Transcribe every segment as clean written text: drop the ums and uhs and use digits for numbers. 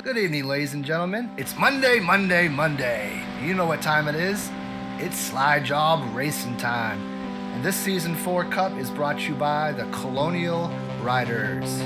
Good evening, ladies and gentlemen. It's Monday, Monday, Monday. You know what time it is? It's SlideJawb racing time. And this Season 4 Cup is brought to you by the Colonial Riders.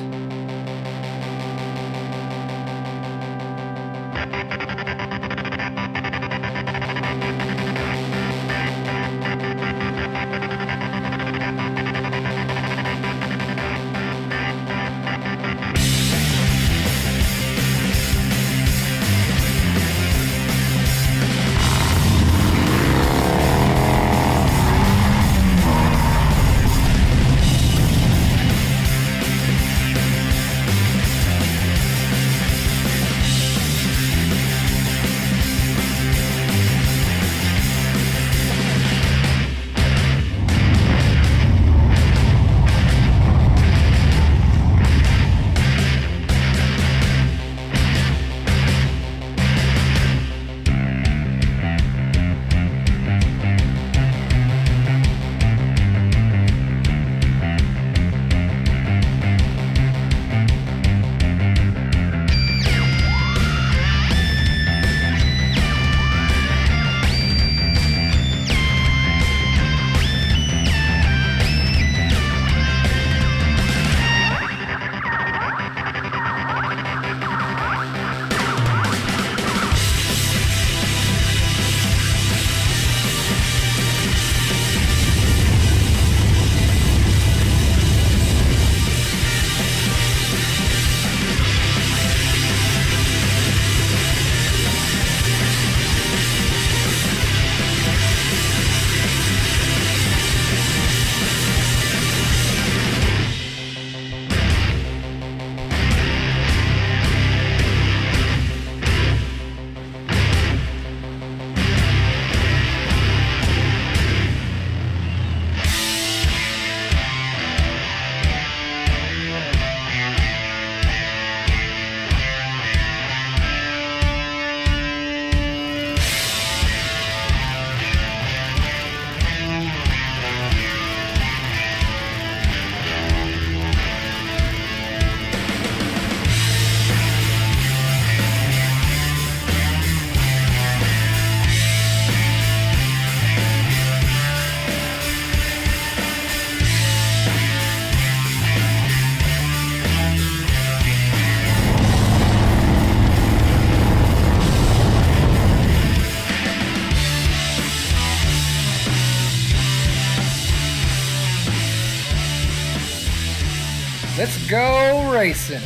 Let's go racing.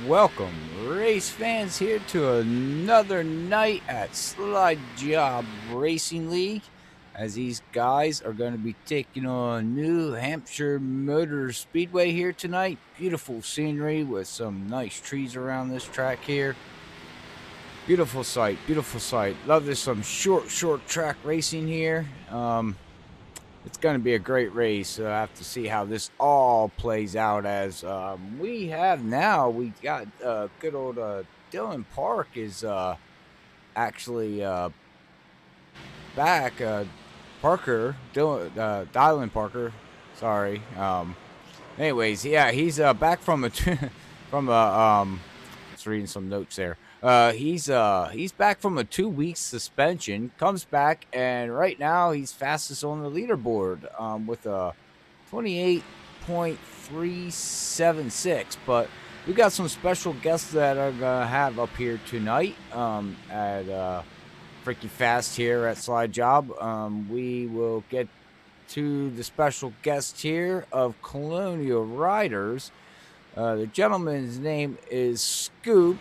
Welcome, race fans, here to another night at SlideJawb Racing League, as these guys are going to be taking on New Hampshire Motor Speedway here tonight. Beautiful scenery with some nice trees around this track here. Beautiful sight, beautiful sight. Love this, some short track racing here. It's going to be a great race. So I have to see how this all plays out, as we got good old Dylan Park is actually back. Dylan Parker, sorry. Anyways, yeah, he's back from just reading some notes there. He's back from a 2-week suspension, comes back, and right now he's fastest on the leaderboard with a 28.376. But we got some special guests that are gonna have up here tonight at Freaky Fast here at SlideJawb. We will get to the special guest here of Colonial Riders. The gentleman's name is Scoop,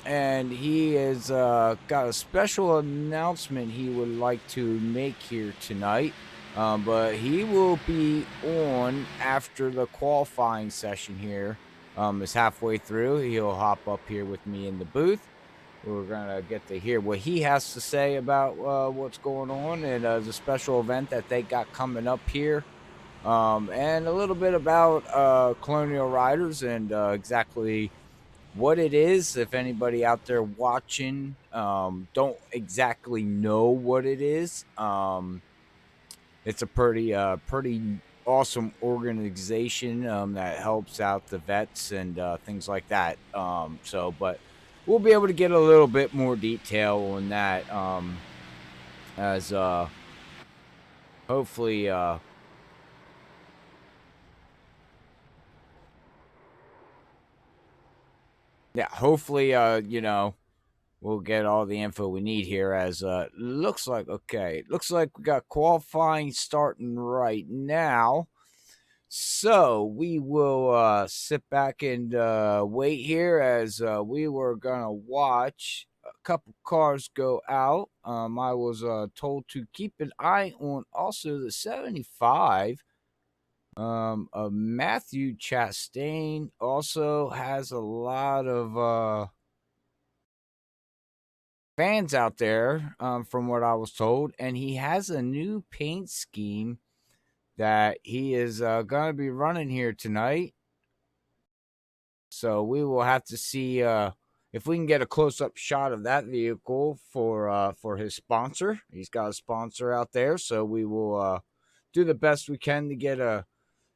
and he has got a special announcement he would like to make here tonight. But he will be on after the qualifying session here is halfway through. He'll hop up here with me in the booth. We're going to get to hear what he has to say about what's going on and the special event that they got coming up here. And a little bit about Colonial Riders and exactly what it is. If anybody out there watching don't exactly know what it is, it's a pretty awesome organization that helps out the vets and things like that. But we'll be able to get a little bit more detail on that as hopefully hopefully we'll get all the info we need here. As looks like we got qualifying starting right now. So we will sit back and wait here as we were gonna watch a couple cars go out. I was told to keep an eye on also the 75. Matthew Chastain also has a lot of fans out there, from what I was told, and he has a new paint scheme that he is going to be running here tonight. So we will have to see if we can get a close-up shot of that vehicle for his sponsor. He's got a sponsor out there, so we will do the best we can to get a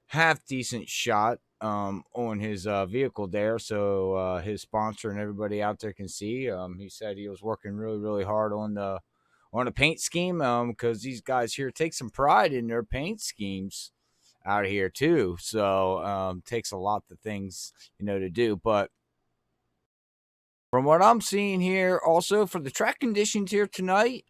half-decent shot on his vehicle there, so his sponsor and everybody out there can see. He said he was working really, really hard on the paint scheme because these guys here take some pride in their paint schemes out here too. So takes a lot of things, to do. But from what I'm seeing here, also for the track conditions here tonight,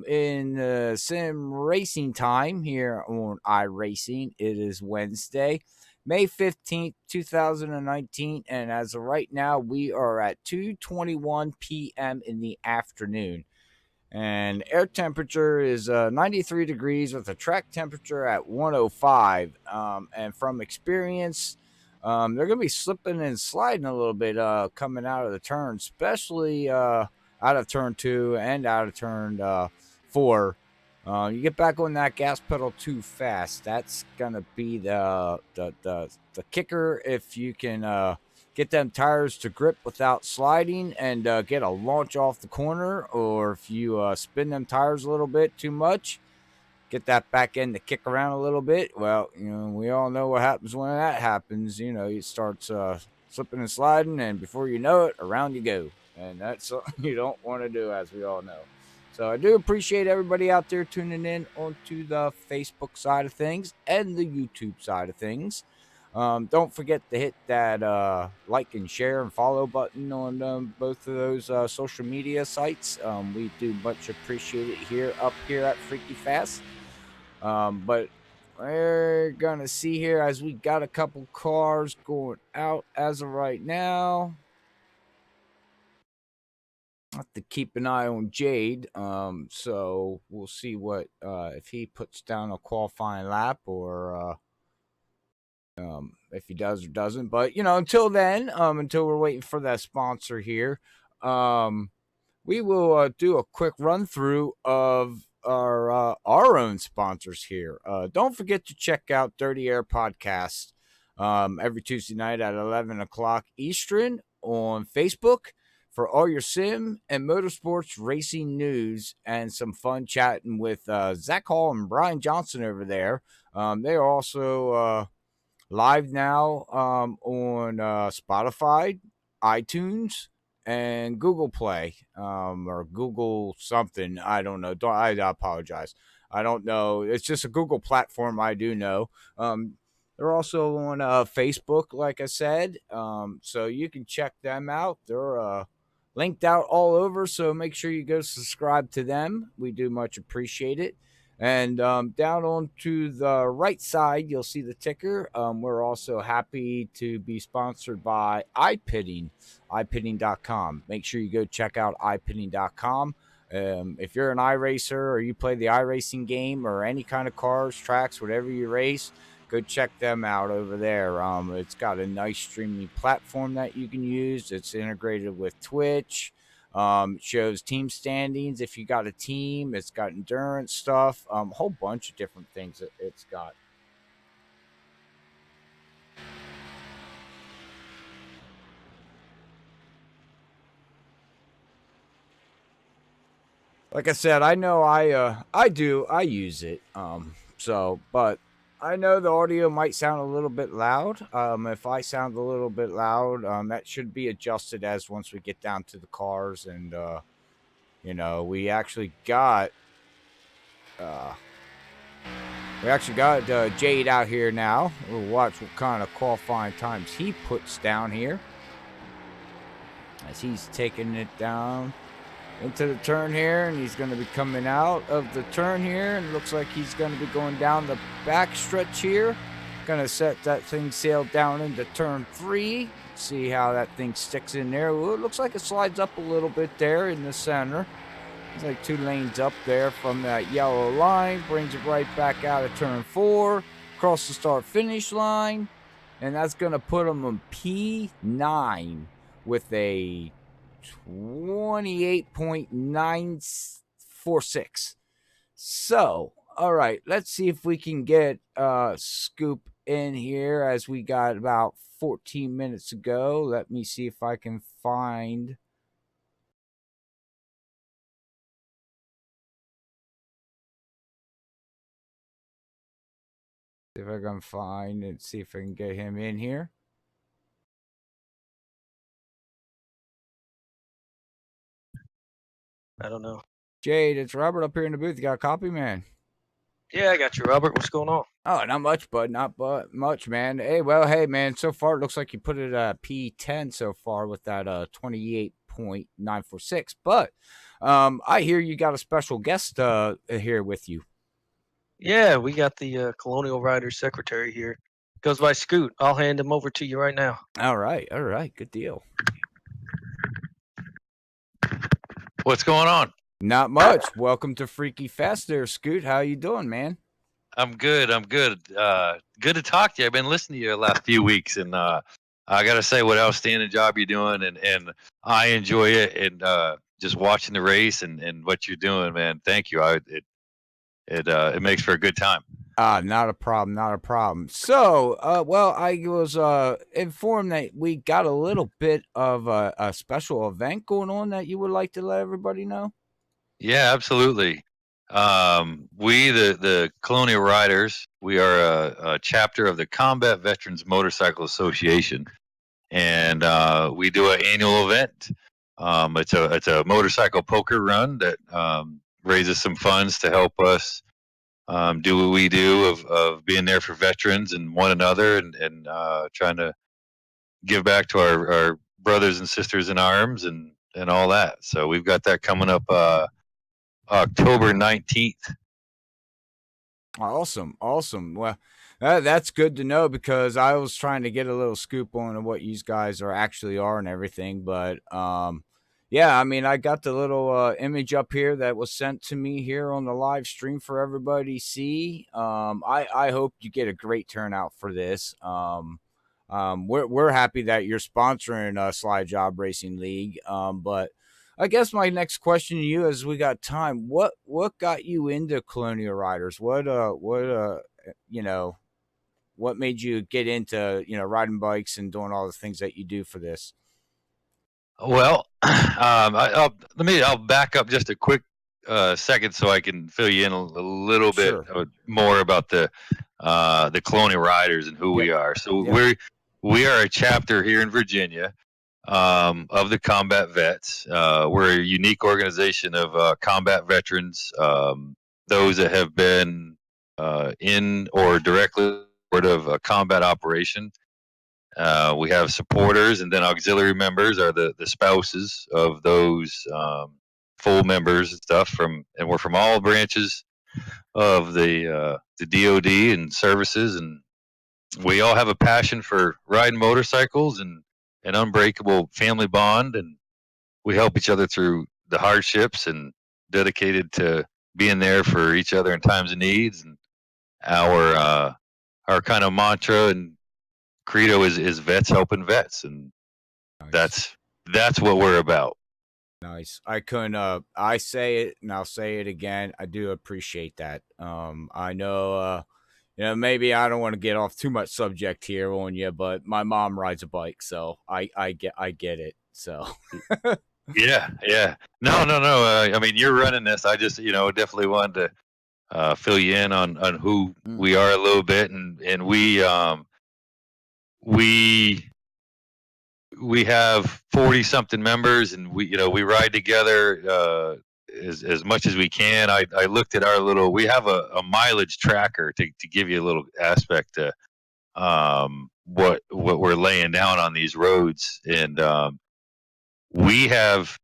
in sim racing time here on iRacing, it is Wednesday, May 15th, 2019. And as of right now, we are at 2:21 p.m. in the afternoon. And air temperature is 93 degrees with a track temperature at 105. And from experience, they're going to be slipping and sliding a little bit coming out of the turn, especially out of turn 2 and out of turn 4. You get back on that gas pedal too fast. That's going to be the kicker if you can get them tires to grip without sliding and get a launch off the corner, or if you spin them tires a little bit too much, get that back end to kick around a little bit. Well, we all know what happens when that happens. It starts slipping and sliding, and before you know it, around you go. And that's something you don't want to do, as we all know. So I do appreciate everybody out there tuning in onto the Facebook side of things and the YouTube side of things. Don't forget to hit that like and share and follow button on both of those social media sites. We do much appreciate it up here at Freaky Fast. But we're going to see here as we got a couple cars going out as of right now. I have to keep an eye on Jade. So we'll see what if he puts down a qualifying lap or if he does or doesn't. But until then, until we're waiting for that sponsor here, we will do a quick run through of our own sponsors here. Don't forget to check out Dirty Air Podcast every Tuesday night at 11 o'clock Eastern on Facebook for all your sim and motorsports racing news and some fun chatting with Zach Hall and Brian Johnson over there. They are also live now on Spotify, iTunes, and Google Play, or Google something. I don't know. I apologize. I don't know. It's just a Google platform, I do know. They're also on Facebook, like I said, so you can check them out. They're linked out all over, so make sure you go subscribe to them. We do much appreciate it. And down on to the right side, you'll see the ticker. We're also happy to be sponsored by iPitting, iPitting.com. Make sure you go check out iPitting.com. If you're an iRacer or you play the iRacing game or any kind of cars, tracks, whatever you race, go check them out over there. It's got a nice streaming platform that you can use. It's integrated with Twitch. Shows team standings if you got a team. It's got endurance stuff, a whole bunch of different things that it's got. Like I said, I know I use it. So, but I know the audio might sound a little bit loud. If I sound a little bit loud, that should be adjusted as once we get down to the cars. And, we actually got Jade out here now. We'll watch what kind of qualifying times he puts down here as he's taking it down into the turn here, and he's going to be coming out of the turn here, and it looks like he's going to be going down the back stretch here. Going to set that thing sail down into turn 3. See how that thing sticks in there. Well, it looks like it slides up a little bit there in the center. It's like 2 lanes up there from that yellow line. Brings it right back out of turn 4. Across the start-finish line. And that's going to put him on P9 with a 28.946. So, all right, let's see if we can get Scoop in here as we got about 14 minutes to go. Let me see if I can find... See if I can find and see if I can get him in here. I don't know. Jade, it's Robert up here in the booth. You got a copy, man? Yeah, I got you, Robert. What's going on? Oh, not much, bud. Not much, man. Hey, man. So far, it looks like you put it at P10 so far with that 28.946. But I hear you got a special guest here with you. Yeah, we got the Colonial Riders secretary here. Goes by Scoot. I'll hand him over to you right now. All right. Good deal. What's going on? Not much. Welcome to Freaky Fest there, Scoot. How you doing, man? I'm good. Good to talk to you. I've been listening to you the last few weeks, and I got to say what outstanding job you're doing, and I enjoy it, and just watching the race and what you're doing, man. Thank you. It makes for a good time. Not a problem. So, I was informed that we got a little bit of a special event going on that you would like to let everybody know. Yeah, absolutely. We, the Colonial Riders, we are a chapter of the Combat Veterans Motorcycle Association, and we do an annual event. It's a motorcycle poker run that raises some funds to help us do what we do of being there for veterans and one another, and trying to give back to our brothers and sisters in arms and all that. So we've got that coming up October 19th. Awesome. Well, that's good to know, because I was trying to get a little scoop on what you guys actually are and everything. But yeah, I mean, I got the little image up here that was sent to me here on the live stream for everybody to see. I hope you get a great turnout for this. We're happy that you're sponsoring SlideJawb Racing League. But I guess my next question to you, as we got time, what got you into Colonial Riders? What made you get into riding bikes and doing all the things that you do for this? Well, I'll back up just a quick second so I can fill you in a little bit more about the Colonial Riders and who we are. So we are a chapter here in Virginia of the combat vets. We're a unique organization of combat veterans, those that have been in or directly part of a combat operation. We have supporters, and then auxiliary members are the spouses of those full members and stuff. And we're from all branches of the DoD and services, and we all have a passion for riding motorcycles and an unbreakable family bond, and we help each other through the hardships and dedicated to being there for each other in times of needs. And our kind of mantra and credo is vets helping vets, and nice. That's what we're about. Nice. I couldn't I say it and I'll say it again. I do appreciate that. I know maybe I don't want to get off too much subject here on you, but my mom rides a bike, so I get it. So yeah. No. I mean, you're running this. I just definitely wanted fill you in on who we are a little bit, and we have 40 something members, and we ride together as much as we can. I looked at our we have a mileage tracker to give you a little aspect to what we're laying down on these roads, and we have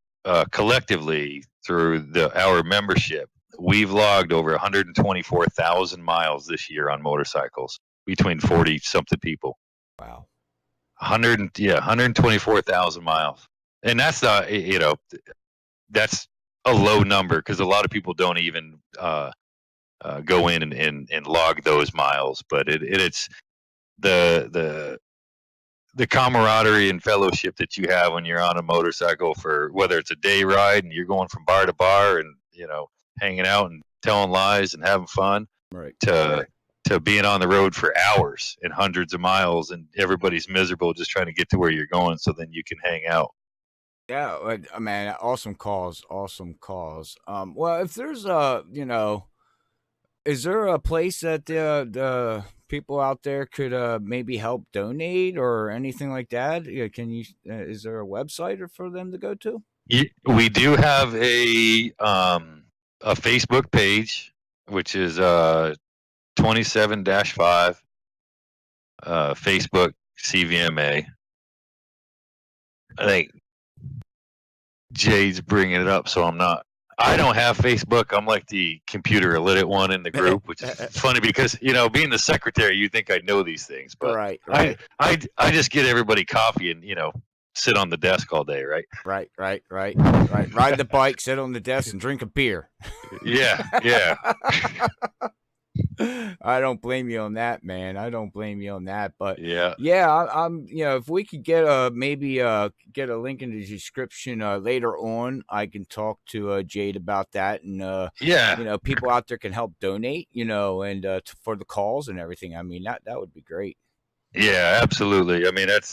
collectively through our membership, we've logged over 124,000 miles this year on motorcycles between 40 something people. Wow. 124,000 miles, and that's not that's a low number because a lot of people don't even go in and log those miles, but it's the camaraderie and fellowship that you have when you're on a motorcycle, for whether it's a day ride and you're going from bar to bar and hanging out and telling lies and having fun, right, to being on the road for hours and hundreds of miles, and everybody's miserable just trying to get to where you're going so then you can hang out. Yeah, man, awesome cause. Well, if there's is there a place that the people out there could maybe help donate or anything like that? Yeah, can you? Is there a website for them to go to? We do have a Facebook page, which is 27-5 Facebook CVMA. I think Jade's bringing it up, so I don't have Facebook. I'm like the computer illiterate one in the group, which is funny because being the secretary, you think I know these things, but right. I just get everybody coffee and sit on the desk all day, right? Right. Ride the bike, sit on the desk, and drink a beer. Yeah. I don't blame you on that, man. But yeah, I'm if we could get maybe get a link in the description later on, I can talk to Jade about that, and people out there can help donate, and for the calls and everything. I mean, that would be great. Yeah, absolutely. I mean, that's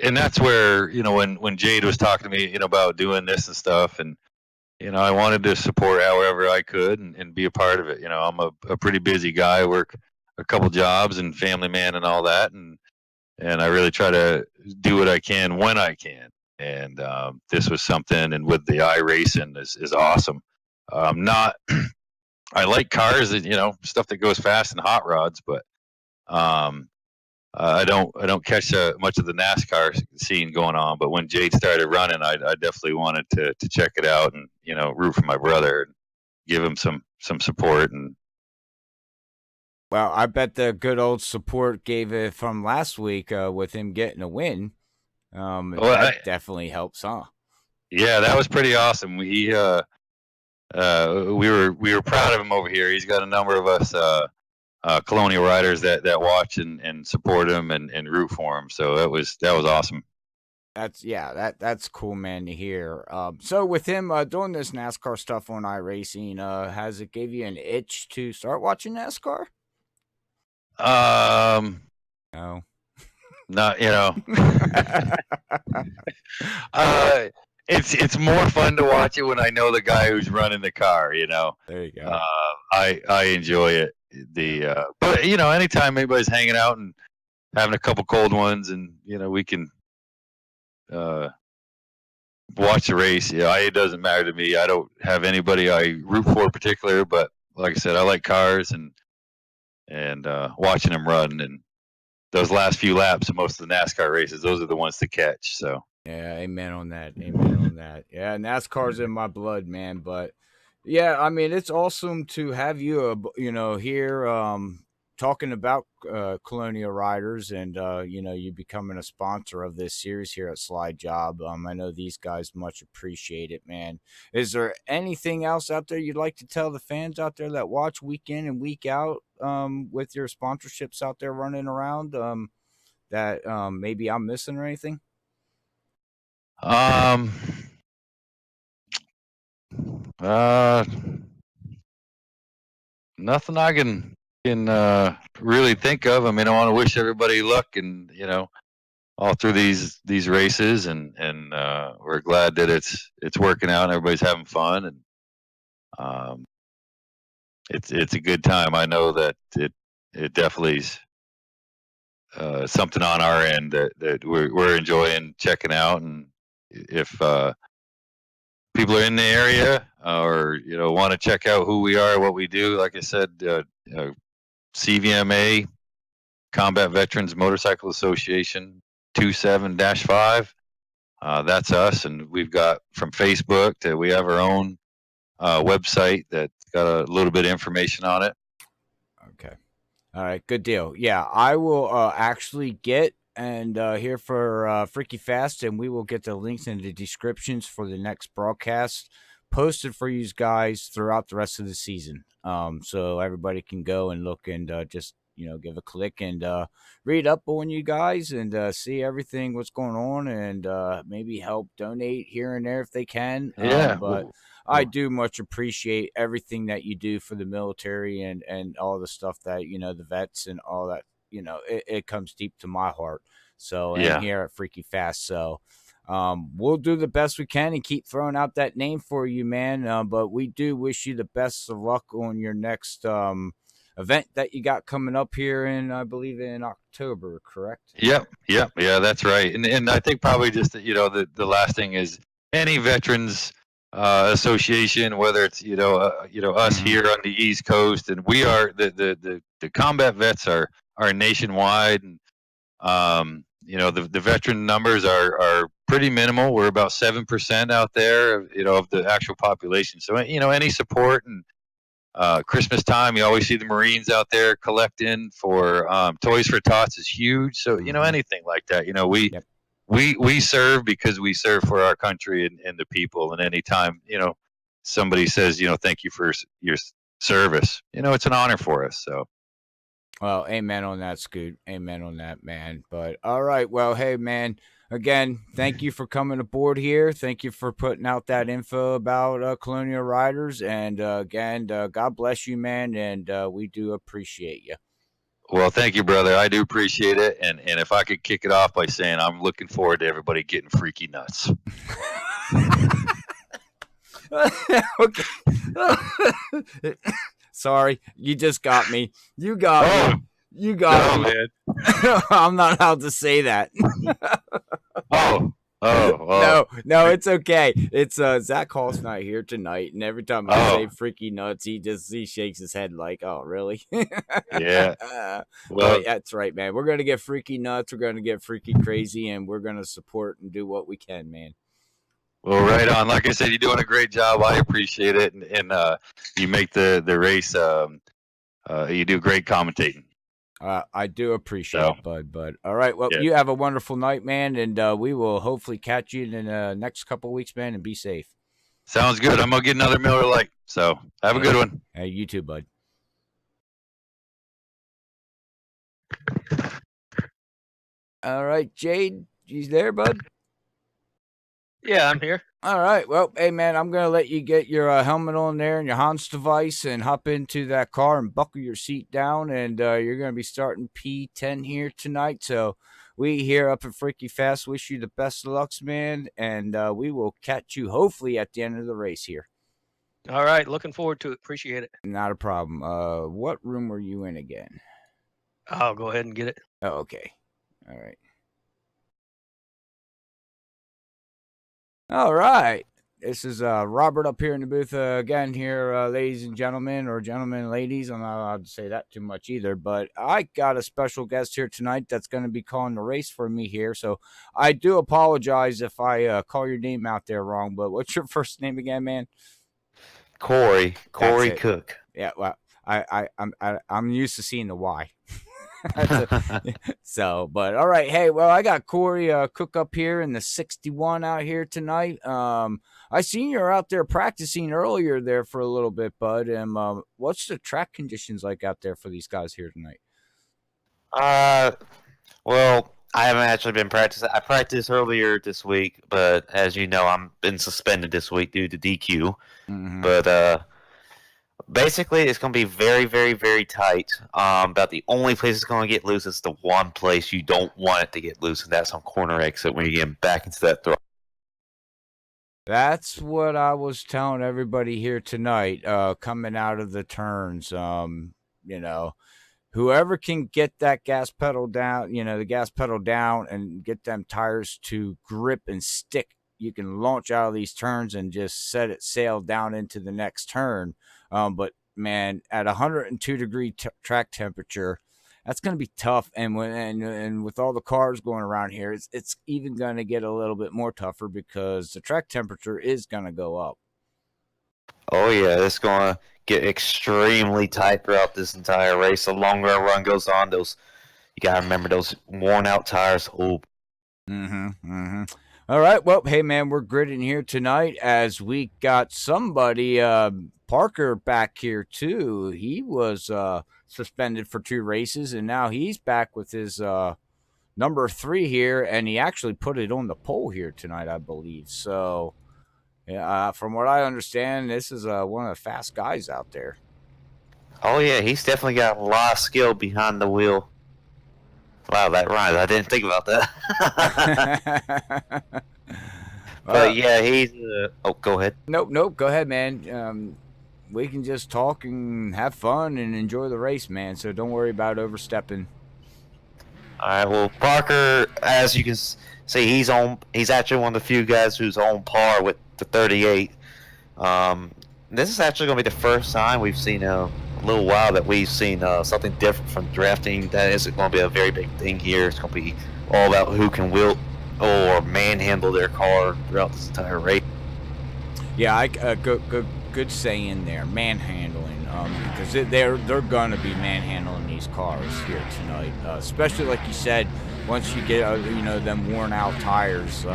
and that's where when Jade was talking to me about doing this and stuff, and I wanted to support however I could and be a part of it. I'm a pretty busy guy. I work a couple jobs and family man and all that, and I really try to do what I can when I can. And this was something, and with the Iracing is awesome. Not I like cars and stuff that goes fast and hot rods, but I don't catch much of the NASCAR scene going on. But when Jade started running, I definitely wanted to check it out and root for my brother and give him some support. And well, I bet the good old support gave it from last week with him getting a win. That definitely helps, huh? Yeah, that was pretty awesome. We were proud of him over here. He's got a number of us Colonial riders that watch and support him and root for him. So that was awesome. That's cool, man, to hear. So with him doing this NASCAR stuff on iRacing, has it gave you an itch to start watching NASCAR? No. Not it's more fun to watch it when I know the guy who's running the car. There you go. I enjoy it. But anytime anybody's hanging out and having a couple cold ones, and we can watch the race. It doesn't matter to me. I don't have anybody I root for in particular, but like I said, I like cars and watching them run, and those last few laps of most of the NASCAR races, those are the ones to catch. So yeah, amen on that. Yeah, NASCAR's in my blood, man. But yeah, I mean, it's awesome to have you, here talking about Colonial Riders, and you becoming a sponsor of this series here at SlideJawb. I know these guys much appreciate it, man. Is there anything else out there you'd like to tell the fans out there that watch week in and week out with your sponsorships out there running around that maybe I'm missing or anything? Nothing I can really think of. I mean, I want to wish everybody luck, and all through these races, and we're glad that it's working out and everybody's having fun, and it's a good time. I know that it definitely is something on our end that we're enjoying checking out. And if people are in the area or want to check out who we are, what we do, like I said, CVMA, Combat Veterans Motorcycle Association 27-5. That's us, and we've got from Facebook that we have our own website that's got a little bit of information on it. Okay. All right. Good deal. Yeah, I will actually get and here for Freaky Fast, and we will get the links in the descriptions for the next broadcast posted for you guys throughout the rest of the season. So everybody can go and look and just give a click and read up on you guys and see everything what's going on and maybe help donate here and there if they can. Yeah, But I do much appreciate everything that you do for the military and all the stuff that the vets and all that. It comes deep to my heart. So Yeah. and here at Freaky Fast, so we'll do the best we can and keep throwing out that name for you, man. But we do wish you the best of luck on your next event that you got coming up here in, I believe, in October, correct? Yep. Yeah, that's right. And I think probably just the last thing is any veterans association, whether it's us here on the East Coast, and we are the combat vets are nationwide, and the veteran numbers are pretty minimal. We're about 7% out there, of the actual population. So any support, and Christmas time, you always see the Marines out there collecting for Toys for Tots is huge. So anything like that, we serve because we serve for our country and the people. And anytime somebody says thank you for your service, it's an honor for us. So. Well, amen on that, Scoot. Amen on that, man. But all right, well, hey, man. Again, thank you for coming aboard here. Thank you for putting out that info about Colonial Riders. And again, God bless you, man. And we do appreciate you. Well, thank you, brother. I do appreciate it. And if I could kick it off by saying I'm looking forward to everybody getting freaky nuts. Okay. Sorry, you just got me. You got me. You got me. Man. I'm not allowed to say that. No, it's okay. It's Zach Hall's not here tonight, and every time I say freaky nuts, he shakes his head like, "Oh, really?" Yeah. Well, that's right, man. We're gonna get freaky nuts. We're gonna get freaky crazy, and we're gonna support and do what we can, man. Well, right on. Like I said, you're doing a great job. I appreciate it, and you make the race. You do great commentating. I do appreciate it, bud. But all right, well, you have a wonderful night, man, and we will hopefully catch you in the next couple of weeks, man, and be safe. Sounds good. I'm gonna get another Miller Lite. So have a good one. Hey, you too, bud. All right, Jade, you there, bud? Yeah, I'm here. All right. Well, hey, man, I'm going to let you get your helmet on there and your Hans device and hop into that car and buckle your seat down. And you're going to be starting P10 here tonight. So we here up at Freaky Fast wish you the best of luck, man. And we will catch you hopefully at the end of the race here. All right. Looking forward to it. Appreciate it. Not a problem. What room were you in again? I'll go ahead and get it. Oh, okay. All right. All right. This is Robert up here in the booth again here, ladies and gentlemen, or gentlemen and ladies. I'm not allowed to say that too much either, but I got a special guest here tonight that's going to be calling the race for me here. So I do apologize if I call your name out there wrong, but what's your first name again, man? Corey Cook. Yeah, well, I'm used to seeing the Y. So, but all right. Hey, well, I got Corey Cook up here in the 61 out here tonight. I seen you're out there practicing earlier there for a little bit, bud. And what's the track conditions like out there for these guys here tonight? Well, I haven't actually been practicing. I practiced earlier this week, but as you know, I'm been suspended this week due to DQ. Mm-hmm. But basically, it's going to be very, very, very tight. About the only place it's going to get loose is the one place you don't want it to get loose, and that's on corner exit when you get back into that throttle. That's what I was telling everybody here tonight, coming out of the turns. You know, whoever can get that gas pedal down, the gas pedal down and get them tires to grip and stick, you can launch out of these turns and just set it sail down into the next turn. But man, at 102-degree track temperature, that's going to be tough. And and with all the cars going around here, it's even going to get a little bit more tougher because the track temperature is going to go up. Oh yeah, it's gonna get extremely tight throughout this entire race. The longer a run goes on, you gotta remember those worn out tires. Oh. All right, well, hey man, we're gridding here tonight as we got somebody, Parker, back here too. He was suspended for 2 races, and now he's back with his number 3 here, and he actually put it on the pole here tonight, I believe. So, yeah, from what I understand, this is one of the fast guys out there. Oh yeah, he's definitely got a lot of skill behind the wheel. Wow, that rhymes. I didn't think about that. But yeah, he's. Oh, go ahead. Nope. Go ahead, man. We can just talk and have fun and enjoy the race, man. So don't worry about overstepping. All right. Well, Parker, as you can see, he's actually one of the few guys who's on par with the 38. This is actually going to be the first time we've seen a little while that we've seen something different from drafting. That isn't going to be a very big thing here. It's going to be all about who can wilt or manhandle their car throughout this entire race. Yeah, good saying there, manhandling. Because they're going to be manhandling these cars here tonight, especially like you said, once you get them worn out tires.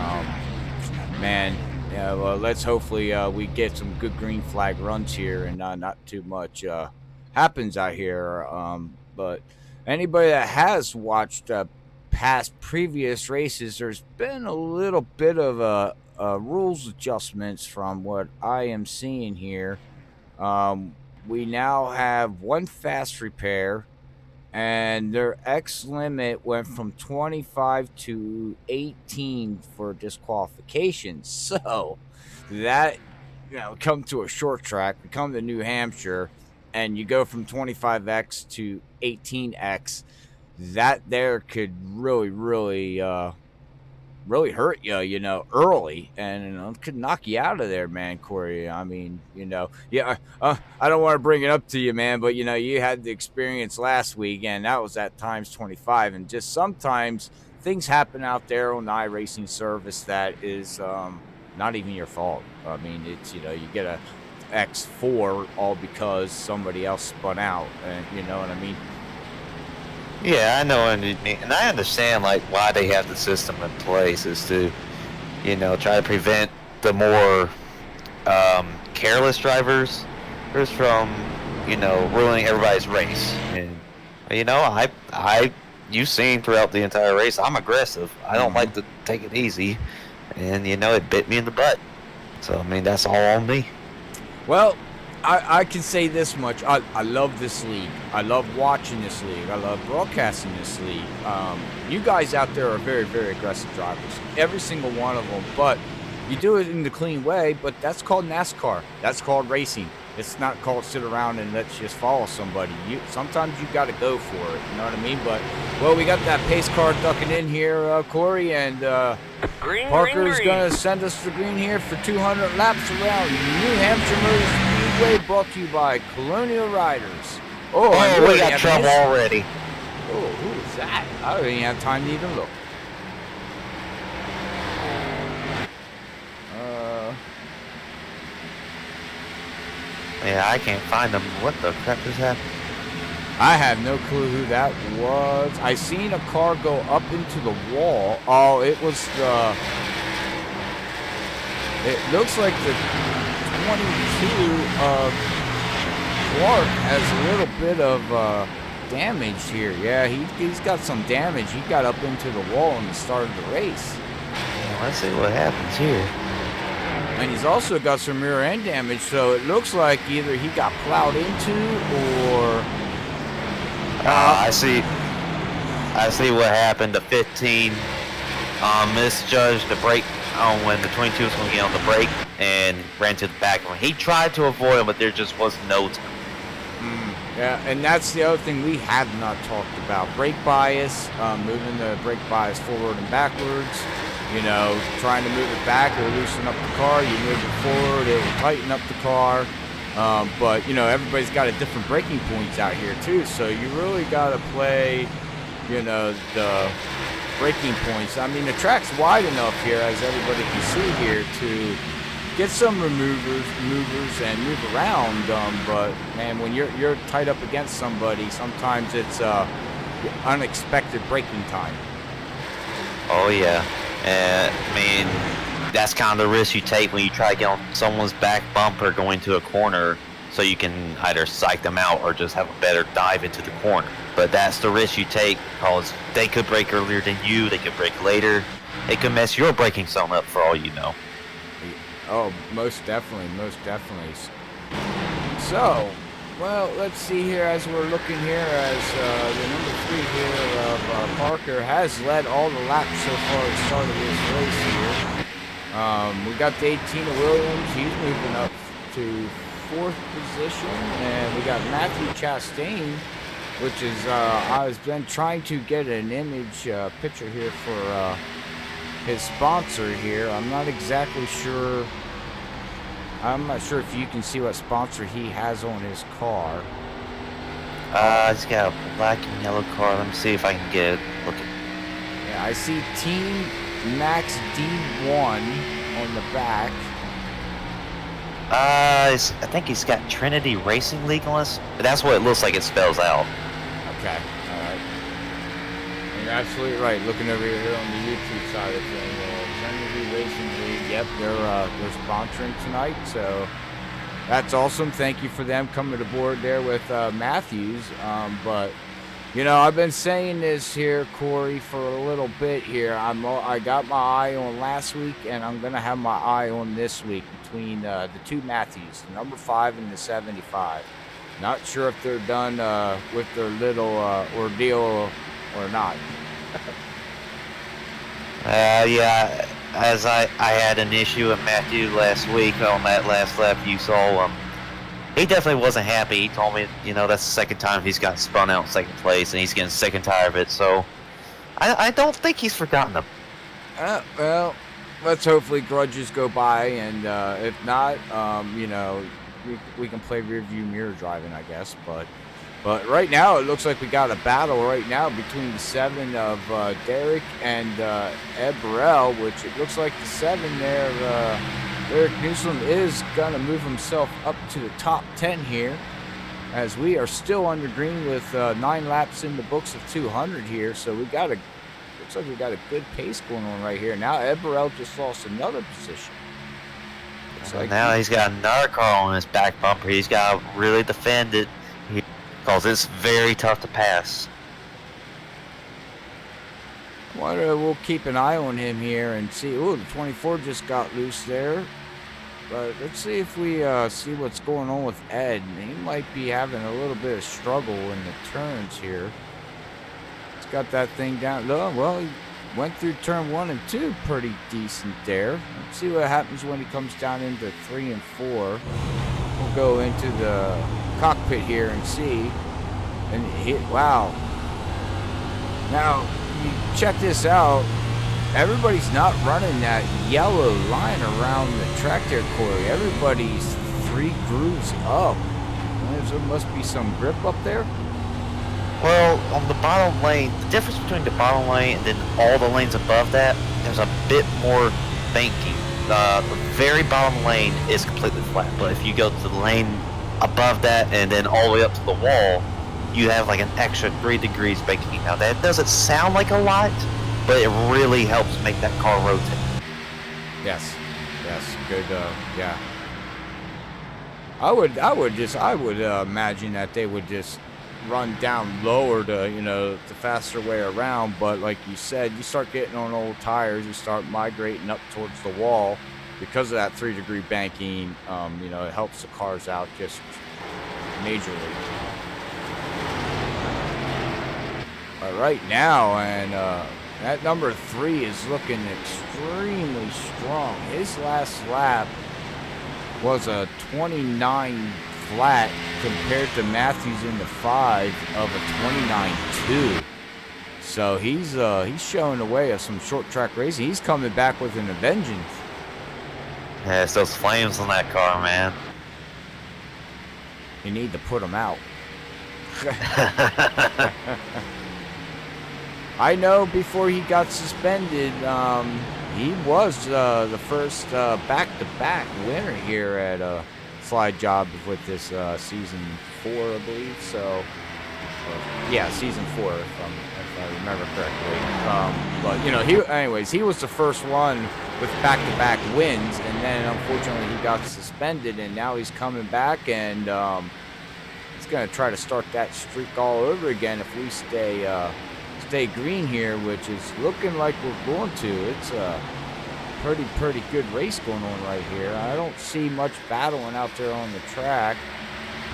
Man, yeah. Well, let's hopefully we get some good green flag runs here and not too much happens out here. But anybody that has watched past previous races, there's been a little bit of rules adjustments from what I am seeing here. We now have 1 fast repair, and their X limit went from 25 to 18 for disqualification. So that, come to a short track, we come to New Hampshire, and you go from 25X to 18X. That there could really hurt you, early, and could knock you out of there, man, Corey. I mean, I don't want to bring it up to you, man, but you had the experience last week, and that was at times 25, and just sometimes things happen out there on the iRacing service that is not even your fault. I mean, it's you get a X4 all because somebody else spun out, and you know what I mean. Yeah, I know, and I understand why they have the system in place is to, try to prevent the more careless drivers from, ruining everybody's race. And you've seen throughout the entire race, I'm aggressive. I don't like to take it easy, and it bit me in the butt. So I mean, that's all on me. Well, I can say this much. I love this league. I love watching this league. I love broadcasting this league. You guys out there are very, very aggressive drivers. Every single one of them. But you do it in the clean way, but that's called NASCAR. That's called racing. It's not called sit around and let's just follow somebody. Sometimes you got to go for it. You know what I mean? But, well, we got that pace car ducking in here, Corey, and Parker's going to send us the green here for 200 laps around New Hampshire Motor Speedway, brought to you by Colonial Riders. Oh, we got trouble already. Oh, who is that? I don't even have time to even look. Yeah, I can't find them. What the crap just happened? I have no clue who that was. I seen a car go up into the wall. Oh, it was the... It looks like the 22 of Clark has a little bit of damage here. Yeah, he's got some damage. He got up into the wall in the start of the race. Well, let's see what happens here. And he's also got some rear end damage, so it looks like either he got plowed into or... I see what happened. The 15 misjudged the brake on when the 22 was going to get on the brake and ran to the back of him. He tried to avoid him, but there just was no time. Yeah, and that's the other thing we have not talked about. Brake bias, moving the brake bias forward and backwards. You know, trying to move it back or loosen up the car. You move it forward, it will tighten up the car. But, you know, everybody's got a different braking points out here, too. So you really got to play, you know, the braking points. I mean, the track's wide enough here, as everybody can see here, to get some movers and move around. But, man, when you're tied up against somebody, sometimes it's unexpected braking time. Oh, yeah. I mean, that's kind of the risk you take when you try to get on someone's back bumper going to a corner, so you can either psych them out or just have a better dive into the corner. But that's the risk you take, because they could brake earlier than you, they could brake later. It could mess your braking zone up for all you know. Oh, most definitely, most definitely. So, well, let's see here as we're looking here as the number 3 here of Parker has led all the laps so far at the start of this race here. We got the 18 of Williams. He's moving up to 4th position. And we got Matthew Chastain, which is, I've been trying to get an image picture here for his sponsor here. I'm not exactly sure. I'm not sure if you can see what sponsor he has on his car. He's got a black and yellow car. Let me see if I can get it. Look at. Yeah, I see Team Max D1 on the back. I think he's got Trinity Racing League on us. But that's what it looks like it spells out. Okay, all right. You're absolutely right. Looking over here on the YouTube side of things, Trinity Racing League. Yep, they're sponsoring tonight, so that's awesome. Thank you for them coming aboard there with Matthews. But you know, I've been saying this here, Corey, for a little bit here. I got my eye on last week, and I'm gonna have my eye on this week between the 2 Matthews, the number 5 and the 75. Not sure if they're done with their little ordeal or not. Yeah, as I had an issue with Matthew last week on that last lap you saw. He definitely wasn't happy. He told me, you know, that's the second time he's got spun out in second place, and he's getting sick and tired of it. So I don't think he's forgotten them. Well, let's hopefully grudges go by, and if not, you know, we can play rearview mirror driving, I guess. But right now, it looks like we got a battle right now between the 7 of Derek and Ed Burrell, which it looks like the 7 there, Eric Newsom, is going to move himself up to the top 10 here, as we are still under green with 9 laps in the books of 200 here. So we got looks like we got a good pace going on right here. Now Ed Burrell just lost another position. Like now he's got another car on his back bumper. He's got to really defend it, because it's very tough to pass. We'll keep an eye on him here and see. Oh, the 24 just got loose there. But let's see if we see what's going on with Ed. He might be having a little bit of struggle in the turns here. He's got that thing down. Oh, well, he went through turn 1 and 2 pretty decent there. Let's see what happens when he comes down into 3 and 4. We'll go into the cockpit here and see. And wow. Now, you check this out. Everybody's not running that yellow line around the track there, Corey. Everybody's 3 grooves up. There must be some grip up there. Well, on the bottom lane, the difference between the bottom lane and then all the lanes above that, there's a bit more banking. The very bottom lane is completely flat, but if you go to the lane above that and then all the way up to the wall, you have like an extra 3 degrees banking. Now that doesn't sound like a lot, but it really helps make that car rotate. Yes, good. Yeah, I would imagine that they would just run down lower to, you know, the faster way around. But like you said, you start getting on old tires, you start migrating up towards the wall because of that 3 degree banking. You know, it helps the cars out just majorly. But right now, and That number 3 is looking extremely strong. His last lap was a 29 flat compared to Matthews in the 5 of a 29.2. So he's showing the way of some short track racing. He's coming back with a vengeance. Yeah, it's those flames on that car, man. You need to put them out. I know before he got suspended, he was the first back-to-back winner here at SlideJawb with this season 4, I believe. So, yeah, season 4, if I remember correctly. But you know, he was the first one with back-to-back wins, and then unfortunately he got suspended, and now he's coming back, and he's gonna try to start that streak all over again if we stay green here, which is looking like we're going to. It's a pretty good race going on right here. I don't see much battling out there on the track.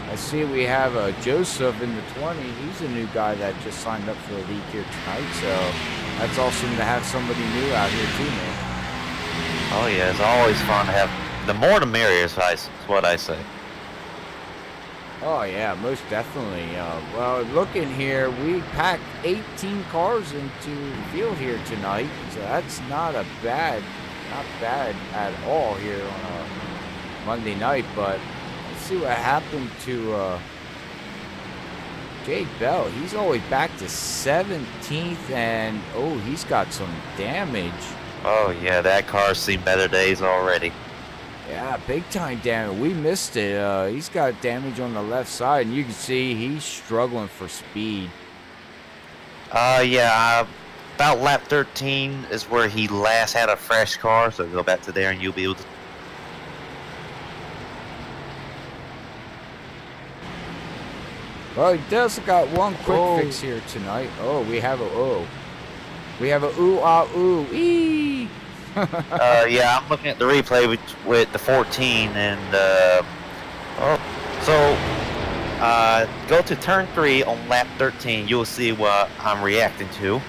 I see we have Joseph in the 20. He's a new guy that just signed up for the league here tonight, so that's awesome to have somebody new out here too, man. Oh yeah, it's always fun to have. The more the merrier, is what I say. Oh yeah, most definitely. Well, looking here, we packed 18 cars into the field here tonight, so that's not bad at all here on a Monday night. But let's see what happened to Jake Bell. He's all the way back to 17th, and oh, he's got some damage. Oh yeah, that car's seen better days already. Yeah, big time damage. We missed it. He's got damage on the left side, and you can see he's struggling for speed. Yeah, about lap 13 is where he last had a fresh car, so go back to there and you'll be able to. Well, he does got one quick fix here tonight. Oh, we have a ooh ah ooh ee. Yeah, I'm looking at the replay with the 14, and go to turn 3 on lap 13. You'll see what I'm reacting to,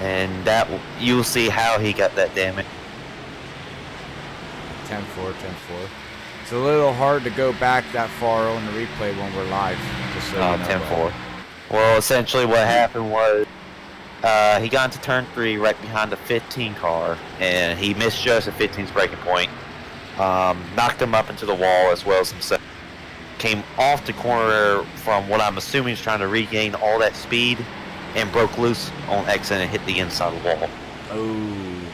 and you'll see how he got that damage. 10-4, 10-4. It's a little hard to go back that far on the replay when we're live. Just so you know. 10-4. Well, essentially what happened was he got into turn 3 right behind the 15 car, and he misjudged the 15's braking point, knocked him up into the wall as well as himself. Came off the corner from what I'm assuming is trying to regain all that speed, and broke loose on exit and hit the inside of the wall. Oh,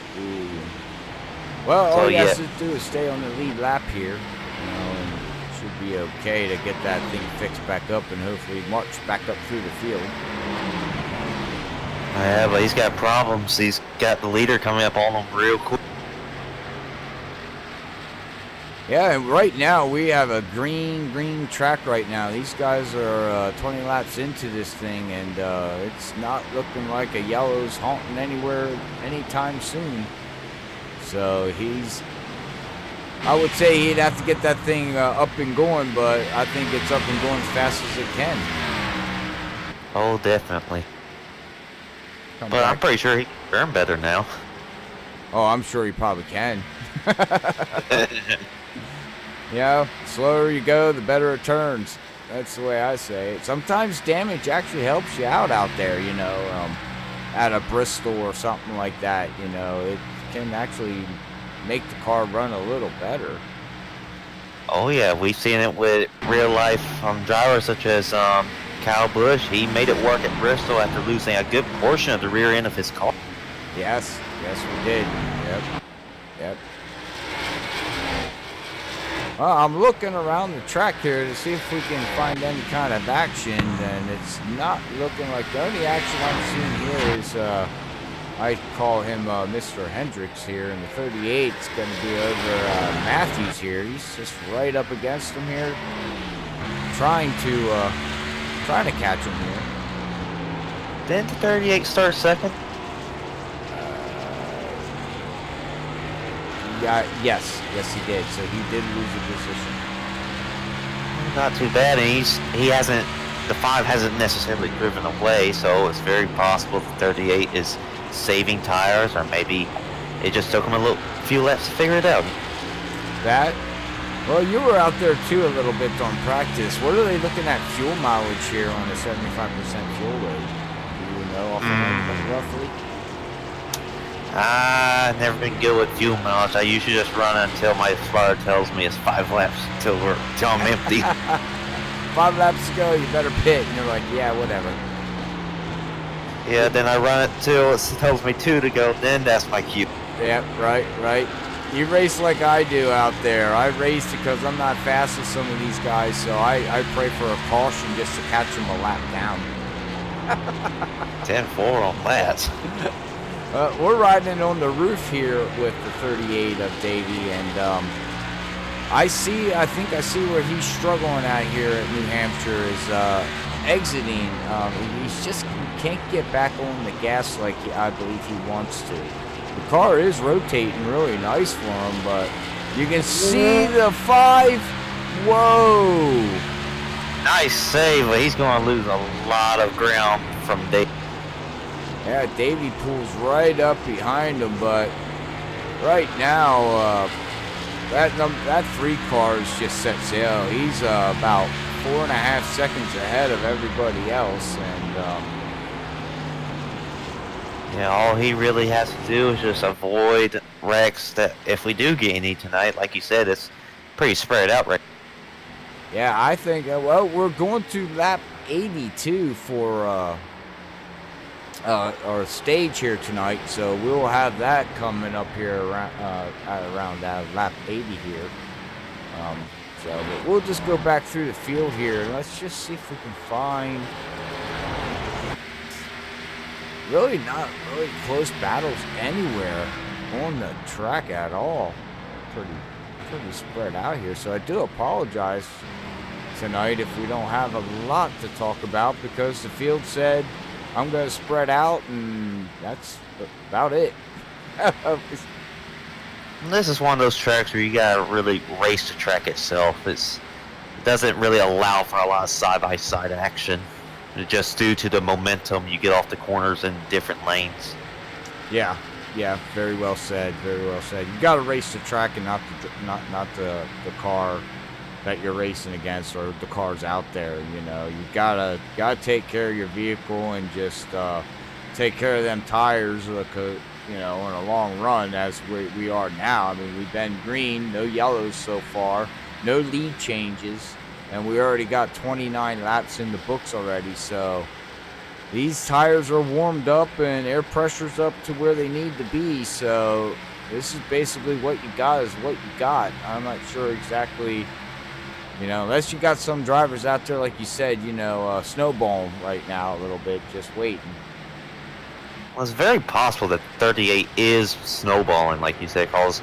well, all he has to do is stay on the lead lap here, and should be okay to get that thing fixed back up and hopefully march back up through the field. Yeah, but he's got problems. He's got the leader coming up on him real quick. Yeah, and right now we have a green track right now. These guys are 20 laps into this thing, and it's not looking like a yellow's haunting anywhere anytime soon. So I would say he'd have to get that thing up and going, but I think it's up and going as fast as it can. Oh, definitely. Come but back. I'm pretty sure he can burn better now. Oh, I'm sure he probably can. You know, slower you go, the better it turns. That's the way I say it. Sometimes damage actually helps you out there, you know, at a Bristol or something like that. You know, it can actually make the car run a little better. Oh yeah, we've seen it with real life drivers such as Kyle Busch. He made it work at Bristol after losing a good portion of the rear end of his car. Yes, we did. Yep. Well, I'm looking around the track here to see if we can find any kind of action, and it's not looking like the only action I'm seeing here is, I call him Mr. Hendricks here, and the 38 is going to be over Matthews here. He's just right up against him here, trying to catch him here. Didn't the 38 start second? Yes, he did. So he did lose a position. Not too bad. And the 5 hasn't necessarily driven away, so it's very possible the 38 is saving tires, or maybe it just took him a few laps to figure it out. That. Well, you were out there too a little bit on practice. What are they looking at fuel mileage here on a 75% fuel load? Do you know offhand, roughly? I've never been good with fuel mileage. I usually just run until my spotter tells me it's 5 laps till I'm empty. 5 laps to go, you better pit. And you're like, yeah, whatever. Yeah, then I run it till it tells me 2 to go. Then that's my cue. Yeah, right. You race like I do out there. I race because I'm not fast as some of these guys, so I pray for a caution just to catch them a lap down. 10-4 on that. We're riding on the roof here with the 38 of Davey, and I think I see where he's struggling at here at New Hampshire is exiting. He can't get back on the gas like I believe he wants to. The car is rotating really nice for him, but you can see the 5. Whoa! Nice save, but he's going to lose a lot of ground from Dave. Yeah, Davey pulls right up behind him, but right now, that 3 car is just set sail. He's about 4.5 seconds ahead of everybody else, and yeah, all he really has to do is just avoid wrecks. That if we do get any tonight, like you said, it's pretty spread out right. Yeah, I think. Well, we're going to lap 82 for our stage here tonight, so we'll have that coming up here around lap 80 here. But we'll just go back through the field here. Let's just see if we can find really not really close battles anywhere on the track at all. Pretty spread out here. So I do apologize tonight if we don't have a lot to talk about, because the field said I'm going to spread out, and that's about it. This is one of those tracks where you gotta really race the track itself. It doesn't really allow for a lot of side-by-side action, just due to the momentum you get off the corners in different lanes. Yeah, very well said. You got to race the track and not the car that you're racing against, or the cars out there. You know, you gotta take care of your vehicle and just take care of them tires. You know, in a long run, as we are now. I mean, we've been green, no yellows so far, no lead changes, and we already got 29 laps in the books already. So these tires are warmed up and air pressure's up to where they need to be. So this is basically what you got is what you got. I'm not sure exactly, you know, unless you got some drivers out there, like you said, you know, snowballing right now a little bit, just waiting. Well, it's very possible that 38 is snowballing, like you said, because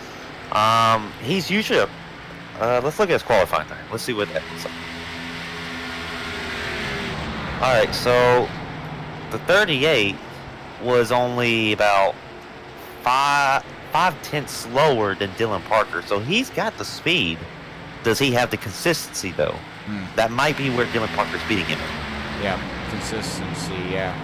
he's usually let's look at his qualifying time. Let's see what that looks like. All right, so the 38 was only about 5/10 slower than Dylan Parker, so he's got the speed. Does he have the consistency, though? That might be where Dylan Parker's beating him. Yeah, consistency, yeah.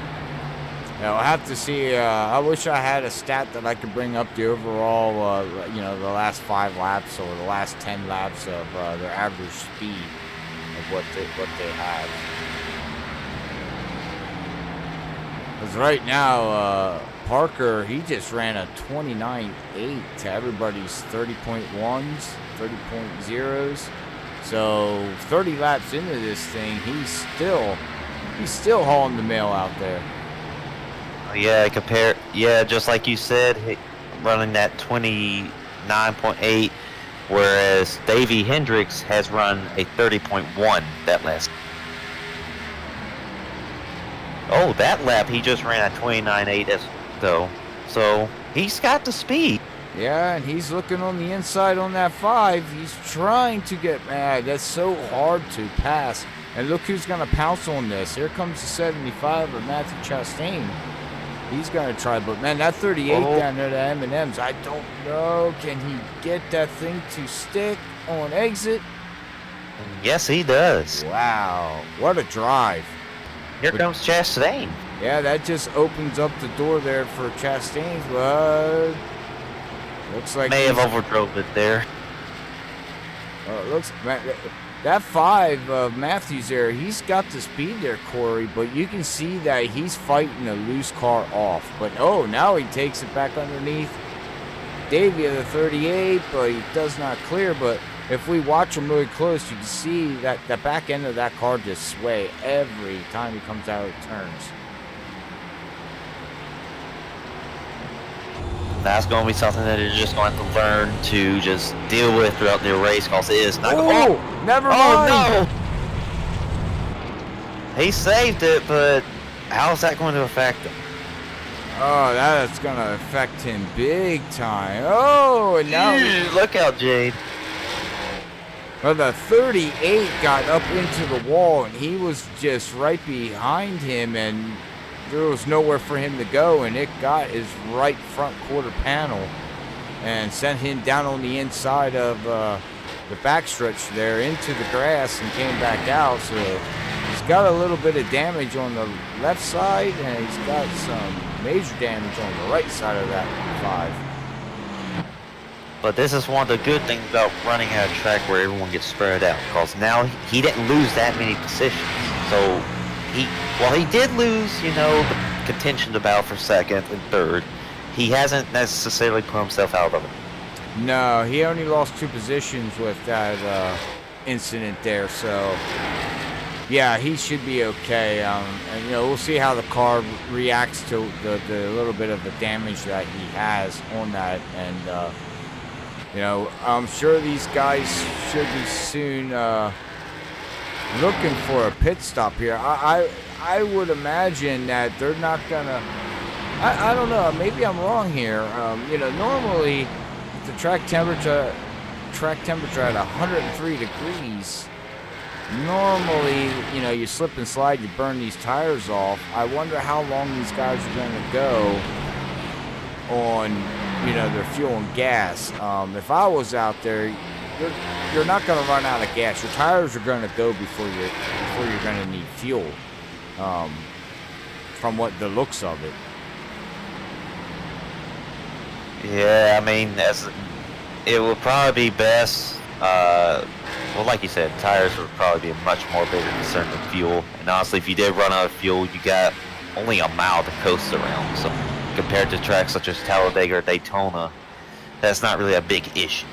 Now, I'll have to see. I wish I had a stat that I could bring up the overall, you know, the last 5 laps or the last 10 laps of their average speed of what they have. Because right now, Parker, he just ran a 29.8 to everybody's 30.1s, 30.0s. So 30 laps into this thing, he's still hauling the mail out there. Yeah, just like you said, running that 29.8, whereas Davey Hendricks has run a 30.1 that last. Oh, that lap he just ran a 29.8 though, so he's got the speed. Yeah, and he's looking on the inside on that 5. He's trying to get mad. That's so hard to pass. And look who's going to pounce on this. Here comes the 75 of Matthew Chastain. He's going to try, but man, that 38 down there, the M&M's, I don't know. Can he get that thing to stick on exit? Yes, he does. Wow, what a drive. Here comes Chastain. Yeah, that just opens up the door there for Chastain's, but looks like May have overdrove it there. Looks that 5 of Matthews there, he's got the speed there, Corey, but you can see that he's fighting a loose car off. But oh, now he takes it back underneath Davia, the 38, but he does not clear. But if we watch him really close, you can see that the back end of that car just sway every time he comes out of turns. That's going to be something that you're just going to have to learn to just deal with throughout the race, because it is not. Oh, never mind. No! He saved it, but how's that going to affect him? Oh, that's going to affect him big time. Oh, and now Look out, Jade. well, the 38 got up into the wall, and he was just right behind him, and there was nowhere for him to go, and it got his right front quarter panel and sent him down on the inside of the backstretch there into the grass and came back out. So he's got a little bit of damage on the left side, and he's got some major damage on the right side of that 5. But this is one of the good things about running at a track where everyone gets spread out, because now he didn't lose that many positions. So he did lose, the contention to battle for second and third, he hasn't necessarily put himself out of it. No, he only lost 2 positions with that incident there, so yeah, he should be okay. And we'll see how the car reacts to the little bit of the damage that he has on that, and I'm sure these guys should be soon looking for a pit stop here. I would imagine that they're not gonna. I don't know. Maybe I'm wrong here. Normally the track temperature at 103 degrees. Normally, you slip and slide, you burn these tires off. I wonder how long these guys are going to go on, their fuel and gas. If I was out there, you're not going to run out of gas. Your tires are going to go before you're going to need fuel. From what the looks of it. Yeah, I mean, it would probably be best. Well, like you said, tires would probably be a much more bigger concern than fuel. And honestly, if you did run out of fuel, you got only a mile to coast around. So compared to tracks such as Talladega or Daytona, that's not really a big issue.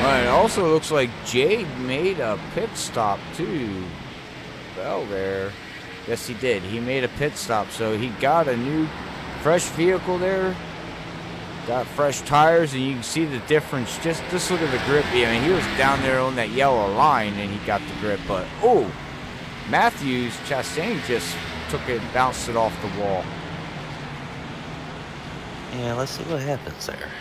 Well, it also looks like Jade made a pit stop too. Well, there. Yes, he did. He made a pit stop, so he got a new, fresh vehicle there. Got fresh tires, and you can see the difference. Just look at the grip. I mean, he was down there on that yellow line, and he got the grip. But, Chastain just took it, bounced it off the wall. Yeah, let's see what happens there.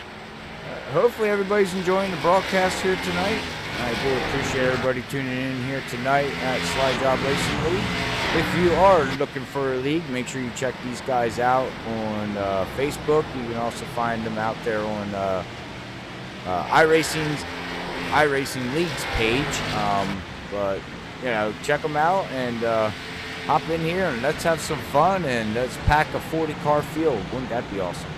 Hopefully everybody's enjoying the broadcast here tonight. I do appreciate everybody tuning in here tonight at SlideJawb Racing League. If you are looking for a league, make sure you check these guys out on Facebook. You can also find them out there on Iracing League's page. But check them out and hop in here and let's have some fun and let's pack a 40-car field. Wouldn't that be awesome?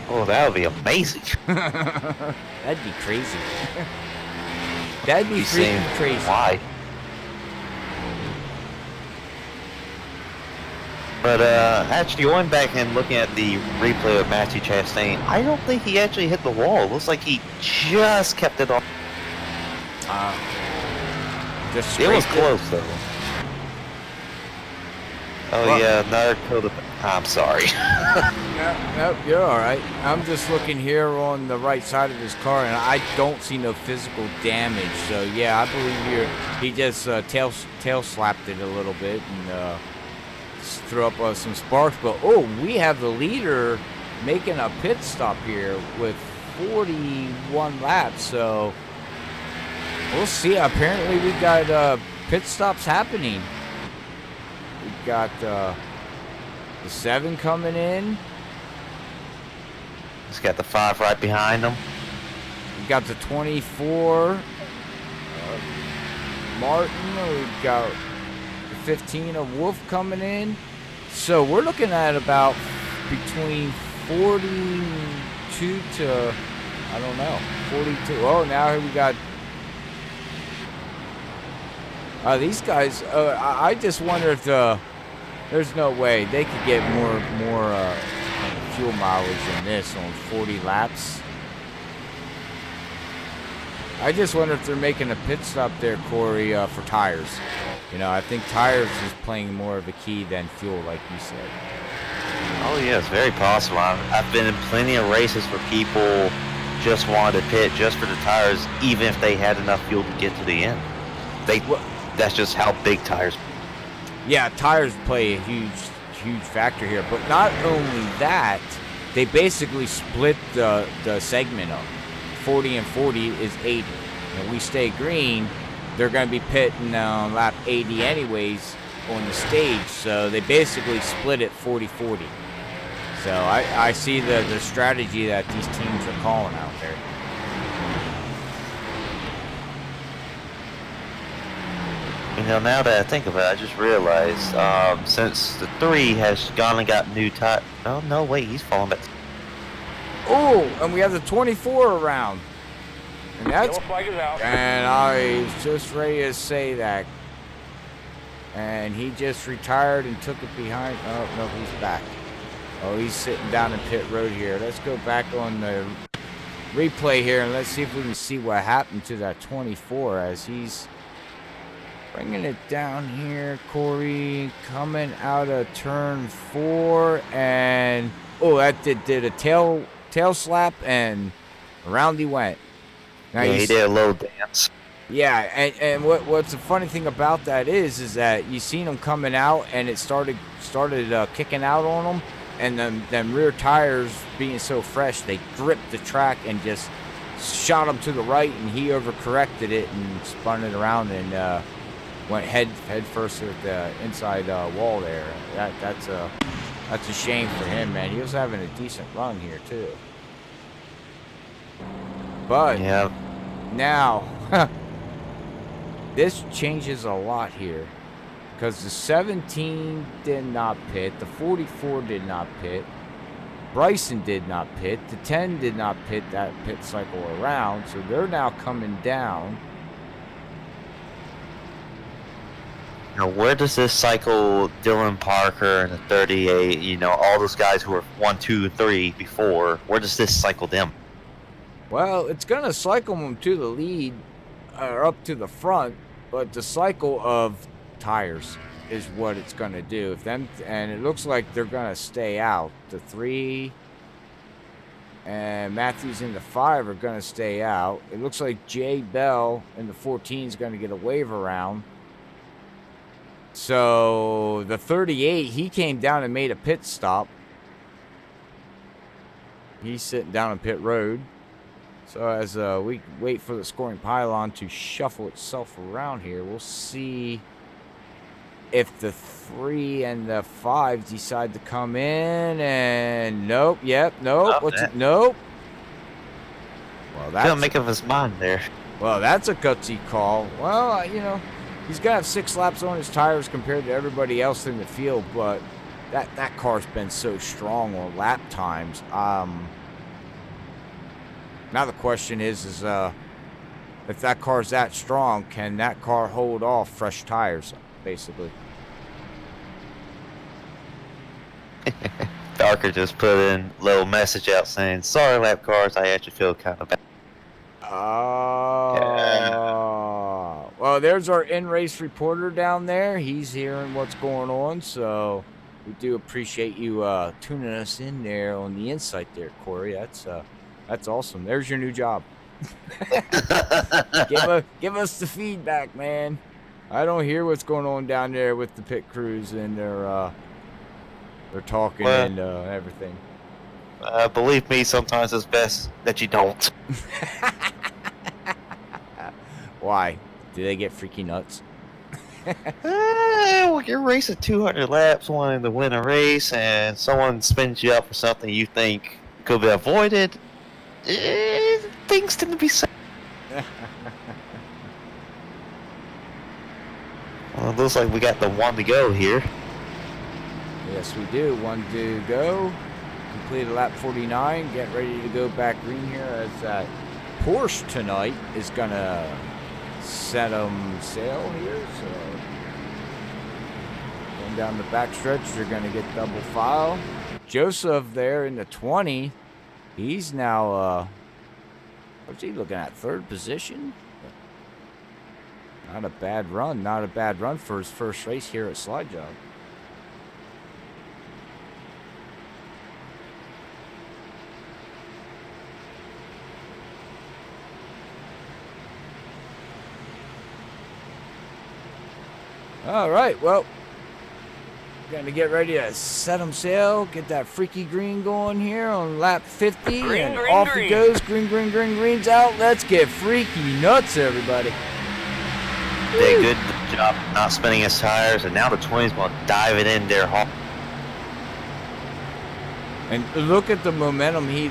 Oh, that would be amazing. That'd be crazy. That'd be freaking crazy. Why? But actually, going back and looking at the replay of Matthew Chastain, I don't think he actually hit the wall. It looks like he just kept it off. It was close, though. Oh, well, yeah, another code. I'm sorry. Nope, you're all right. I'm just looking here on the right side of his car, and I don't see no physical damage. So, yeah, I believe he just tail slapped it a little bit and threw up some sparks. But, we have the leader making a pit stop here with 41 laps. So, we'll see. Apparently, we got pit stops happening. We've got the 7 coming in. He's got the 5 right behind him. We've got the 24. Martin. We've got the 15 of Wolf coming in. So we're looking at about between 42 to, I don't know, 42. Oh, now here we got these guys. I just wonder if there's no way they could get more fuel mileage than this on 40 laps. I just wonder if they're making a pit stop there, Corey, for tires. You know, I think tires is playing more of a key than fuel, like you said. Oh yeah, it's very possible. I've been in plenty of races where people just wanted to pit just for the tires, even if they had enough fuel to get to the end. That's just how big tires. Yeah, tires play a huge factor here. But not only that, they basically split the segment up. 40 and 40 is 80. And we stay green, they're going to be pitting lap 80 anyways on the stage. So they basically split it 40-40. So I see the strategy that these teams are calling out there. You know, now that I think about it, I just realized since the 3 has gone and got new tires. Oh no, wait, he's falling back. Oh, and we have the 24 around. And that's, and I was just ready to say that. And he just retired and took it behind. Oh, no, he's back. Oh, he's sitting down in pit road here. Let's go back on the replay here and let's see if we can see what happened to that 24 as he's bringing it down here. Corey coming out of turn 4 and oh, that did a tail slap and around he went. Now yeah, he did a little dance. Yeah, and what's the funny thing about that is that you seen him coming out and it started kicking out on him, and them rear tires being so fresh, they gripped the track and just shot him to the right, and he overcorrected it and spun it around and went head first at the inside wall there. That's a shame for him, man. He was having a decent run here too. But yeah. Now, this changes a lot here because the 17 did not pit, the 44 did not pit, Bryson did not pit, the 10 did not pit that pit cycle around, so they're now coming down. Now, where does this cycle Dylan Parker and the 38, you know, all those guys who were 1, 2, 3 before, where does this cycle them? Well, it's going to cycle them to the lead, or up to the front, but the cycle of tires is what it's going to do. And it looks like they're going to stay out. The 3 and Matthews in the 5 are going to stay out. It looks like Jay Bell in the 14 is going to get a wave around. So the 38, he came down and made a pit stop. He's sitting down on pit road. So as we wait for the scoring pylon to shuffle itself around here, we'll see if the 3 and the 5 decide to come in. And nope, yep, nope. Nope. Well, that's He'll make up his mind there. Well, that's a gutsy call. Well, you know, he's got to have 6 laps on his tires compared to everybody else in the field, but that car's been so strong on lap times. Now the question is if that car's that strong, can that car hold off fresh tires, basically? Darker just put in a little message out saying, sorry, lap cars, I actually feel kind of bad. Well, there's our in-race reporter down there. He's hearing what's going on, so we do appreciate you tuning us in there on the insight there, Corey. That's awesome. There's your new job. Give us the feedback, man. I don't hear what's going on down there with the pit crews and they're talking and everything. Believe me, sometimes it's best that you don't. Why? Do they get freaky nuts? Well, you're racing 200 laps, wanting to win a race, and someone spins you up for something you think could be avoided. Things tend to be said. Well, it looks like we got the one to go here. Yes, we do. One to go. Completed lap 49. Get ready to go back green here as that Porsche tonight is going to set them sail here. So going down the back stretch, you're going to get double file. Joseph there in the 20. He's now, what's he looking at? Third position? Not a bad run. Not a bad run for his first race here at SlideJawb. All right, well, going to get ready to set them sail, get that freaky green going here on lap 50, and off he goes. Green's out. Let's get freaky nuts, everybody. Did a good job not spinning his tires, and now the 20's going to dive it in there hard. And look at the momentum he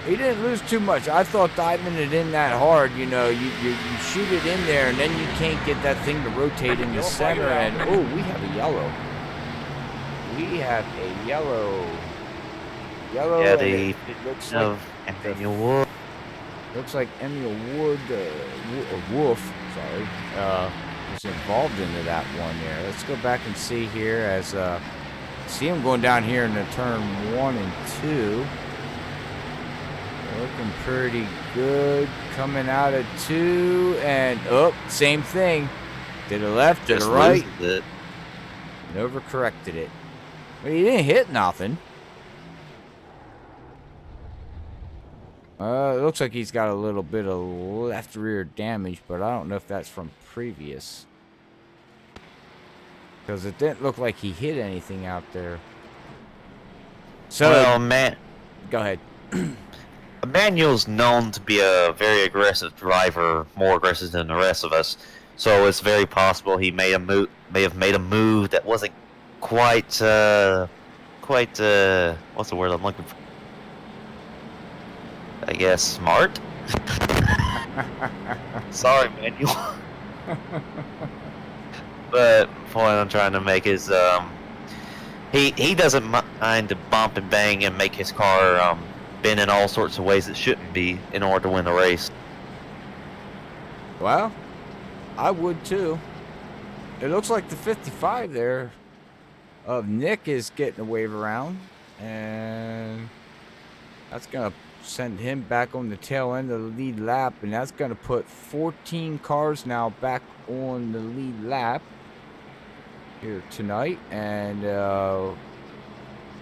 didn't lose too much. I thought diving it in that hard, you know, you shoot it in there, and then you can't get that thing to rotate in the center. And oh, we have a yellow. We have a yellow. Yeah, it looks like Emil Wood. Looks like Emil Wood, Wolf, sorry, was involved into that one there. Let's go back and see here as see him going down here in the turn 1 and 2. Looking pretty good. Coming out of 2 and same thing. To the left, to the right. And overcorrected it. But he didn't hit nothing. It looks like he's got a little bit of left rear damage, but I don't know if that's from previous. Because it didn't look like he hit anything out there. So, well, man, go ahead. Emmanuel's known to be a very aggressive driver, more aggressive than the rest of us. So it's very possible he may have made a move that wasn't quite what's the word I'm looking for? I guess smart. Sorry, Emmanuel. But the point I'm trying to make is he doesn't mind to bump and bang and make his car bend in all sorts of ways it shouldn't be in order to win the race. Well, I would too. It looks like the 55 there of Nick is getting a wave around, and that's gonna send him back on the tail end of the lead lap, and that's gonna put 14 cars now back on the lead lap here tonight. And the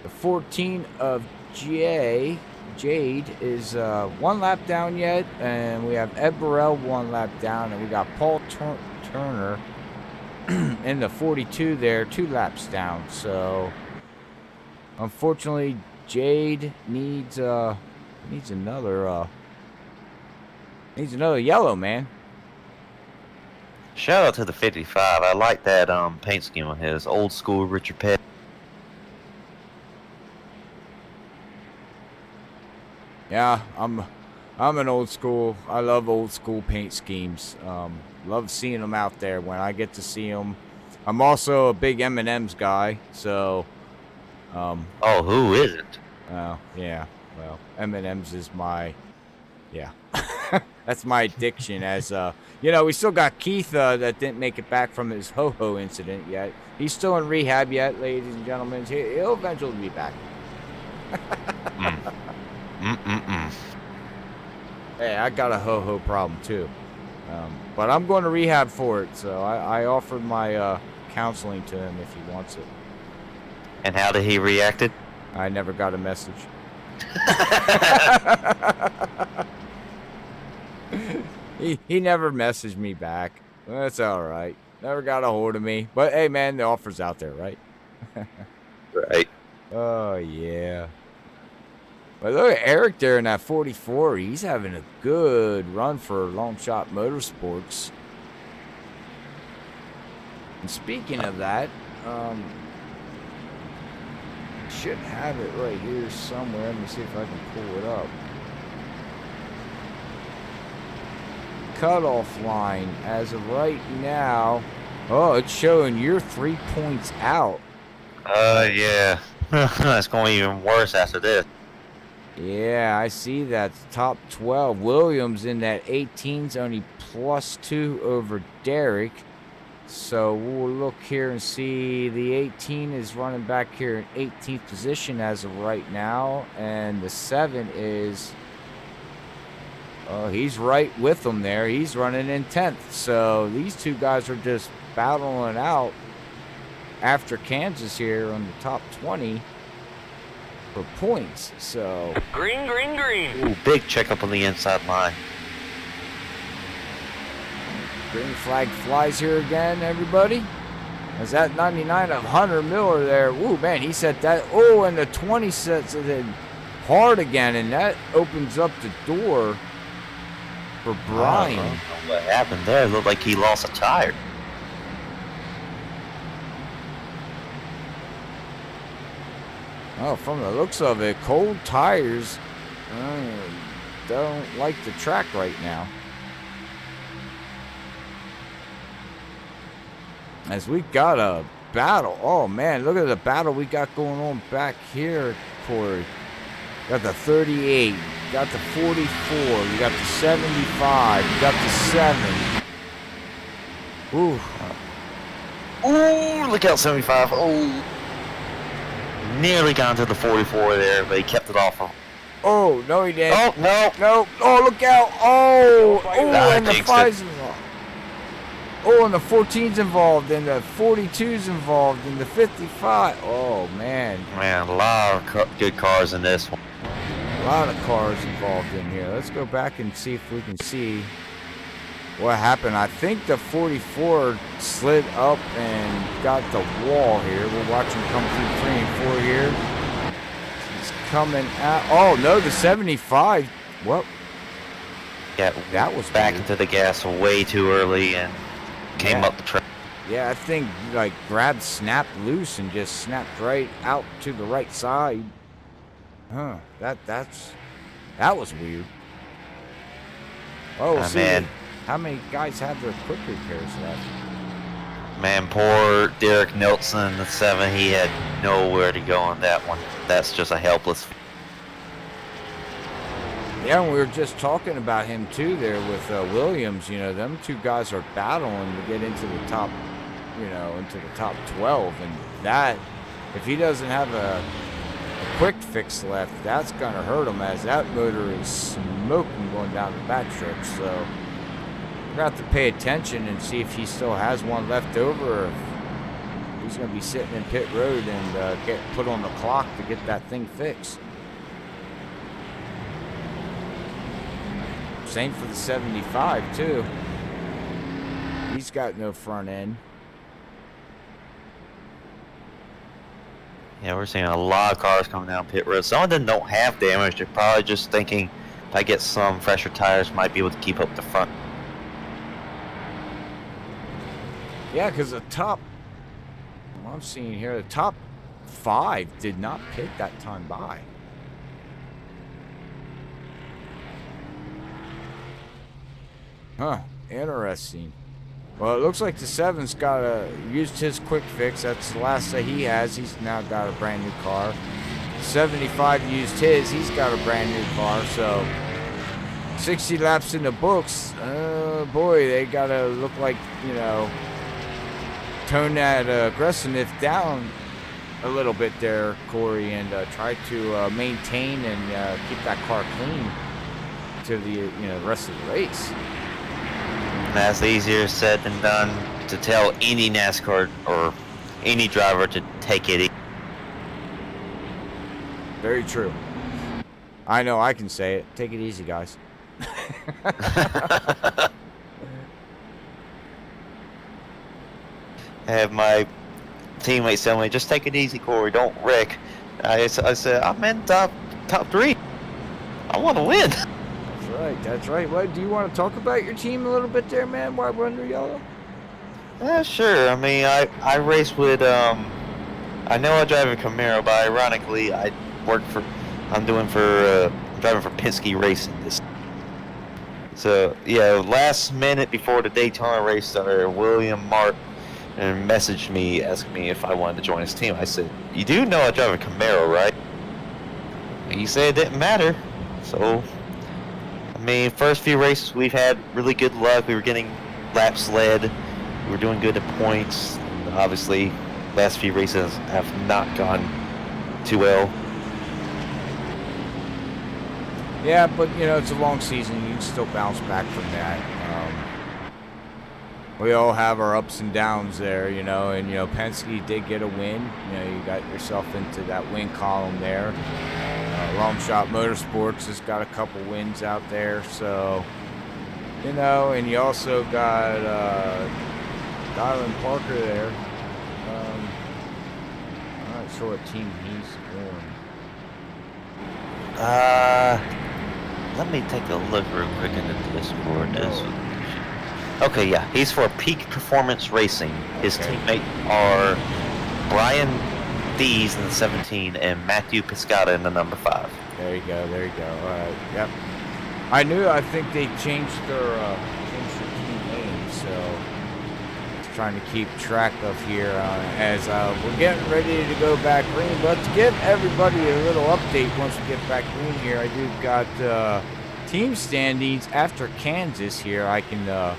14 of Jade is 1 lap down yet, and we have Ed Burrell 1 lap down, and we got Paul Turner in the 42 there, 2 laps down. So unfortunately Jade needs another yellow, man. Shout out to the 55. I like that paint scheme on his, old school Richard Petty. Yeah, I'm an old school. I love old school paint schemes. Love seeing them out there when I get to see them. I'm also a big M&M's guy, so. Oh, who isn't? Yeah. Well, M&M's is my, yeah. That's my addiction. As you know, we still got Keith that didn't make it back from his ho-ho incident yet. He's still in rehab yet, ladies and gentlemen. He'll eventually be back. Hey, I got a ho-ho problem too, but I'm going to rehab for it. So I offered my counseling to him if he wants it. And how did he react? I never got a message. He never messaged me back. That's all right. Never got a hold of me. But hey, man, the offer's out there, right? Right. Oh yeah. But look at Eric there in that 44. He's having a good run for Long Shot Motorsports. And speaking of that, should have it right here somewhere. Let me see if I can pull it up. Cutoff line as of right now Oh, it's showing you're 3 points out. Yeah. It's going even worse after this. Yeah, I see that. Top 12. Williams in that 18's only +2 over Derek. So we'll look here and see the 18 is running back here in 18th position as of right now. And the 7 is, he's right with them there. He's running in 10th. So these two guys are just battling out after Kansas here on the top 20 for points. So Green, green, green. Ooh, big checkup on the inside line. green flag flies here again, everybody. Is that 99 of Hunter Miller there? Ooh, man, he set that. Oh, and the 20 sets it in hard again, and that opens up the door for Brian. I don't know what happened there? It looked like he lost a tire. Oh, from the looks of it, cold tires don't like the track right now. As we got a battle. Oh, man, look at the battle we got going on back here, Corey. Got the 38, got the 44, we got the 75, we got the 7. Ooh. Ooh, look out, 75. Oh. Nearly got into the 44 there, but he kept it off of. Oh, no, he didn't. Oh, no. No. Oh, look out. Oh, and the jinxed 5's involved. Oh, and the 14's involved, and the 42's involved, and the 55. Oh, man. Man, a lot of good cars in this one. A lot of cars involved in here. Let's go back and see if we can see what happened. I think the 44 slid up and got the wall here. We'll watch him come through 3 and 4 here. He's coming out. Oh, no, the 75. Well, Yeah, that was back weird. into the gas way too early and came Yeah. up the track. Yeah, I think like Brad snapped loose and just snapped right out to the right side. Huh? That was weird. Oh, we'll see. Man. How many guys have their quick repairs left? Man, poor Derek Nelson, the 7, he had nowhere to go on that one. That's just a helpless. Yeah, and we were just talking about him too there with Williams. You know, them two guys are battling to get into the top, into the top 12. And that, if he doesn't have a quick fix left, that's going to hurt him, as that motor is smoking going down the backstretch. So we're going to have to pay attention and see if he still has one left over, or if he's going to be sitting in pit road and get put on the clock to get that thing fixed. Same for the 75 too. He's got no front end. Yeah, we're seeing a lot of cars coming down pit road. Some of them don't have damage. They're probably just thinking, if I get some fresher tires, might be able to keep up the front. Yeah, because the top, what I'm seeing here, the top 5 did not pit that time by. Huh, interesting. Well, it looks like the 7's used his quick fix. That's the last that he has. He's now got a brand new car. 75 used his. He's got a brand new car. So 60 laps in the books. Boy, they gotta look like, tone that aggressiveness down a little bit there, Corey, and try to maintain and keep that car clean to the rest of the race. That's easier said than done to tell any NASCAR or any driver to take it easy. Very true. I know, I can say it. Take it easy, guys. I have my teammates tell me, just take it easy, Corey, don't wreck. I said, I'm in top 3. I want to win. That's right. What, do you want to talk about your team a little bit there, man? Why we're under yellow? Yeah, sure. I mean, I race with, I know I drive a Camaro, but ironically, I'm driving for Penske Racing. So, yeah, last minute before the Daytona race started, William and messaged me asking me if I wanted to join his team. I said, "You do know I drive a Camaro, right?" He said it didn't matter. So, I mean, first few races we've had really good luck. We were getting laps led. We were doing good at points. Obviously, last few races have not gone too well. Yeah, but you know, it's a long season. You can still bounce back from that. We all have our ups and downs there, you know, and you know, Penske did get a win. You know, you got yourself into that win column there. Long Shot Motorsports has got a couple wins out there, so you know, and you also got Dylan Parker there. I'm not sure what team he's on. Let me take a look real quick into the Discord. Okay, yeah, he's for Peak Performance Racing. His teammates are Brian Dees in the 17 and Matthew Piscata in the number 5. There you go. There you go. All right. Yep. I think they changed their team name, so just trying to keep track of here as we're getting ready to go back green. But to give everybody a little update once we get back green here, I do got team standings after Kansas here. I can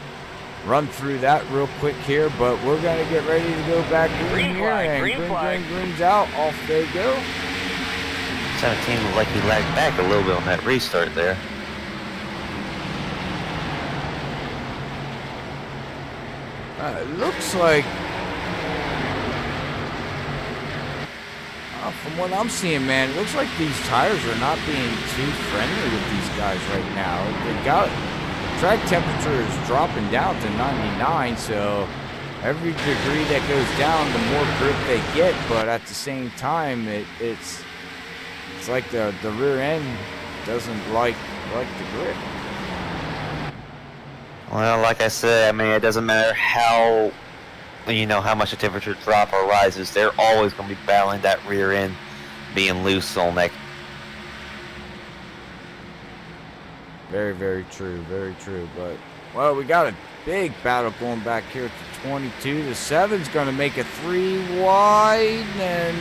run through that real quick here, but we're going to get ready to go back green here. And green's out. Off they go. 17 looked like he lagged back a little bit on that restart there. It looks like, from what I'm seeing, man, it looks like these tires are not being too friendly with these guys right now. They got track temperature is dropping down to 99, so every degree that goes down, the more grip they get. But at the same time, it's like the rear end doesn't like the grip. Well, like I said, I mean, it doesn't matter how, how much the temperature drop or rises. They're always going to be battling that rear end being loose on that. Very, very true. Very true. But, well, we got a big battle going back here to 22. The 7's going to make it 3 wide. And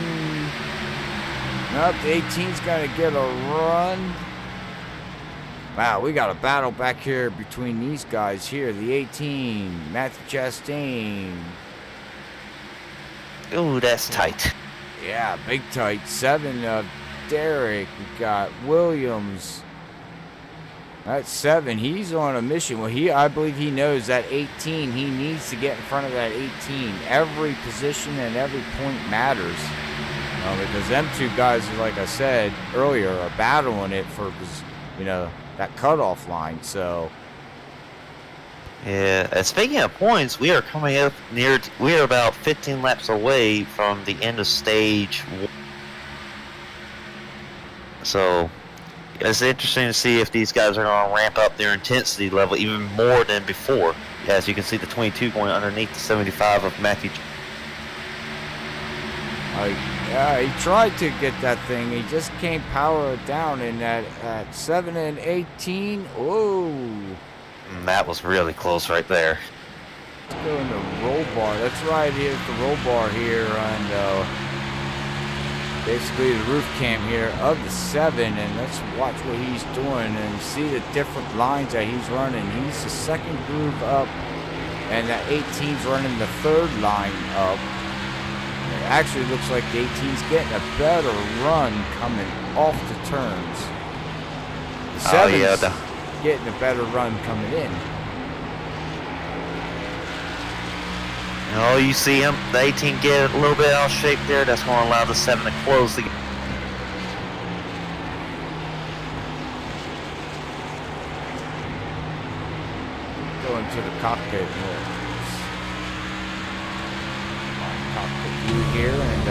nope, the 18's going to get a run. Wow, we got a battle back here between these guys here. The 18, Matthew Chastain. Ooh, that's tight. Yeah, big tight. 7, Derek. We got Williams. That's 7. He's on a mission. Well, I believe he knows that 18. He needs to get in front of that 18. Every position and every point matters. Because them two guys, like I said earlier, are battling it for, that cutoff line. So. Yeah. Speaking of points, we are coming up we are about 15 laps away from the end of stage 1. So. It's interesting to see if these guys are going to ramp up their intensity level even more than before. As you can see, the 22 going underneath the 75 of Matthew. Yeah, he tried to get that thing. He just can't power it down in that at 7 and 18. Whoa. That was really close right there. Let's go in the roll bar. That's right. Here's the roll bar here. And basically the roof cam here of the 7, and let's watch what he's doing and see the different lines that he's running. He's the second groove up, and that 18's running the 3rd line up. It actually looks like the 18's getting a better run coming off the turns. The 7's getting a better run coming in. Oh, you see him, the 18 get a little bit out of shape there. That's going to allow the 7 to close the. Go into the cockpit here. Cockpit view here, and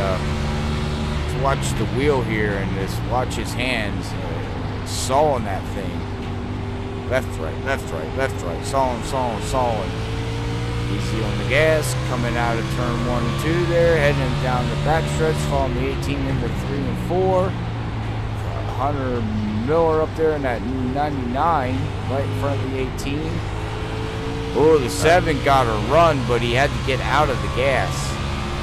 let's watch the wheel here, and just watch his hands sawing that thing. Left, right, left, right, left, right. Sawing. Easy on the gas, coming out of turn 1 and 2 there, heading down the backstretch, following the 18 into 3 and 4. Hunter Miller up there in that 99, right in front of the 18. Oh, the 7 got a run, but he had to get out of the gas.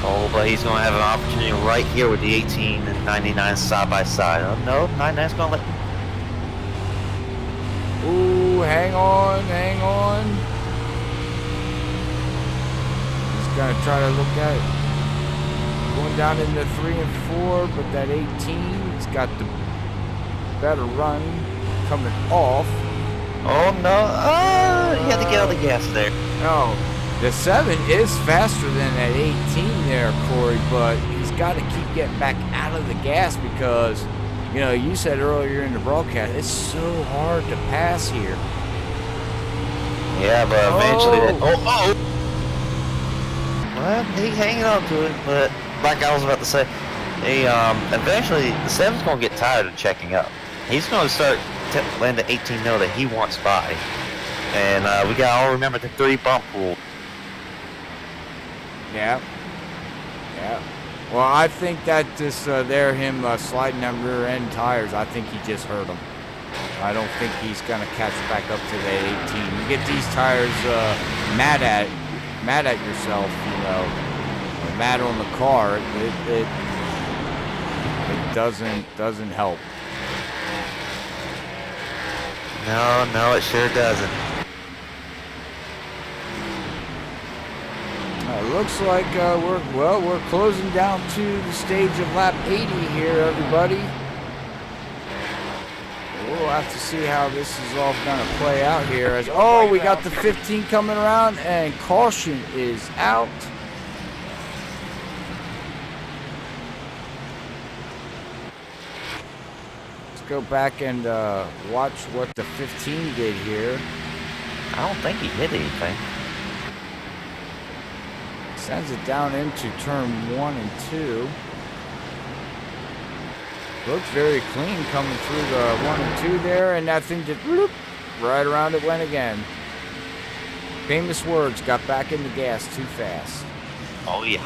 Oh, but he's going to have an opportunity right here with the 18 and 99 side by side. Oh, no, 99's going to let. Ooh, hang on, hang on. He's going to try to look at going down into 3 and 4, but that 18's got the better run coming off. Oh, no. He had to get out of the gas there. No, the 7 is faster than that 18 there, Corey, but he's got to keep getting back out of the gas because, you know, you said earlier in the broadcast, it's so hard to pass here. Yeah, but eventually... Well, he's hanging on to it, but like I was about to say, eventually the 7's going to get tired of checking up. He's going to start letting the 18 know that he wants by. And we got to all remember the 3 bump rule. Yeah. Yeah. Well, I think that this, him sliding them rear end tires, I think he just hurt him. I don't think he's going to catch back up to that 18. You get these tires mad at yourself, you know, or mad on the car, it doesn't help. No, it sure doesn't. It looks like we're closing down to the stage of lap 80 here, everybody. We'll have to see how this is all going to play out here. As we got the 15 coming around, and caution is out. Let's go back and watch what the 15 did here. I don't think he hit anything. Sends it down into turn 1 and 2. Looks very clean coming through the 1 and 2 there, and that thing just whoop, right around it went again. Famous words, got back in the gas too fast. Oh, yeah.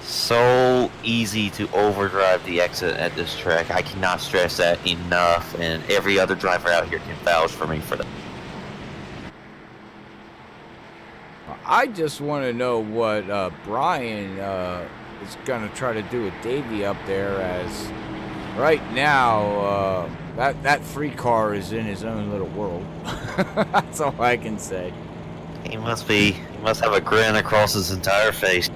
So easy to overdrive the exit at this track. I cannot stress that enough, and every other driver out here can vouch for me for that. I just want to know what Brian is going to try to do with Davey up there, as right now that free car is in his own little world. That's all I can say. He must have a grin across his entire face.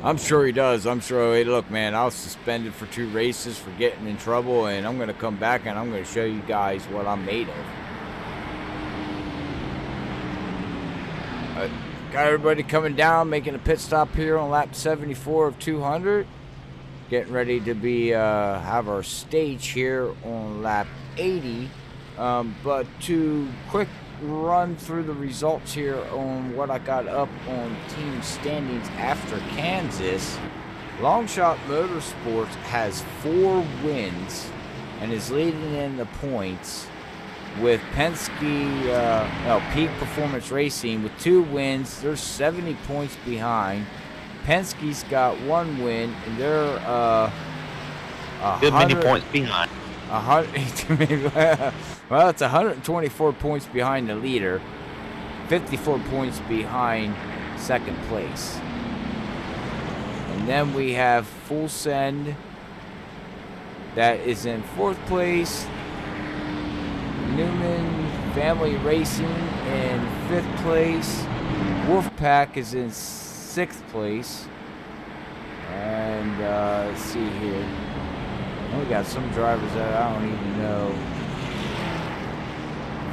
I'm sure he does. I'm sure. Hey, look, man, I was suspended for 2 races for getting in trouble, and I'm going to come back and I'm going to show you guys what I'm made of. Got everybody coming down, making a pit stop here on lap 74 of 200. Getting ready to be have our stage here on lap 80. But to quick run through the results here on what I got up on team standings after Kansas. Longshot Motorsports has 4 wins and is leading in the points, with Penske, Peak Performance Racing with 2 wins. They're 70 points behind. Penske's got 1 win, and they're good many points behind. 100. Well, it's 124 points behind the leader, 54 points behind second place. And then we have Full Send that is in 4th place. Newman Family Racing in 5th place. Wolfpack is in 6th place. And let's see here. We got some drivers that I don't even know.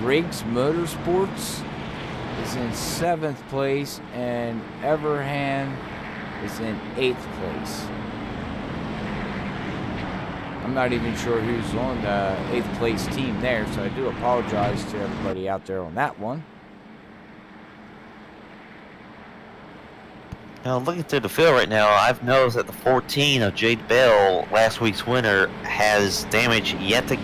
Riggs Motorsports is in 7th place, and Everhand is in 8th place. I'm not even sure who's on the 8th place team there, so I do apologize to everybody out there on that one. Now, looking through the field right now, I've noticed that the 14 of Jade Bell, last week's winner, has damage yet to...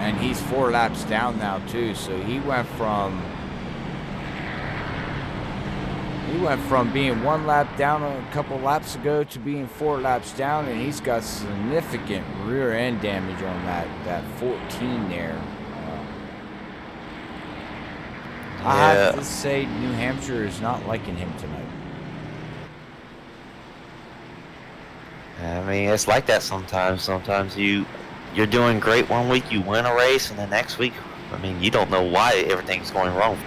And he's 4 laps down now, too, so he went from went from being 1 lap down a couple laps ago to being 4 laps down, and he's got significant rear end damage on that 14 there. I have to say New Hampshire is not liking him tonight. I mean, it's like that sometimes. Sometimes you're doing great one week, you win a race, and the next week, I mean, you don't know why everything's going wrong.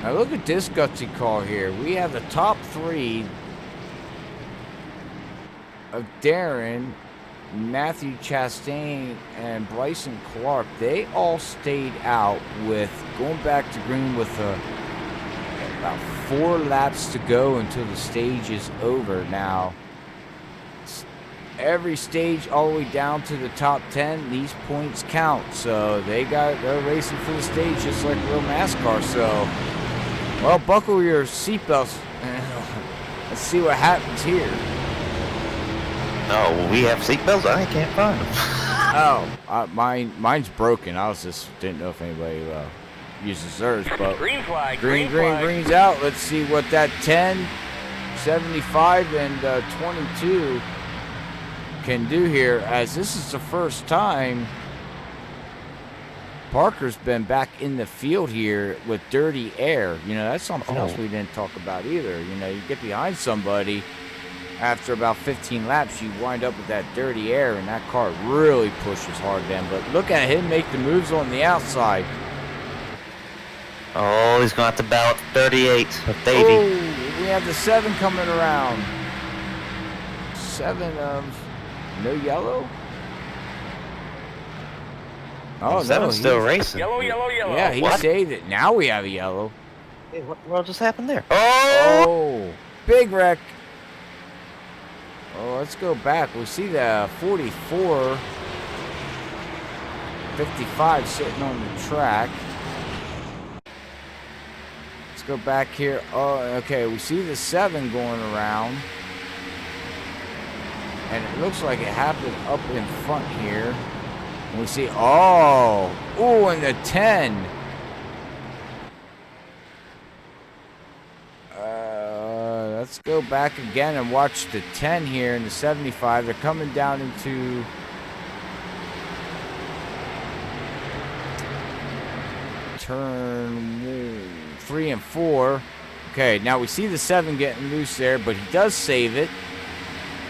Now look at this gutsy call here. We have the top 3 of Darren, Matthew Chastain, and Bryson Clark. They all stayed out with going back to green with about 4 laps to go until the stage is over. Now, every stage all the way down to the top 10, these points count. So they're racing for the stage just like real NASCAR. So, well, buckle your seatbelts. Let's see what happens here. No, we have seatbelts. I can't find them. Mine's broken. I didn't know if anybody uses theirs, but Green flag. green's out. Let's see what that 10, 75, and 22 can do here, as this is the first time Parker's been back in the field here with dirty air. You know, that's something else we didn't talk about either. You know, you get behind somebody, after about 15 laps, you wind up with that dirty air, and that car really pushes hard then. But look at him make the moves on the outside. Oh, he's going to have to battle 38 with Davey. Oh, we have the 7 coming around. 7 of no yellow? Oh, no, still racing. Yellow. Yeah, he saved it. Now we have a yellow. Hey, what just happened there? Oh, big wreck. Oh, let's go back. We see the 44, 55 sitting on the track. Let's go back here. Oh, okay. We see the 7 going around. And it looks like it happened up in front here. And we see, and the 10. Let's go back again and watch the 10 here and the 75. They're coming down into turn 3 and 4. Okay, now we see the 7 getting loose there, but he does save it.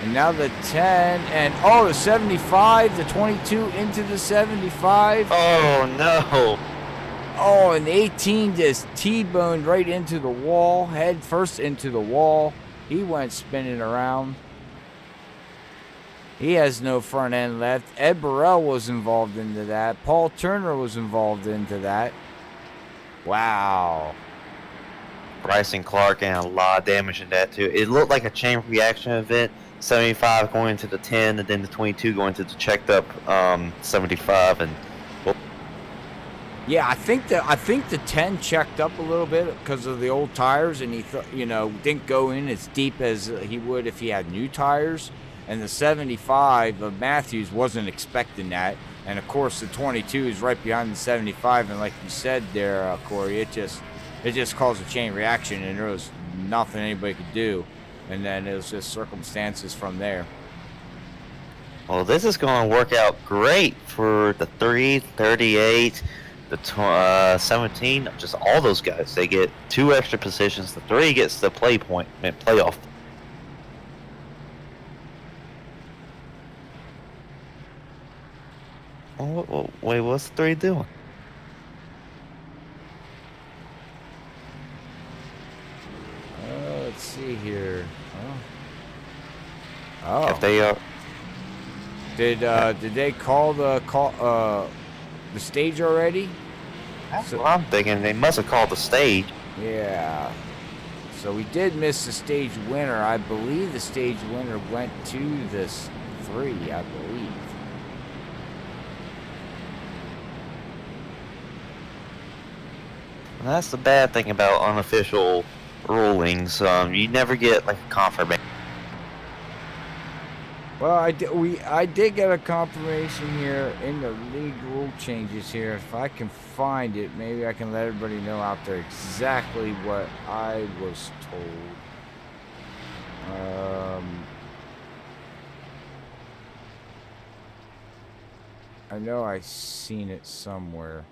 And now the 10 and the 75, the 22 into the 75. Oh no. Oh, and the 18 just T-boned right into the wall, head first into the wall. He went spinning around. He has no front end left. Ed Burrell was involved into that. Paul Turner was involved into that. Wow. Bryson Clark and a lot of damage in that too. It looked like a chain reaction event. 75 going into the 10, and then the 22 going to the checked up 75, and yeah, I think the 10 checked up a little bit because of the old tires, and he didn't go in as deep as he would if he had new tires. And the 75 of Matthews wasn't expecting that, and of course the 22 is right behind the 75. And like you said there, Corey, it just caused a chain reaction, and there was nothing anybody could do. And then it was just circumstances from there. Well, this is going to work out great for the 3, 38, the 17, just all those guys. They get 2 extra positions. The 3 gets the playoff. Oh, wait, what's the 3 doing? Let's see here. Oh. If they Did they call the stage already? That's what I'm thinking. They must have called the stage. Yeah. So we did miss the stage winner. I believe the stage winner went to this 3, I believe. And that's the bad thing about unofficial rulings. You never get like a confirmation. Well, I did get a confirmation here in the league rule changes here. If I can find it, maybe I can let everybody know out there exactly what I was told. I know I seen it somewhere.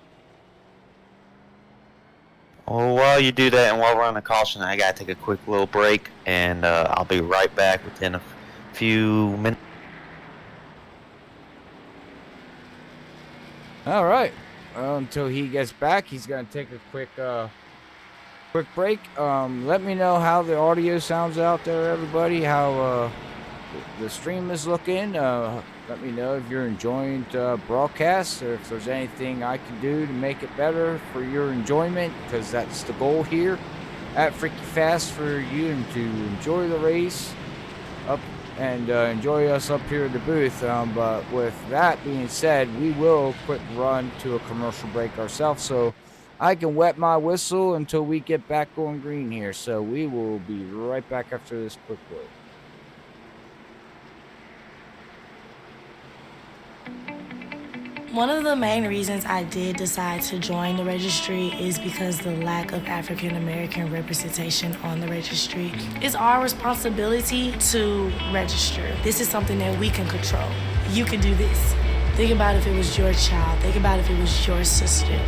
Well, while you do that and while we're on the caution, I gotta take a quick little break, and I'll be right back within a few minutes. All right. Until he gets back, he's gonna take a quick break. Let me know how the audio sounds out there, everybody. How the stream is looking. Let me know if you're enjoying the broadcast, or if there's anything I can do to make it better for your enjoyment, because that's the goal here at Freaky Fast, for you to enjoy the race up and enjoy us up here at the booth. But with that being said, we will quick run to a commercial break ourselves, so I can wet my whistle until we get back on green here. So we will be right back after this quick word. One of the main reasons I did decide to join the registry is because the lack of African American representation on the registry. It's our responsibility to register. This is something that we can control. You can do this. Think about if it was your child. Think about if it was your sister.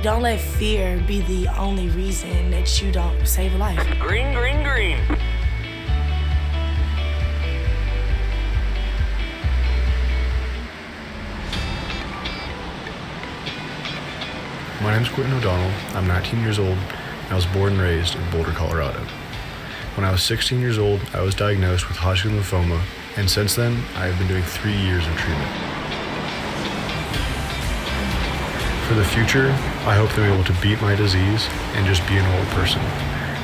Don't let fear be the only reason that you don't save a life. Green, green, green. My name's Quentin O'Donnell. I'm 19 years old, and I was born and raised in Boulder, Colorado. When I was 16 years old, I was diagnosed with Hodgkin lymphoma, and since then, I have been doing 3 years of treatment. For the future, I hope to be able to beat my disease and just be a normal person.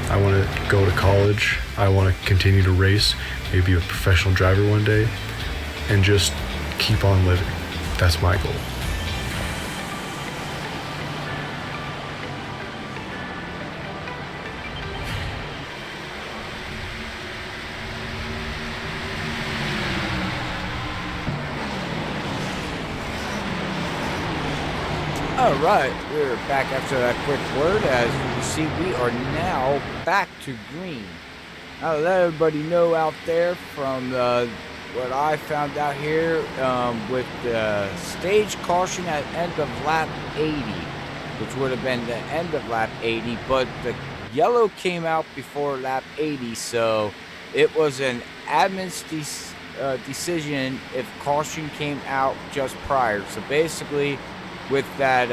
I want to go to college, I want to continue to race, maybe be a professional driver one day, and just keep on living. That's my goal. All right, we're back after that quick word. As you can see, we are now back to green. I'll let everybody know out there from what I found out here with the stage caution at end of lap 80, which would have been the end of lap 80, but the yellow came out before lap 80, so it was an admin's decision if caution came out just prior. So basically, with that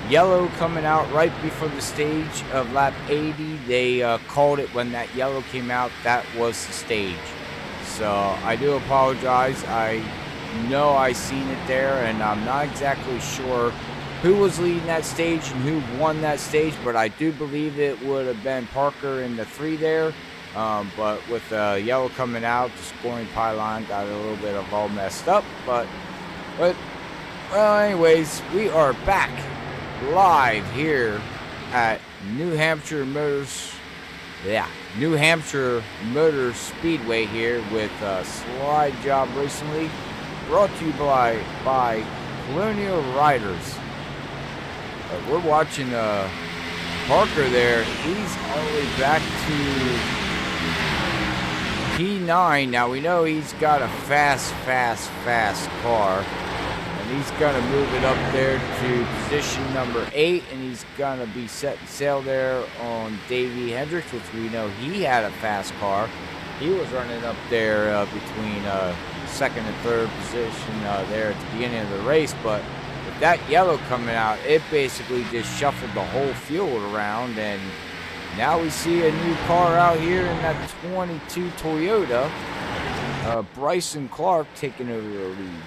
yellow coming out right before the stage of lap 80, they called it when that yellow came out. That was the stage. So I do apologize. I know I seen it there, and I'm not exactly sure who was leading that stage and who won that stage, but I do believe it would have been Parker in the 3 there. But with the yellow coming out, the scoring pylon got a little bit of all messed up. But well, anyways, we are back live here at New Hampshire Motor Speedway here with SlideJawb Racing League, brought to you by Colonial Riders. We're watching Parker there. He's only back to P9. Now we know he's got a fast car. And he's going to move it up there to position number 8, and he's going to be setting sail there on Davey Hendricks, which we know he had a fast car. He was running up there between second and third position there at the beginning of the race, but with that yellow coming out, it basically just shuffled the whole field around, and now we see a new car out here in that 22 Toyota. Bryson Clark taking over the lead.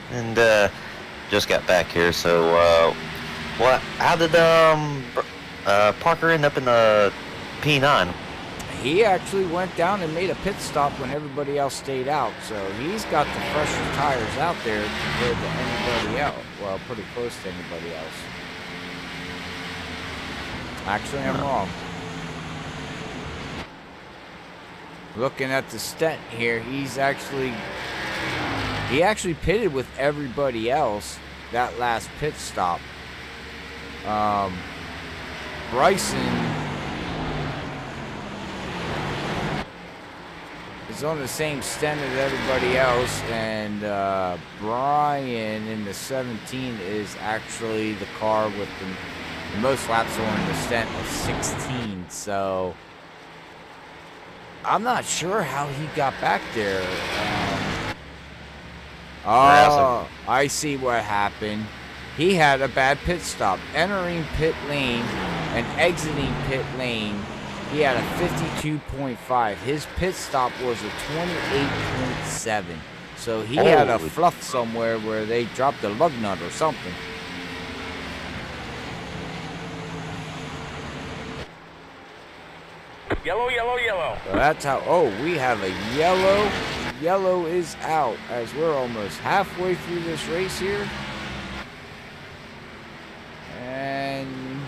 And just got back here, so how did Parker end up in the P9? He actually went down and made a pit stop when everybody else stayed out, so he's got the freshest tires out there compared to anybody else. Well, pretty close to anybody else. Actually, I'm wrong. looking at the stent here, he actually pitted with everybody else that last pit stop. Bryson is on the same stent as everybody else, and Brian in the 17 is actually the car with the most laps on the stent of 16. So I'm not sure how he got back there. I see what happened. He had a bad pit stop. Entering pit lane and exiting pit lane, he had a 52.5. His pit stop was a 28.7. So he had a fluff somewhere where they dropped a lug nut or something. Yellow, yellow, yellow. So that's how, we have a yellow. Yellow is out as we're almost halfway through this race here. And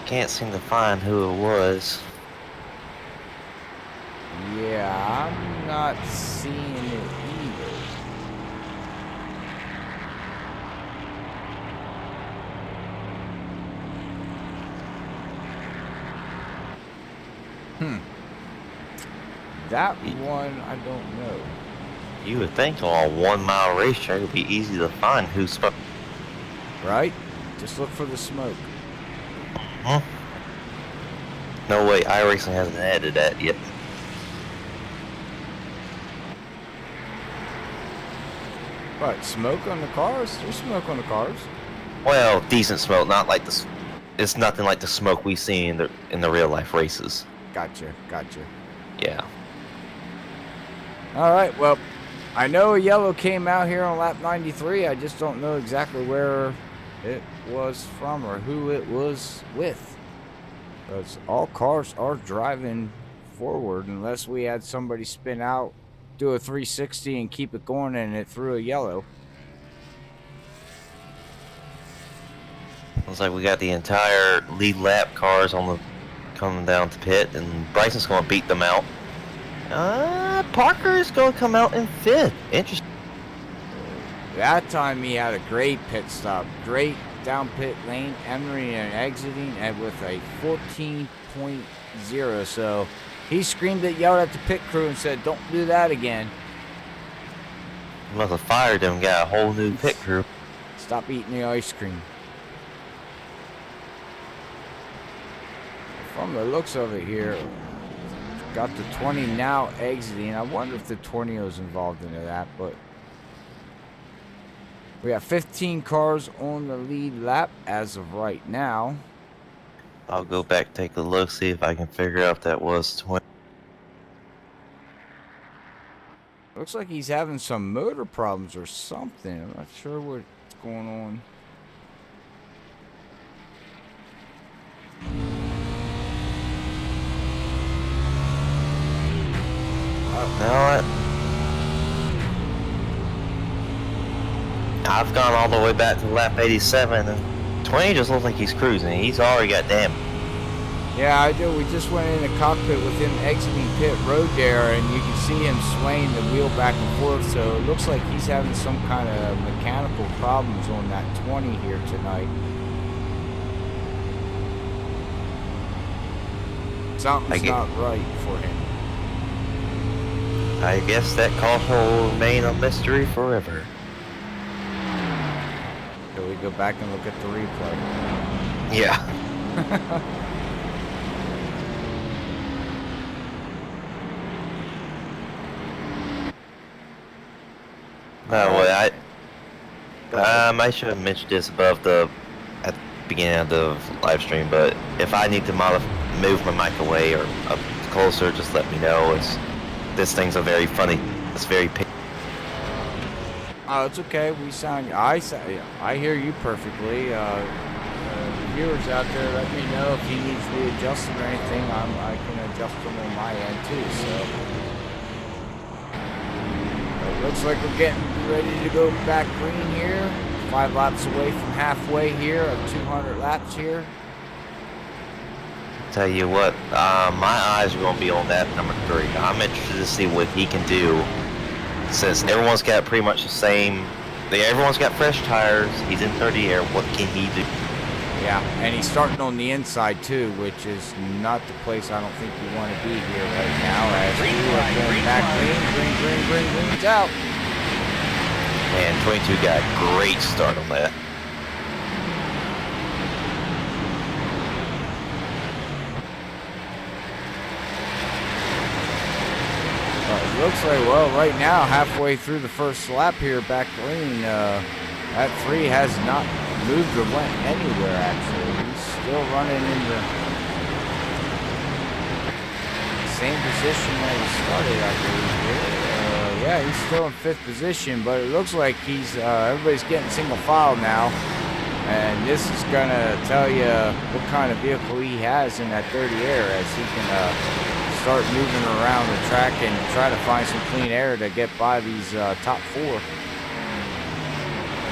Can't seem to find who it was. yeah, I'm not seeing it either. That one, I don't know. You would think on a 1 mile racetrack it would be easy to find who spoke. Right? Just look for the smoke. Huh? No way, Iracing hasn't added that yet. What, smoke on the cars? There's smoke on the cars. Well, decent smoke, not like the. It's nothing like the smoke we see in the real life races. Gotcha. Yeah. All right, well, I know a yellow came out here on lap 93. I just don't know exactly where it was from or who it was with. Because all cars are driving forward unless we had somebody spin out, do a 360 and keep it going, and it threw a yellow. Looks like we got the entire lead lap cars coming down to pit, and Bryson's going to beat them out. Parker is going to come out in 5th. Interesting. That time he had a great pit stop, great down pit lane, entering and exiting, and with a 14.0. So he screamed and yelled at the pit crew and said, "Don't do that again." He must have fired them, got a whole new pit crew. Stop eating the ice cream. From the looks of it here, got the 20 now exiting. I wonder if the tornado's involved into that, but we have 15 cars on the lead lap as of right now. I'll go back, take a look, see if I can figure out if that was 20. Looks like he's having some motor problems or something. I'm not sure what's going on. No, I've gone all the way back to lap 87, and 20 just looks like he's cruising. He's already got damage. Yeah, I do. We just went in the cockpit with him exiting pit road there, and you can see him swaying the wheel back and forth. So it looks like he's having some kind of mechanical problems on that 20 here tonight. Something's not right for him. I guess that caution will remain a mystery forever. So we go back and look at the replay. Yeah. No, well, I should have mentioned this at the beginning of the live stream, but if I need to move my mic away or up closer, just let me know. This thing's it's very Oh, it's okay. We sound. I hear you perfectly. Viewers out there, let me know if he needs readjusting or anything. I can adjust them on my end too. So it looks like we're getting ready to go back green here. 5 laps away from halfway here of 200 laps here. Tell you what, my eyes are going to be on that number 3. I'm interested to see what he can do, since everyone's got pretty much the same. Everyone's got fresh tires. He's in 30 air. What can he do? Yeah, and he's starting on the inside too, which is not the place I don't think you want to be here right now. As we are going back green's out. And 22 got a great start on that. Looks like, well, right now, halfway through the first lap here, back green, that 3 has not moved or went anywhere, actually. He's still running in the same position that he started, I believe, here. Yeah, he's still in 5th position, but it looks like he's, everybody's getting single file now. And this is going to tell you what kind of vehicle he has in that 30 air, as he can start moving around the track and try to find some clean air to get by these top 4.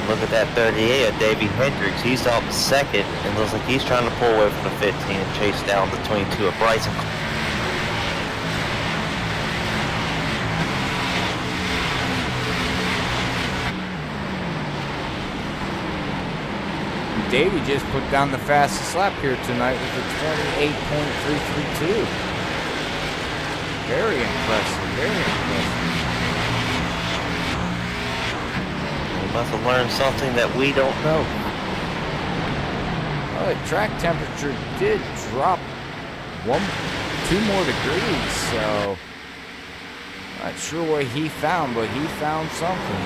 Look at that 38 of Davey Hendricks. He's up 2nd and looks like he's trying to pull away from the 15 and chase down the 22 of Bryson. Davey just put down the fastest lap here tonight with a 28.332. Very impressive, very impressive. We must have learned something that we don't know. Well, the track temperature did drop 2 more degrees, so not sure what he found, but he found something.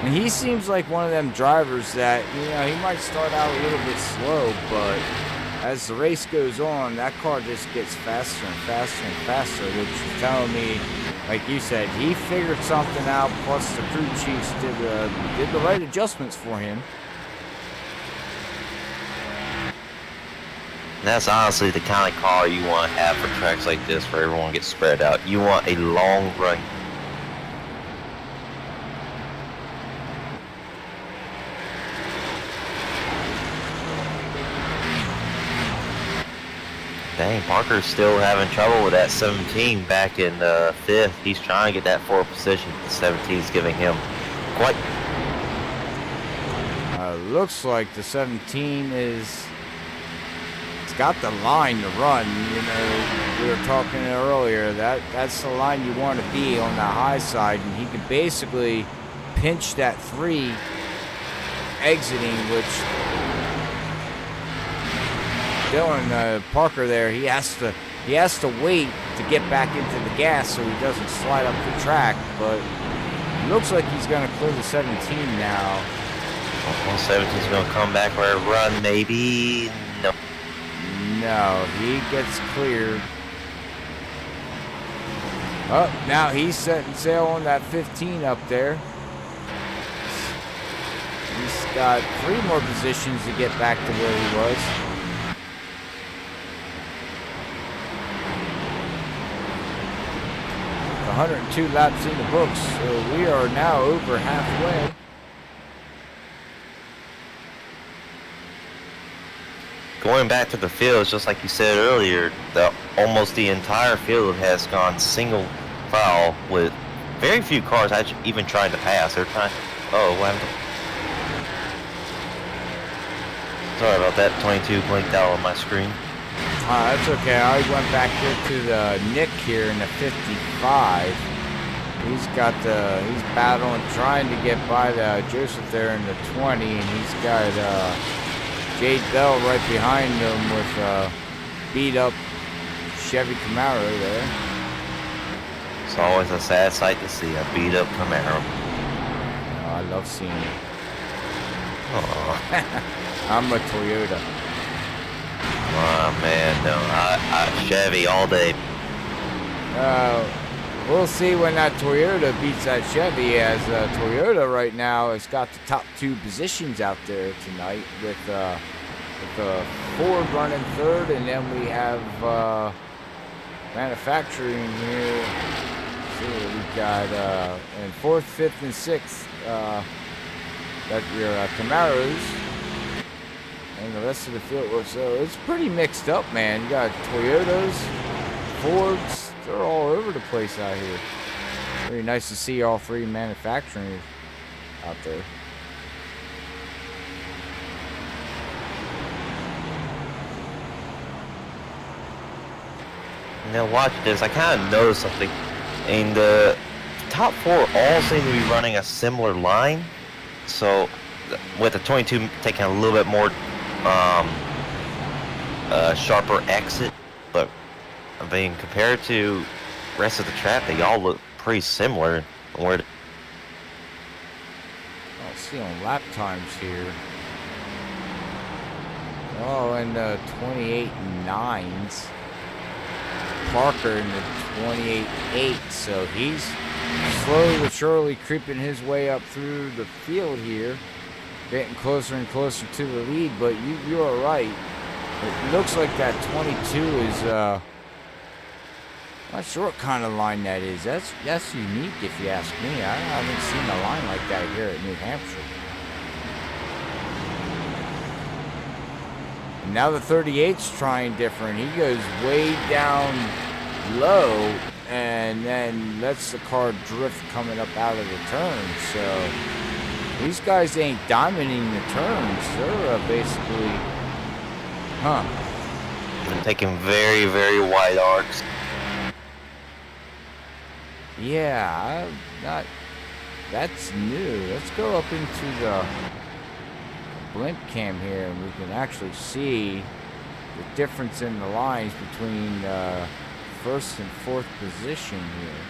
And he seems like one of them drivers that, you know, he might start out a little bit slow, but as the race goes on, that car just gets faster and faster and faster, which is telling me, like you said, he figured something out, plus the crew chiefs did the right adjustments for him. And that's honestly the kind of car you want to have for tracks like this, where everyone gets spread out. You want a long run. Dang, Parker's still having trouble with that 17 back in 5th. He's trying to get that 4th position. The 17 is giving him quite... Looks like the 17 is... It's got the line to run. You know, we were talking earlier. That's the line you want to be on the high side. And he can basically pinch that 3 exiting, which... Dylan Parker there, he has to wait to get back into the gas so he doesn't slide up the track, but it looks like he's going to clear the 17 now. Well, 17's going to come back for a run, maybe? No. No, he gets cleared. Oh, now he's setting sail on that 15 up there. He's got 3 more positions to get back to where he was. 102 laps in the books, so we are now over halfway. Going back to the field, just like you said earlier, almost the entire field has gone single file with very few cars actually even trying to pass. They're trying. Oh, what happened? Sorry about that. 22 blinked out on my screen. That's okay. I went back here to the Nick here in the 55. He's battling, trying to get by the Joseph there in the 20, and he's got Jade Bell right behind him with beat up Chevy Camaro there. It's always a sad sight to see a beat up Camaro. Oh, I love seeing it. Oh. I'm a Toyota. Oh man, no, I Chevy all day. We'll see when that Toyota beats that Chevy, as Toyota right now has got the top 2 positions out there tonight with Ford running 3rd, and then we have manufacturing here. Let's see what we got in 4th, 5th, and 6th. Got your Camaros. and the rest of the field. So it's pretty mixed up, man. You got Toyotas, Fords, they're all over the place out here. Very nice to see all three manufacturing out there. Now watch this. I kind of noticed something. In the top four, all seem to be running a similar line. So, with the 22 taking a little bit more sharper exit, but I mean, compared to the rest of the track, they all look pretty similar. Where I'll see on lap times here. Oh, and 28.9s. Parker in the 28.8, so he's slowly but surely creeping his way up through the field here, getting closer and closer to the lead. But you are right. It looks like that 22 is not sure what kind of line that is. That's unique if you ask me. I haven't seen a line like that here at New Hampshire. And now the 38's trying different. He goes way down low and then lets the car drift coming up out of the turn. So these guys ain't diamonding the turns. They're basically, they're taking very, very wide arcs. Yeah, that's new. Let's go up into the blimp cam here and we can actually see the difference in the lines between first and fourth position here.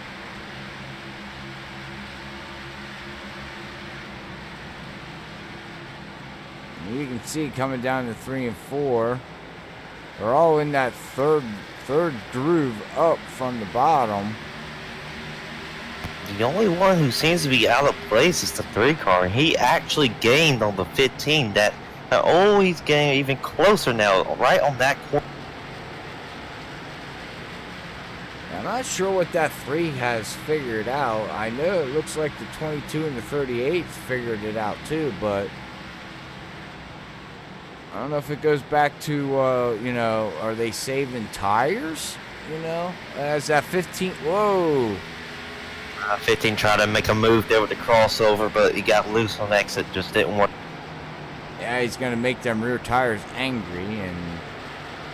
And you can see coming down to 3 and 4, they're all in that third groove up from the bottom. The only one who seems to be out of place is the 3 car. He actually gained on the 15. That always getting even closer now, right on that corner. I'm not sure what that 3 has figured out. I know it looks like the 22 and the 38 figured it out too, but I don't know if it goes back to, you know, are they saving tires? You know, as that 15, whoa. 15 tried to make a move there with the crossover, but he got loose on exit, just didn't work. Yeah, he's going to make them rear tires angry, and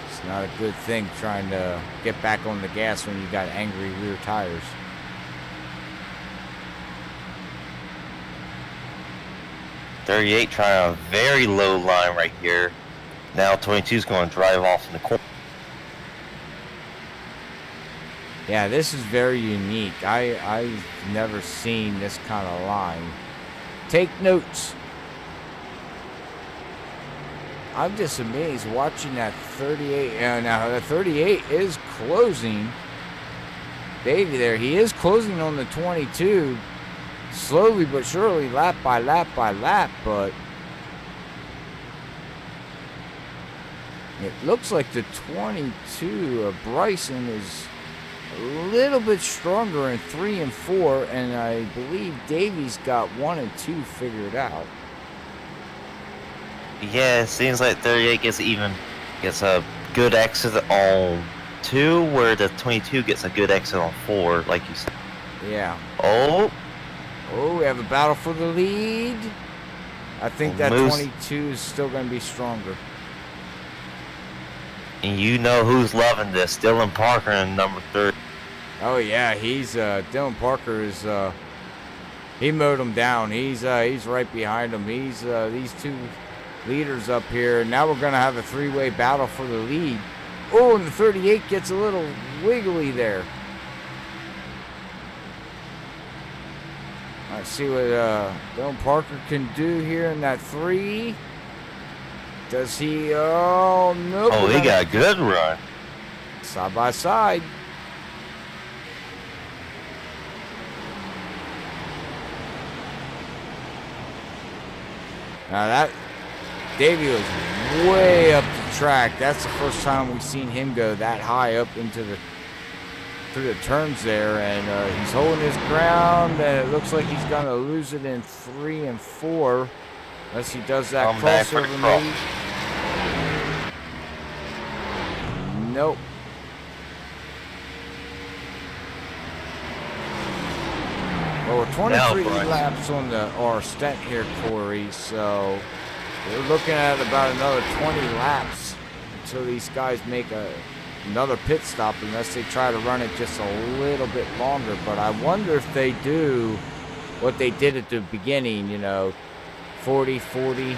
it's not a good thing trying to get back on the gas when you got angry rear tires. .38 trying a very low line right here. Now 22 is going to drive off in the corner. Yeah, this is very unique. I've never seen this kind of line. Take notes. I'm just amazed watching that 38. Now, the 38 is closing. Davey there, he is closing on the 22. Slowly but surely, lap by lap by lap, but it looks like the 22 of Bryson is a little bit stronger in 3 and 4, and I believe Davey's got 1 and 2 figured out. Yeah, it seems like 38 gets a good exit on 2, where the 22 gets a good exit on 4, like you said. Yeah. Oh, we have a battle for the lead. I think that Moose. 22 is still going to be stronger. and you know who's loving this. Dylan Parker in number 3. Oh yeah, he's Dylan Parker is he mowed him down. He's right behind him. He's these two leaders up here. Now we're gonna have a 3-way battle for the lead. Oh, and the 38 gets a little wiggly there. Let's see what Dylan Parker can do here in that 3. Does he? Oh nope. Oh, he got a good run. Side by side. Now that Davey was way up the track. That's the first time we've seen him go that high up into the through the turns there, and he's holding his ground. And it looks like he's gonna lose it in 3 and 4, unless he does that Come back for crossover the cross. maybe. Nope. Well, we're 23 laps on our stent here, Corey, so we're looking at about another 20 laps until these guys make another pit stop, unless they try to run it just a little bit longer. But I wonder if they do what they did at the beginning, you know, 40, 40.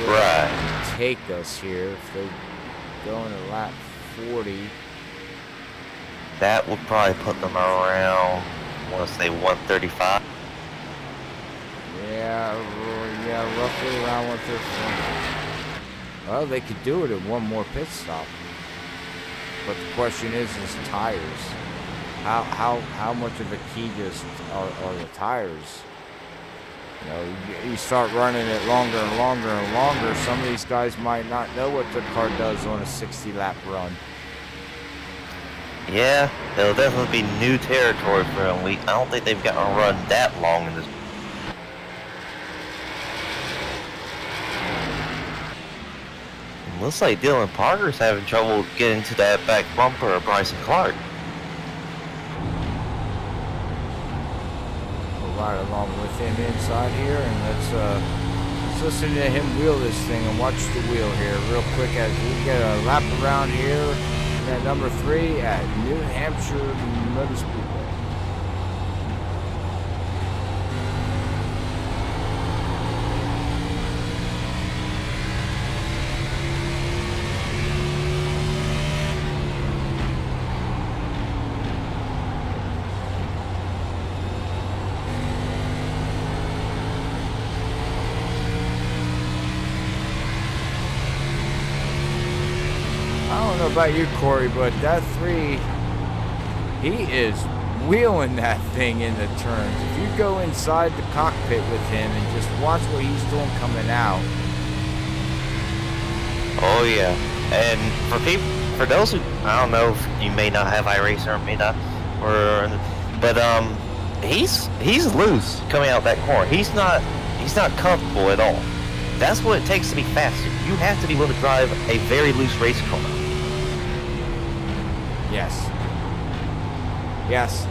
Right. Take us here if they go into lap 40. That would probably put them around, I want to say 135. Yeah, roughly around 135. Well, they could do it in one more pit stop. But the question is tires. How much of a key just are the tires? You know, you start running it longer and longer and longer. Some of these guys might not know what their car does on a 60-lap run. Yeah, it'll definitely be new territory for them. I don't think they've gotten a run that long in this. Looks like Dylan Parker's having trouble getting to that back bumper of Bryson Clark. We'll ride along with him inside here, and let's listen to him wheel this thing and watch the wheel here real quick as we get a lap around here at number 3 at New Hampshire Motor Speedway. I don't know about you, Corey, but that 3, he is wheeling that thing in the turns. If you go inside the cockpit with him and just watch what he's doing coming out. Oh yeah, and for those who, I don't know if you may not have Iracing or may not, but he's loose coming out that corner. He's not comfortable at all. That's what it takes to be faster. You have to be able to drive a very loose race car. Yes.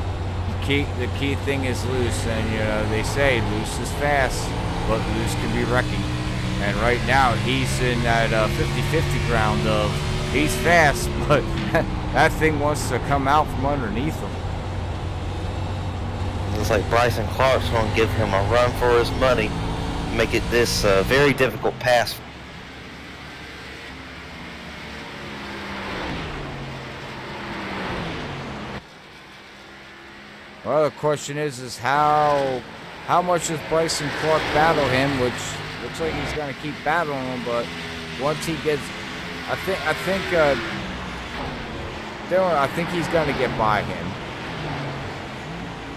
The key thing is loose, and you know they say loose is fast, but loose can be wrecking. And right now he's in that 50-50 ground of he's fast, but that thing wants to come out from underneath him. Looks like Bryson Clark's going to give him a run for his money, make it this very difficult pass. Well, the question is how much does Bryson Clark battle him? Which looks like he's going to keep battling him, but once he gets, I think he's going to get by him.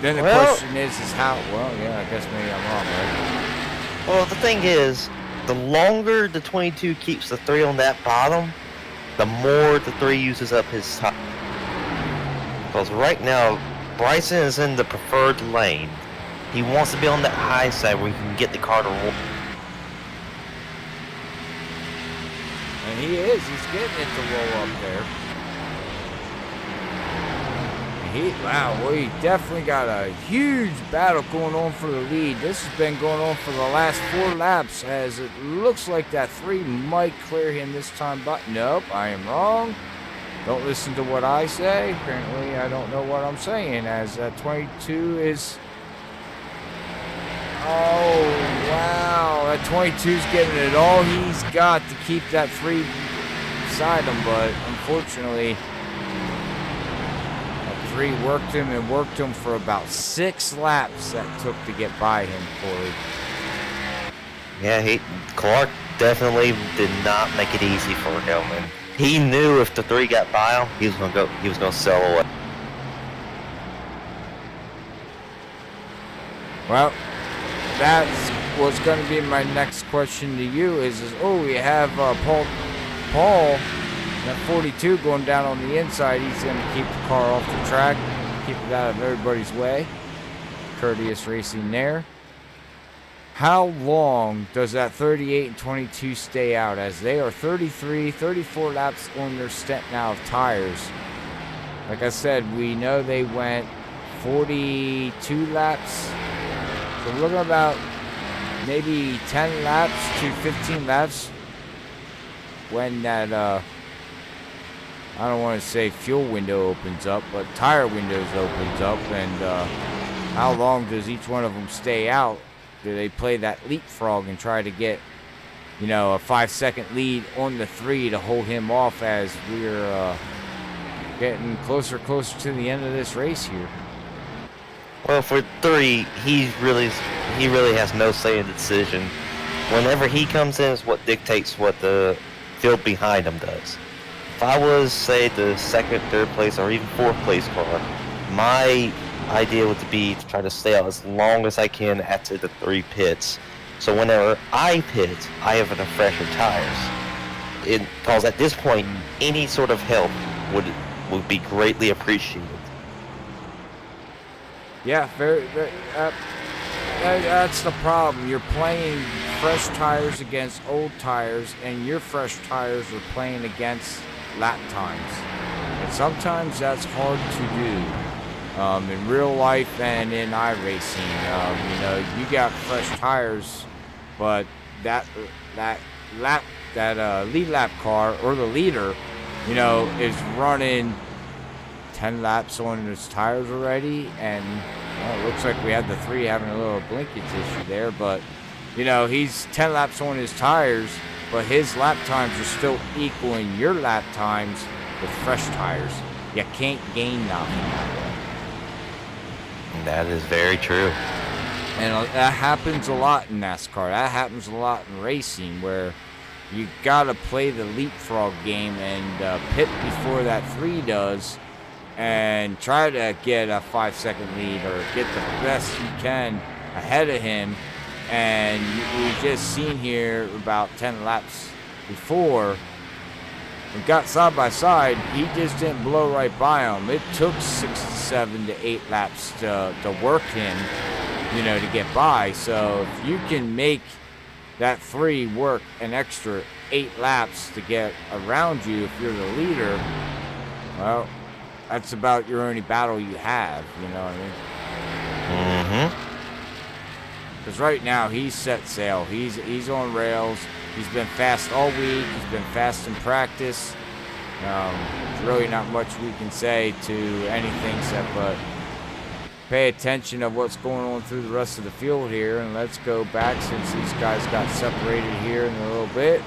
Then the question is how. Well, yeah, I guess maybe I'm wrong, right? Well, the thing is, the longer the 22 keeps the 3 on that bottom, the more the 3 uses up his time. Because right now, Bryson is in the preferred lane. He wants to be on that high side where he can get the car to roll. And he is. He's getting it to roll up there. We definitely got a huge battle going on for the lead. This has been going on for the last 4 laps, as it looks like that 3 might clear him this time. But nope, I am wrong. Don't listen to what I say. Apparently, I don't know what I'm saying, as that 22 is... Oh, wow. That 22's getting it all he's got to keep that 3 beside him, but unfortunately, that 3 worked him for about 6 laps that took to get by him, Corey. Yeah, Clark definitely did not make it easy for him, and he knew if the 3 got by him, he was gonna sell away. Well, that's what's going to be my next question to you is we have Paul, that 42 going down on the inside. He's going to keep the car off the track, keep it out of everybody's way. Courteous racing there. how long does that 38 and 22 stay out, as they are 33, 34 laps on their stint now of tires. Like I said, we know they went 42 laps. So we're looking about maybe 10 laps to 15 laps when that, I don't want to say fuel window opens up, but tire windows opens up, and how long does each one of them stay out? Do they play that leapfrog and try to get, you know, a 5-second lead on the 3 to hold him off as we're getting closer to the end of this race here? Well, for 3, he really has no say in the decision. Whenever he comes in is what dictates what the field behind him does. If I was, say, the 2nd, 3rd place, or even 4th place car, my idea would be to try to stay out as long as I can after the 3 pits. So whenever I pit, I have the fresher tires. Because at this point, any sort of help would be greatly appreciated. Yeah, very. That's the problem. You're playing fresh tires against old tires, and your fresh tires are playing against lap times. And sometimes that's hard to do. In real life and in iRacing, you know, you got fresh tires, but that lead lap car, or the leader, you know, is running 10 laps on his tires already, and well, it looks like we had the 3 having a little blinkage issue there, but you know, he's 10 laps on his tires, but his lap times are still equaling your lap times with fresh tires. You can't gain nothing. That is very true. And that happens a lot in NASCAR. That happens a lot in racing, where you gotta play the leapfrog game and pit before that 3 does, and try to get a 5-second lead or get the best you can ahead of him. And we just seen here about 10 laps before, we got side by side, he just didn't blow right by him. It took 6 to 7 to 8 laps to work him, you know, to get by. So if you can make that 3 work an extra 8 laps to get around you, if you're the leader, well, that's about your only battle you have, you know what I mean? Because right now, he's set sail. He's on rails. He's been fast all week. He's been fast in practice. There's really not much we can say to anything except but pay attention of what's going on through the rest of the field here. And let's go back, since these guys got separated here in a little bit.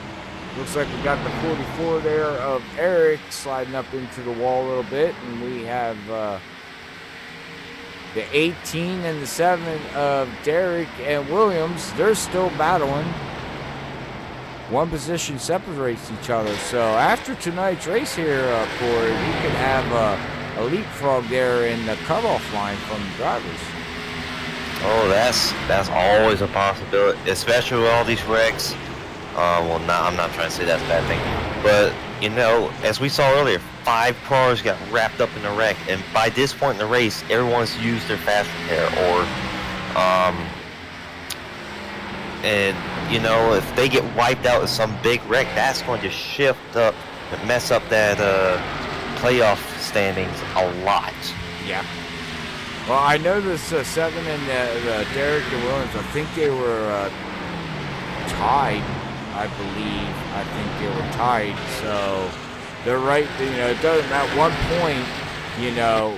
Looks like we got the 44 there of Eric sliding up into the wall a little bit. And we have the 18 and the 7 of Derek and Williams. They're still battling. One position separates each other. So after tonight's race here, Corey, we could have a leapfrog there in the cutoff line from the drivers. Oh, that's always a possibility, especially with all these wrecks. Well, I'm not trying to say that's a bad thing, but you know, as we saw earlier, 5 cars got wrapped up in the wreck, and by this point in the race, everyone's used their fast repair, or and you know, if they get wiped out in some big wreck, that's going to shift up and mess up that playoff standings a lot. Yeah. Well, I know this 7 and the Derek and Williams, I think they were tied, I believe. I think they were tied, so they're right. You know, it doesn't, at one point, you know,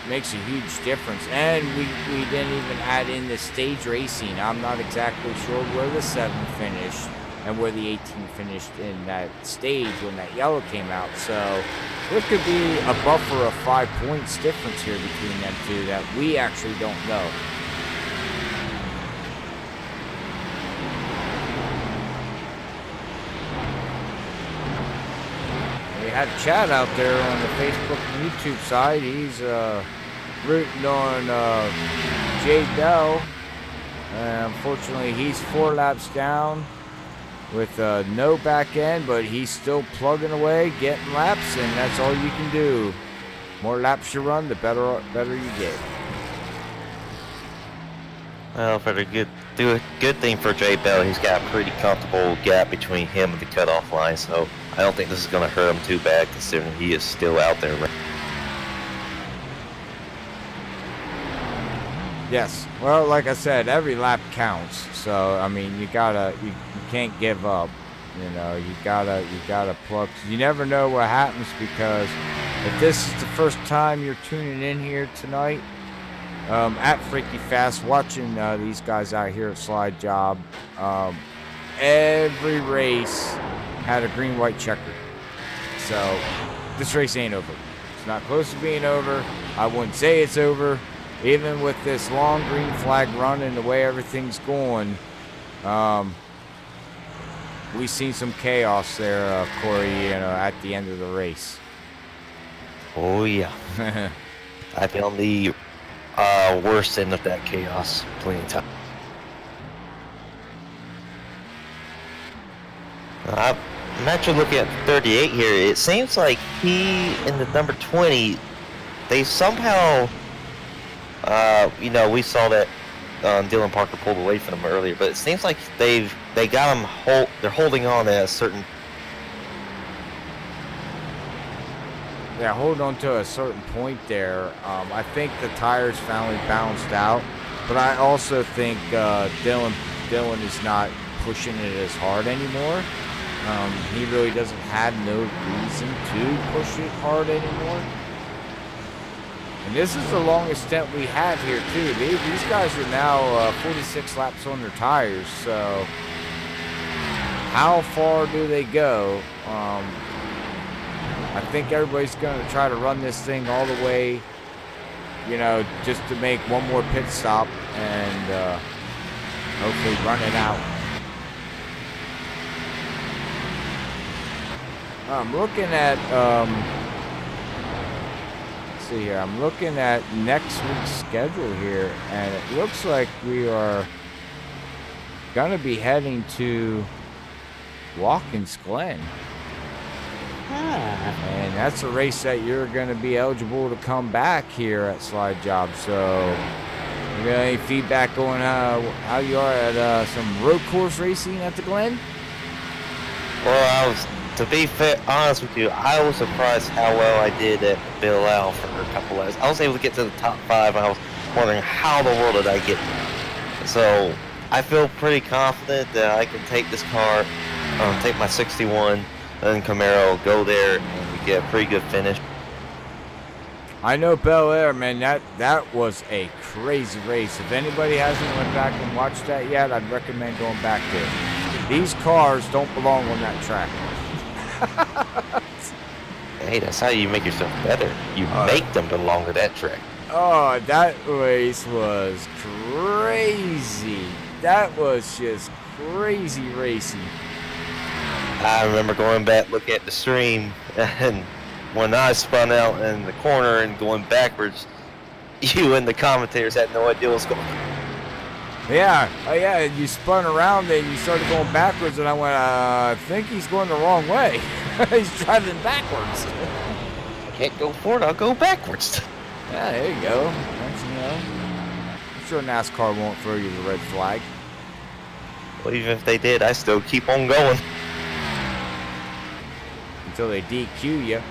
makes a huge difference. And we didn't even add in the stage racing. I'm not exactly sure where the 7 finished and where the 18 finished in that stage when that yellow came out. So there could be a buffer of 5 points difference here between them two that we actually don't know. We had Chad out there on the Facebook and YouTube side. He's rooting on Jay Dell. Unfortunately, he's 4 laps down with no back end, but he's still plugging away, getting laps, and that's all you can do. More laps you run, the better you get. Well, for the good thing for Jay Bell, he's got a pretty comfortable gap between him and the cutoff line, so I don't think this is going to hurt him too bad, considering he is still out there. Yes. Well, like I said, every lap counts. So I mean, you can't give up. You know, you gotta plug. You never know what happens, because if this is the first time you're tuning in here tonight, at Freaky Fast, watching these guys out here at SlideJawb, every race had a green-white checker. So this race ain't over. It's not close to being over. I wouldn't say it's over. Even with this long green flag run and the way everything's going, we've seen some chaos there, Corey, you know, at the end of the race. Oh, yeah. I've been on the worst end of that chaos plenty of times. I'm actually looking at 38 here. It seems like he and the number 20, they somehow, you know, we saw that Dylan Parker pulled away from him earlier, but it seems like they got him they're holding on at a certain. Yeah, hold on to a certain point there. I think the tires finally balanced out, but I also think Dylan is not pushing it as hard anymore. He really doesn't have no reason to push it hard anymore. And this is the longest stint we have here too. These guys are now 46 laps on their tires, so how far do they go? I think everybody's going to try to run this thing all the way, you know, just to make one more pit stop and hopefully run it out. I'm looking at, let's see here, I'm looking at next week's schedule here, and it looks like we are going to be heading to Watkins Glen. And that's a race that you're going to be eligible to come back here at SlideJawb. So, you got any feedback on how you are at some road course racing at the Glen? Well, to be honest with you, I was surprised how well I did at Bill Al for a couple laps. I was able to get to the top 5, and I was wondering how in the world did I get there. So I feel pretty confident that I can take this car, take my 61 and Camaro, go there, and we get a pretty good finish. I know Bel Air, man, that was a crazy race. If anybody hasn't went back and watched that yet, I'd recommend going back there. These cars don't belong on that track. Hey, that's how you make yourself better. You make them belong to that track. Oh, that race was crazy. That was just crazy racing. I remember going back, looking at the stream, and when I spun out in the corner and going backwards, you and the commentators had no idea what was going on. Yeah, yeah, you spun around and you started going backwards, and I went, I think he's going the wrong way. He's driving backwards. I can't go forward, I'll go backwards. Yeah, there you go. That's, you know, I'm sure NASCAR won't throw you the red flag. Well, even if they did, I still keep on going. Until they DQ you.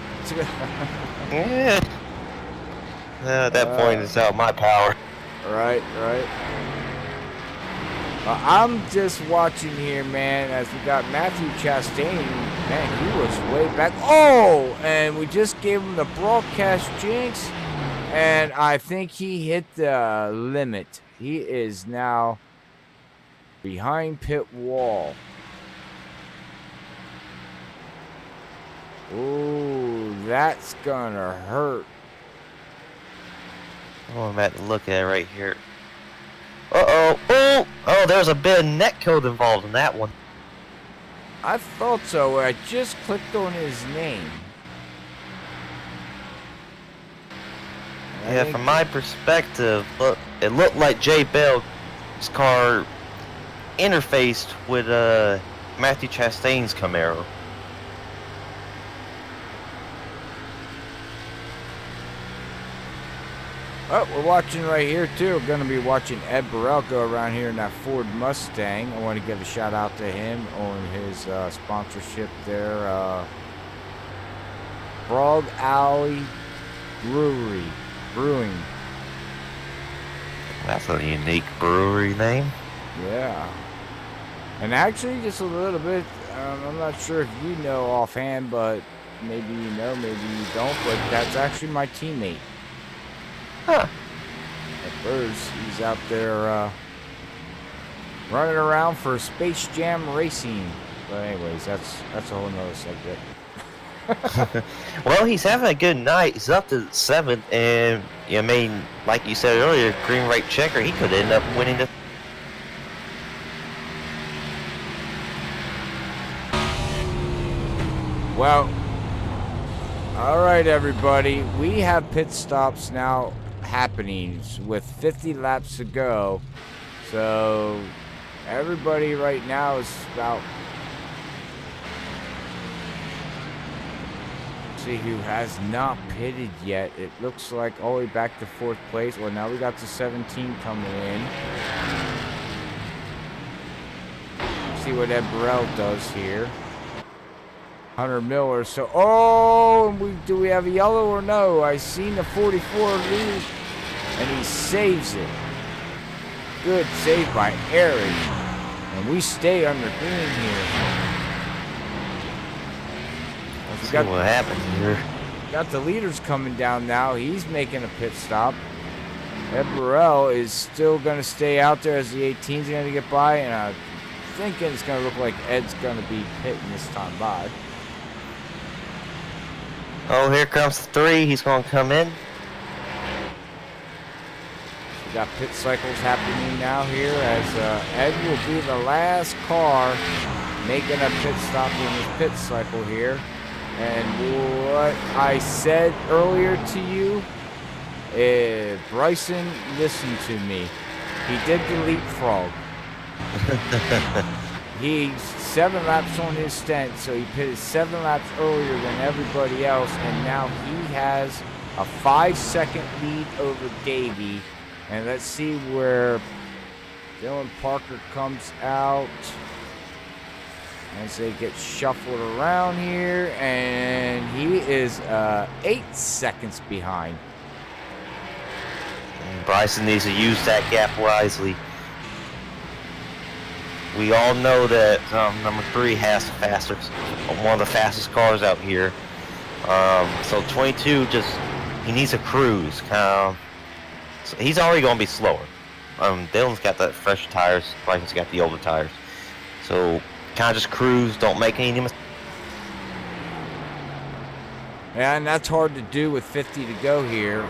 Yeah. At that point, it's out of my power. Right. I'm just watching here, man, as we got Matthew Chastain. Man, he was way back. Oh, and we just gave him the broadcast jinx, and I think he hit the limit. He is now behind pit wall. Ooh, that's gonna hurt. Oh, I'm about to look at it right here. Oh, there's a bit of netcode involved in that one. I thought so. I just clicked on his name. Yeah, from my perspective, look, it looked like Jay Bell's car interfaced with Matthew Chastain's Camaro. Oh, we're watching right here too. We're going to be watching Ed Burrell go around here in that Ford Mustang. I want to give a shout out to him on his sponsorship there. Frog Alley Brewing. That's a unique brewery name. Yeah. And actually, just a little bit, I'm not sure if you know offhand, but maybe you know, maybe you don't, but that's actually my teammate. Huh. At Burrs, he's out there running around for Space Jam Racing. But anyways, that's a whole nother subject. Well, he's having a good night. He's up to 7th, and I mean, like you said earlier, green right checker, he could end up winning the. Well, all right, everybody. We have pit stops now happening with 50 laps to go. So everybody right now is about. See who has not pitted yet. It looks like all the way back to 4th place. Well, now we got to 17 coming in. See what Ed Burrell does here. Hunter Miller. So, do we have a yellow or no? I seen the 44 lead, and he saves it. Good save by Eric, and we stay under green here. See what happens here. Got the leaders coming down now. He's making a pit stop. Ed Burrell is still going to stay out there as the 18's going to get by, and I'm thinking it's going to look like Ed's going to be pitting this time by. Oh, here comes the 3. He's going to come in. We got pit cycles happening now here as Ed will be the last car making a pit stop in his pit cycle here. And what I said earlier to you, Bryson listened to me. He did the leapfrog. He's 7 laps on his stint, so he pitted 7 laps earlier than everybody else, and now he has a 5-second lead over Davey. And let's see where Dylan Parker comes out as they get shuffled around here, and he is 8 seconds behind. And Bryson needs to use that gap wisely. We all know that number 3 has one of the fastest cars out here. So 22 he needs a cruise. So he's already going to be slower. Dylan's got the fresh tires. Bryson's got the older tires. So kind of just cruise. Don't make any mistakes. Yeah, and that's hard to do with 50 to go here.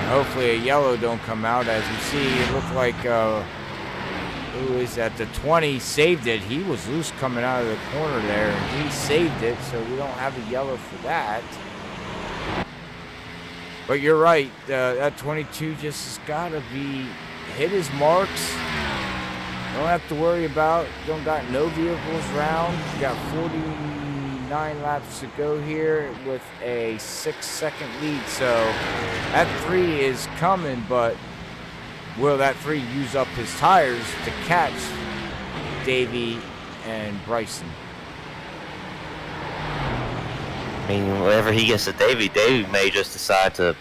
Hopefully a yellow don't come out. As you see, it looked like who is at the 20 saved it. He was loose coming out of the corner there, and he saved it, so we don't have a yellow for that. But you're right, that 22 just has got to be hit his marks. Don't have to worry about, don't got no vehicles round. You got 49 laps to go here with a 6-second lead. So that 3 is coming, but will that 3 use up his tires to catch Davey and Bryson? I mean, whenever he gets to Davey may just decide to,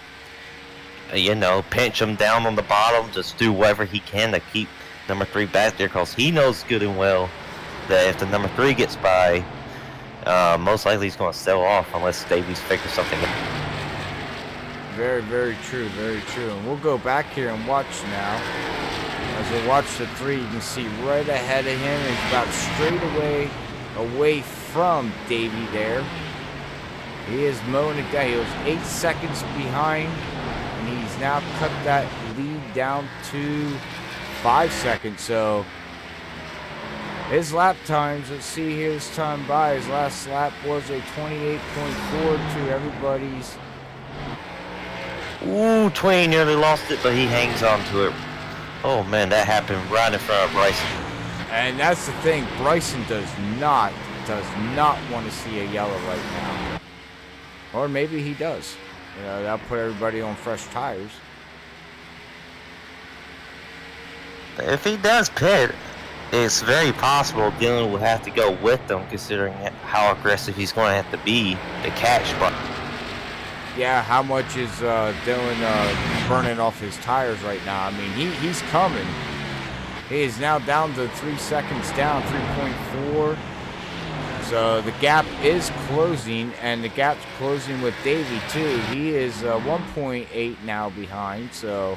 pinch him down on the bottom, just do whatever he can to keep number 3 back there, because he knows good and well that if the number 3 gets by, most likely he's going to sell off unless Davey's figures something out. Very, very true, very true. And we'll go back here and watch now. As we watch the 3, you can see right ahead of him, he's about straight away from Davey there. He is mowing it down. He was 8 seconds behind, and he's now cut that lead down to 5 seconds. So his lap times, let's see here, this time by, his last lap was a 28.4 to everybody's. Ooh, Twain nearly lost it, but he hangs on to it. Oh man, that happened right in front of Bryson. And that's the thing, Bryson does not want to see a yellow right now. Or maybe he does. You know, that'll put everybody on fresh tires. If he does pit, it's very possible Dylan will have to go with them, considering how aggressive he's going to have to be to catch. But Yeah, how much is Dylan burning off his tires right now? I mean, he's coming. He is now down to 3 seconds down, 3.4. So the gap is closing, and the gap's closing with Davey too. He is 1.8 now behind. So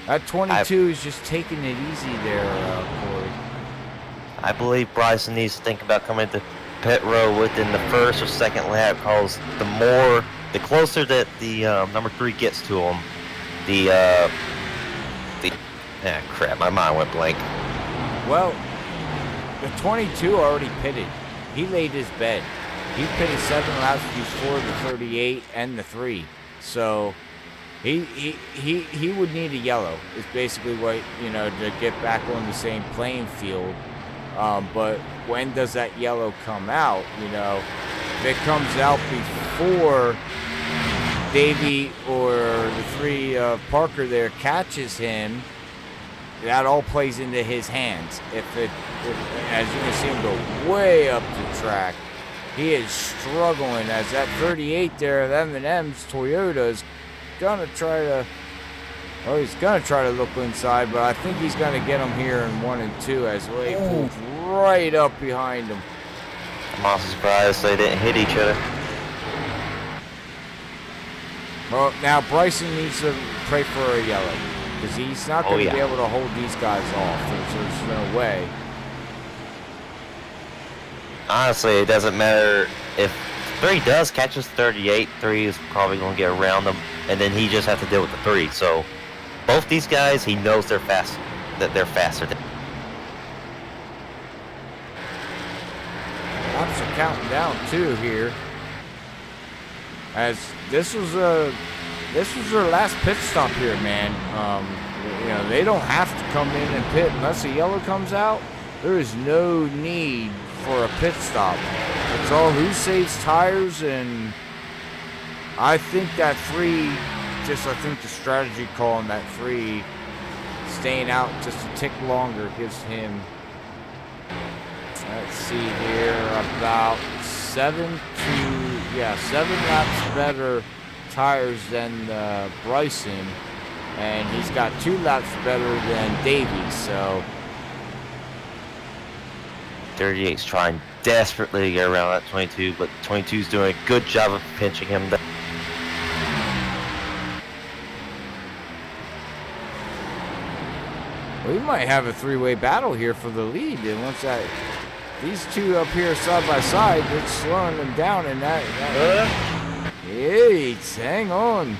that 22 is just taking it easy there, Corey. I believe Bryson needs to think about coming to pit row within the first or second lap, because the closer that the number 3 gets to him, crap, my mind went blank. Well, the 22 already pitted. He laid his bed. He pitted 7 laps before the 38 and the 3. So he would need a yellow. It's basically what, you know, to get back on the same playing field. But when does that yellow come out? You know, if it comes out before Davey or the 3 Parker there catches him, that all plays into his hands. If as you can see him go way up the track, he is struggling as that 38 there of M&M's Toyota is gonna try to. Oh, he's gonna try to look inside, but I think he's gonna get him here in 1 and 2 as he pulls right up behind him. I'm also surprised they didn't hit each other. Well, now Bryson needs to pray for a yellow, because he's not going to be able to hold these guys off. There's no way. Honestly, it doesn't matter if 3 does catch his 38. 3 is probably going to get around him, and then he just has to deal with the 3. So both these guys, he knows they're fast, that they're faster than. Laps are counting down too here, as this was their last pit stop here, man. You know, they don't have to come in and pit unless a yellow comes out. There is no need for a pit stop. It's all who saves tires, and I think that 3, I think the strategy call on that 3 staying out just a tick longer gives him, let's see here, about 7 laps better tires than Bryson, and he's got 2 laps better than Davey. So 38's trying desperately to get around that 22, but 22's doing a good job of pinching him down. We might have a 3-way battle here for the lead, and once these 2 up here side by side, it's slowing them down, and hey, hang on.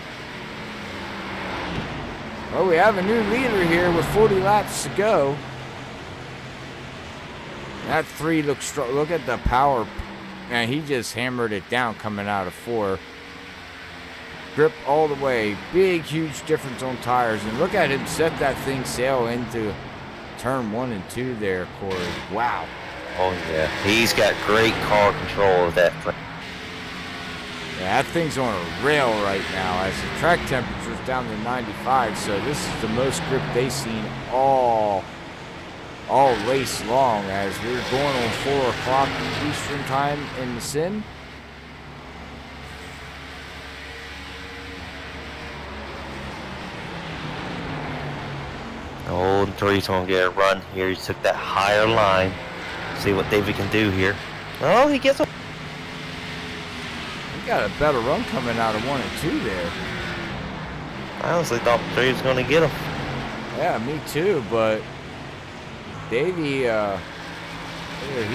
Well, we have a new leader here with 40 laps to go. That 3 looks strong. Look at the power. And he just hammered it down coming out of 4. Grip all the way. Big, huge difference on tires. And look at him set that thing sail into turn 1 and 2 there, Corey. Wow. Oh, yeah. He's got great car control of that thing. Yeah, that thing's on a rail right now as the track temperature's down to 95. So this is the most grip they've seen all race long, as we're going on 4 o'clock Eastern time in the sim. Oh, Tori's going to get a run here. He took that higher line. See what David can do here. Oh, he gets a... He got a better run coming out of 1 and 2 there. I honestly thought Tori was going to get him. Yeah, me too, but Davey,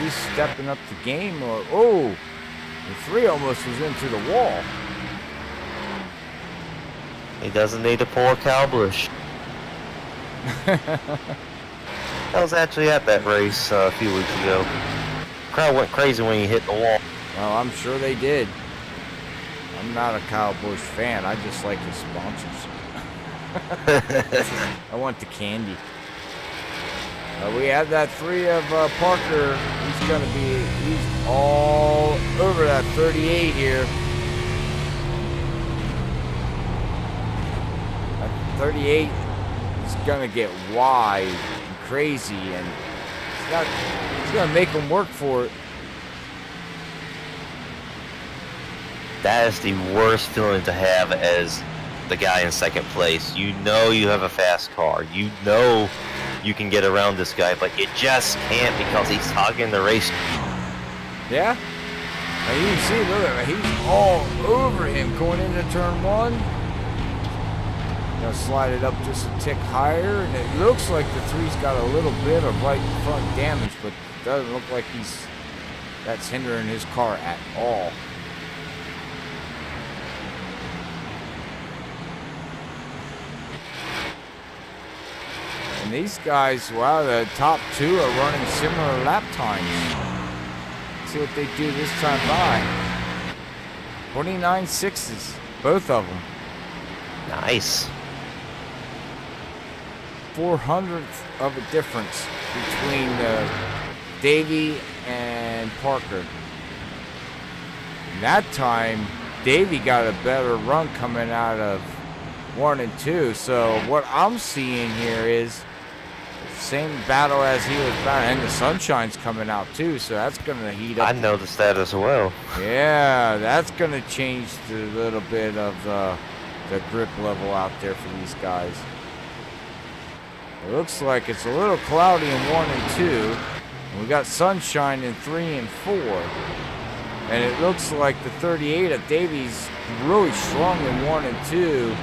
he's stepping up the game. The 3 almost was into the wall. He doesn't need to pull a Kyle Busch. I was actually at that race a few weeks ago. Crowd went crazy when he hit the wall. Well, I'm sure they did. I'm not a Kyle Busch fan. I just like his sponsors. I want the candy. We have that 3 of Parker. He's all over that 38 here. 38 is gonna get wide and crazy, and it's gonna make him work for it. That is the worst feeling to have as the guy in second place. You know you have a fast car. You know you can get around this guy, but you just can't because he's hogging the race. Yeah. And you can see, look at him. He's all over him going into turn 1. Gonna slide it up just a tick higher, and it looks like the 3's got a little bit of right front damage, but it doesn't look like that's hindering his car at all. And these guys, wow, the top 2 are running similar lap times. Let's see what they do this time by. 29.6s, both of them. Nice. 400th of a difference between Davey and Parker. And that time, Davey got a better run coming out of 1 and 2. So what I'm seeing here is the same battle as he was battling, and the sunshine's coming out too, so that's gonna heat up. I noticed that as well. Yeah, that's gonna change the little bit of the grip level out there for these guys. It looks like it's a little cloudy in 1 and 2, and we got sunshine in 3 and 4. And it looks like the 38 of Davies really strong in 1 and 2.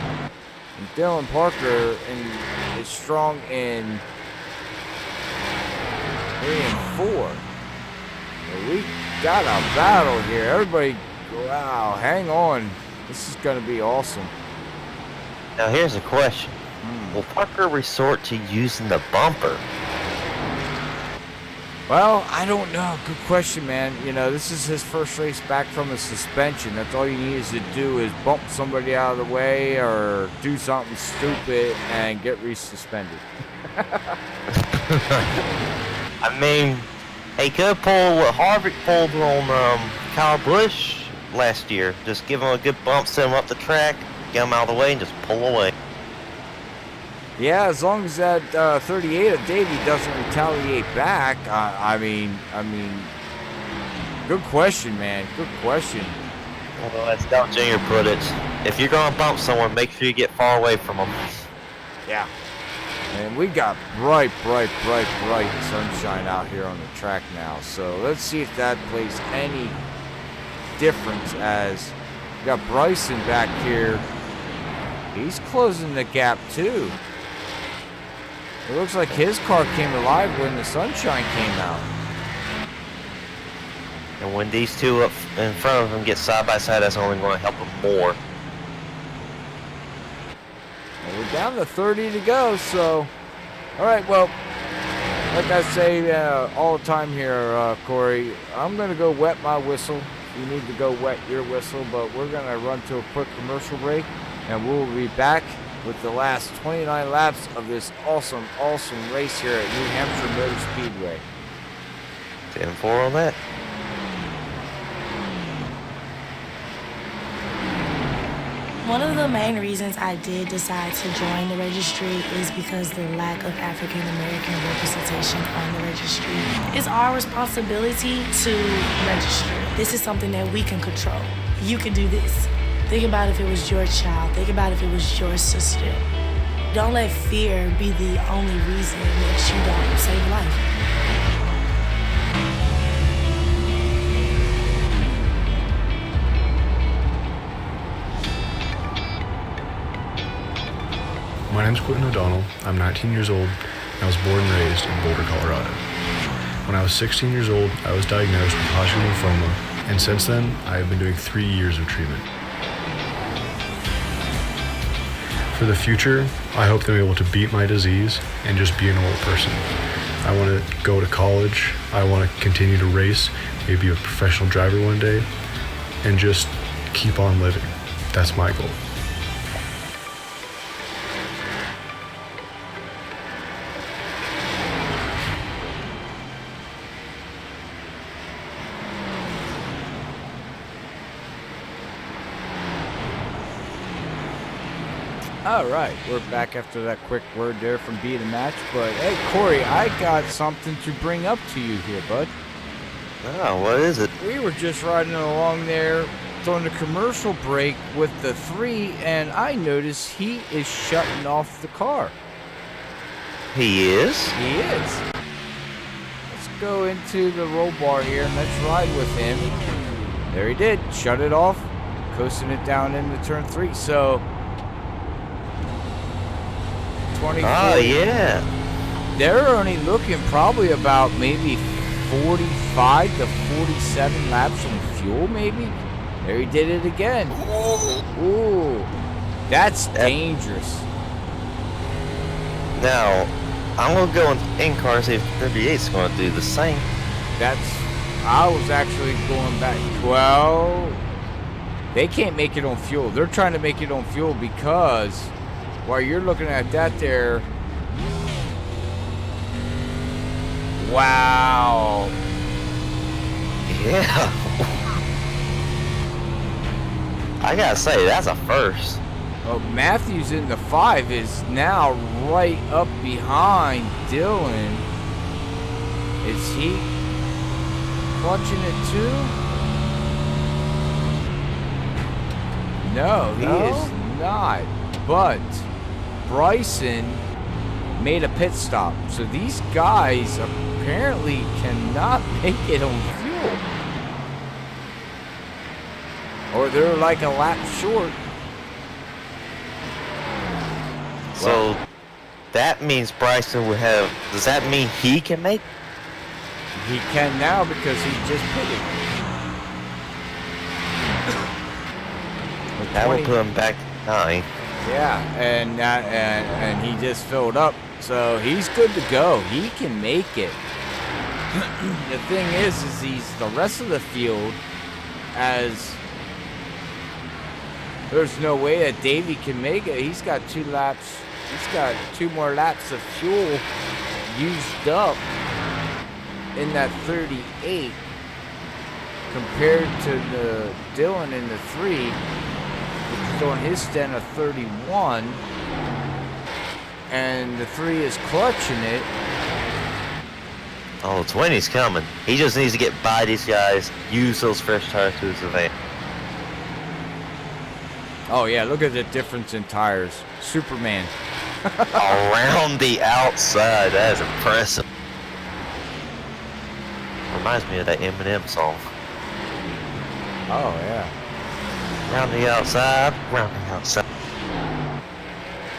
And Dylan Parker is strong in 3 and 4. Well, we got a battle here. Everybody, wow, hang on. This is going to be awesome. Now here's a question. Will Parker resort to using the bumper? Well, I don't know. Good question, man. You know, this is his first race back from a suspension. That's all you need to do is bump somebody out of the way or do something stupid and get resuspended. I mean, he could pull what Harvick pulled on Kyle Busch last year. Just give him a good bump, send him up the track, get him out of the way, and just pull away. Yeah, as long as that 38 of Davey doesn't retaliate back. I mean, good question, man. Good question. Well, as Dal Jr. put it, if you're going to bump someone, make sure you get far away from them. Yeah. And we got bright sunshine out here on the track now. So let's see if that plays any difference as we got Bryson back here. He's closing the gap too. It looks like his car came alive when the sunshine came out. And when these two up in front of him get side by side, that's only going to help them more. Well, we're down to 30 to go, so... Alright, well, like I say all the time here, Corey, I'm going to go wet my whistle. You need to go wet your whistle, but we're going to run to a quick commercial break, and we'll be back with the last 29 laps of this awesome race here at New Hampshire Motor Speedway. 10-4 on that. One of the main reasons I did decide to join the registry is because the lack of African American representation on the registry. It's our responsibility to register. This is something that we can control. You can do this. Think about if it was your child. Think about if it was your sister. Don't let fear be the only reason that you don't save life. My name's Quentin O'Donnell. I'm 19 years old, and I was born and raised in Boulder, Colorado. When I was 16 years old, I was diagnosed with Hodgkin lymphoma, and since then, I have been doing 3 years of treatment. For the future, I hope to be able to beat my disease and just be a normal person. I want to go to college, I want to continue to race, maybe be a professional driver one day, and just keep on living. That's my goal. All right, we're back after that quick word there from B the match. But hey, Corey, I got something to bring up to you here, bud. Oh, what is it? We were just riding along there during the commercial break with the 3, and I noticed he is shutting off the car. He is? He is. Let's go into the roll bar here and let's ride with him. There he did. Shut it off. Coasting it down into turn 3. So 24. Oh, yeah. They're only looking probably about maybe 45 to 47 laps on fuel, maybe. There he did it again. Ooh, that's dangerous. Now, I'm going to go in car and see if 38's going to do the same. I was actually going back. Well, they can't make it on fuel. They're trying to make it on fuel because while you're looking at that there, wow. Yeah. I gotta say, that's a first. Oh, Matthews in the 5 is now right up behind Dylan. Is he clutching it too? No, he is not. But Bryson made a pit stop. So these guys apparently cannot make it on fuel. Or they're like a lap short. So that means Bryson would have. Does that mean he can make? He can now because he just pitted. That will put him back to 9. Yeah, and he just filled up, so he's good to go. He can make it. The thing is he's the rest of the field, as there's no way that Davey can make it. He's got 2 laps. He's got 2 more laps of fuel used up in that 38 compared to the Dylan in the 3, which is on his stint of 31, and the 3 is clutching it. Oh, 20's coming. He just needs to get by these guys, use those fresh tires to his advantage. Oh yeah, look at the difference in tires. Superman. Around the outside, that is impressive. Reminds me of that Eminem song. Oh yeah. Round the outside, round the outside.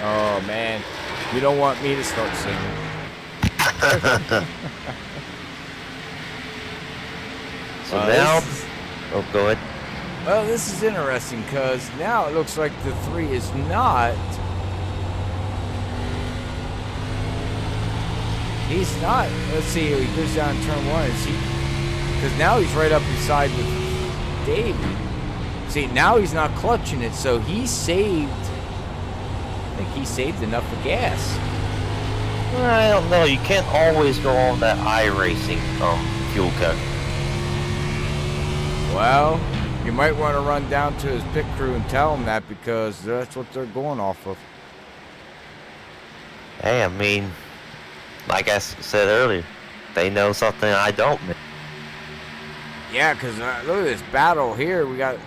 Oh man, you don't want me to start singing. So now, oh, go ahead. Well, this is interesting because now it looks like the 3 is not. He's not. Let's see. He goes down turn 1. Is he? Because now he's right up beside with Davey. See, now he's not clutching it, so he saved. I think he saved enough of gas. I don't know. You can't always go on that Iracing fuel cut. Well, you might want to run down to his pit crew and tell him that because that's what they're going off of. Hey, I mean, like I said earlier, they know something I don't. Yeah, because look at this battle here. We got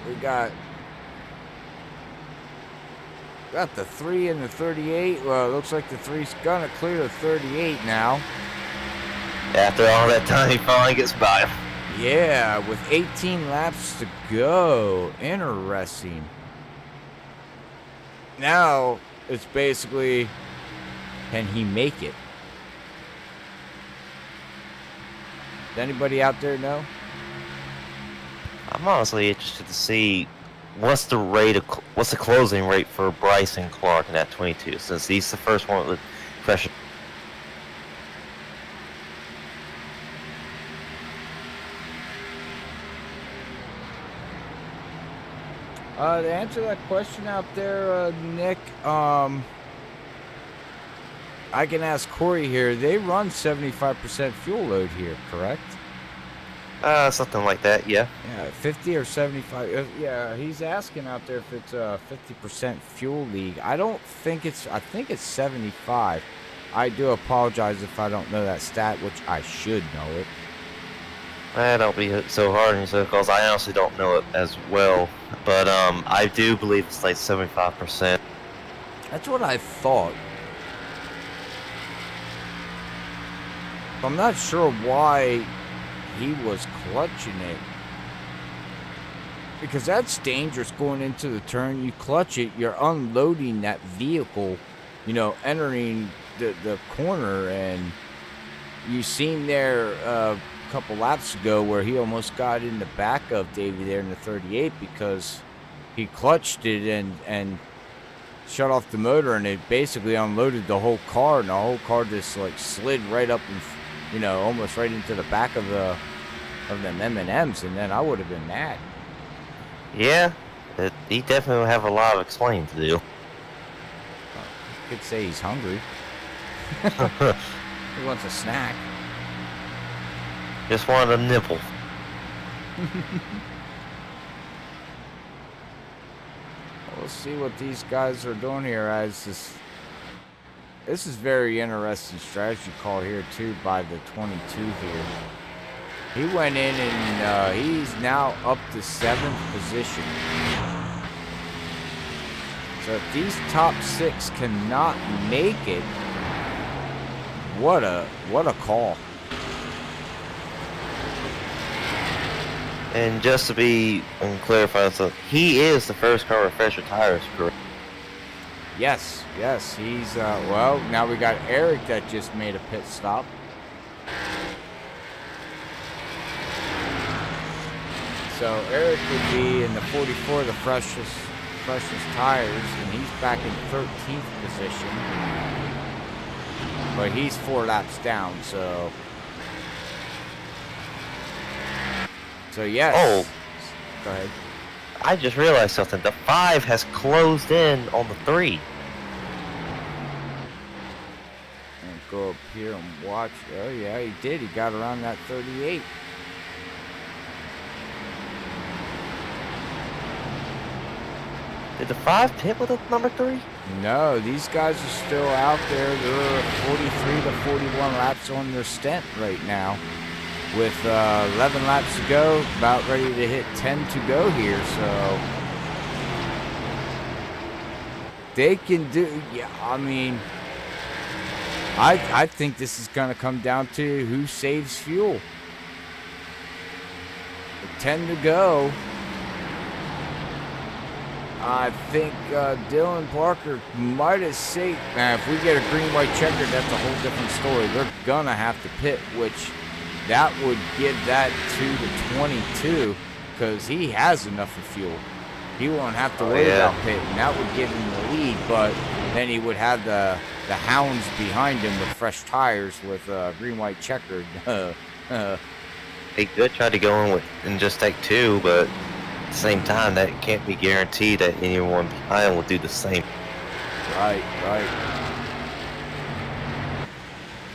the 3 and the 38. Well, it looks like the 3's gonna clear the 38 now. After all that time, he finally gets by him. Yeah, with 18 laps to go. Interesting. Now it's basically, can he make it? Does anybody out there know? I'm honestly interested to see what's the closing rate for Bryson Clark in that 22, since he's the first one with pressure. To answer that question out there, Nick, I can ask Corey here. They run 75% fuel load here, correct? Something like that. Yeah. Yeah, 50 or 75. Yeah, he's asking out there if it's a 50% fuel leak. I don't think it's. I think it's 75. I do apologize if I don't know that stat, which I should know it. Don't be so hard on yourself, because I honestly don't know it as well. But I do believe it's like 75%. That's what I thought. I'm not sure why he was clutching it, because that's dangerous going into the turn. You clutch it, you're unloading that vehicle, you know, entering the corner. And you seen there a couple laps ago where he almost got in the back of Davey there in the 38 because he clutched it and shut off the motor, and it basically unloaded the whole car, and the whole car just like slid right up and, you know, almost right into the back of them M&Ms, and then I would have been mad. Yeah, he definitely will have a lot of explaining to do. You could say he's hungry. He wants a snack. Just wanted a nipple. We'll see what these guys are doing here. As this is very interesting strategy call here too by the 22 here. He went in and he's now up to 7th position. So if these top 6 cannot make it, what a call. And just to be clarified, so he is the first car with fresher tires, correct? Yes, he's well, now we got Eric that just made a pit stop. So Eric would be in the 44, the freshest tires, and he's back in 13th position. But he's 4 laps down, so yes. Oh, go ahead. I just realized something. The 5 has closed in on the 3. And go up here and watch. Oh yeah, he did. He got around that 38. Did the 5 pit with the number 3? No, these guys are still out there. They're 43 to 41 laps on their stint right now. With 11 laps to go, about ready to hit 10 to go here, so they can do. Yeah, I mean, I think this is going to come down to who saves fuel. With 10 to go, I think Dylan Parker might have saved. Now, if we get a green-white checker, that's a whole different story. They're gonna have to pit, which that would give that to the 22, because he has enough of fuel. He won't have to worry about pitting. That would give him the lead, but then he would have the hounds behind him with fresh tires with green-white checkered. He could try to go in with and just take 2, but at the same time, that can't be guaranteed that anyone behind will do the same. Right.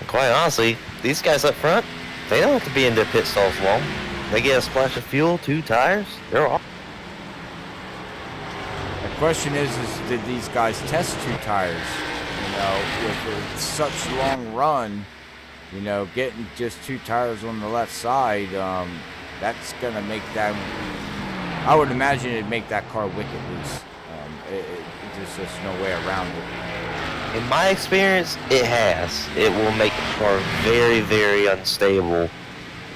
And quite honestly, these guys up front, they don't have to be in their pit stalls long. They get a splash of fuel, 2 tires, they're off. The question is did these guys test 2 tires? You know, with such long run, you know, getting just 2 tires on the left side, that's going to make them, I would imagine it'd make that car wicked loose. There's just no way around it. In my experience, it has. It will make the car very, very unstable.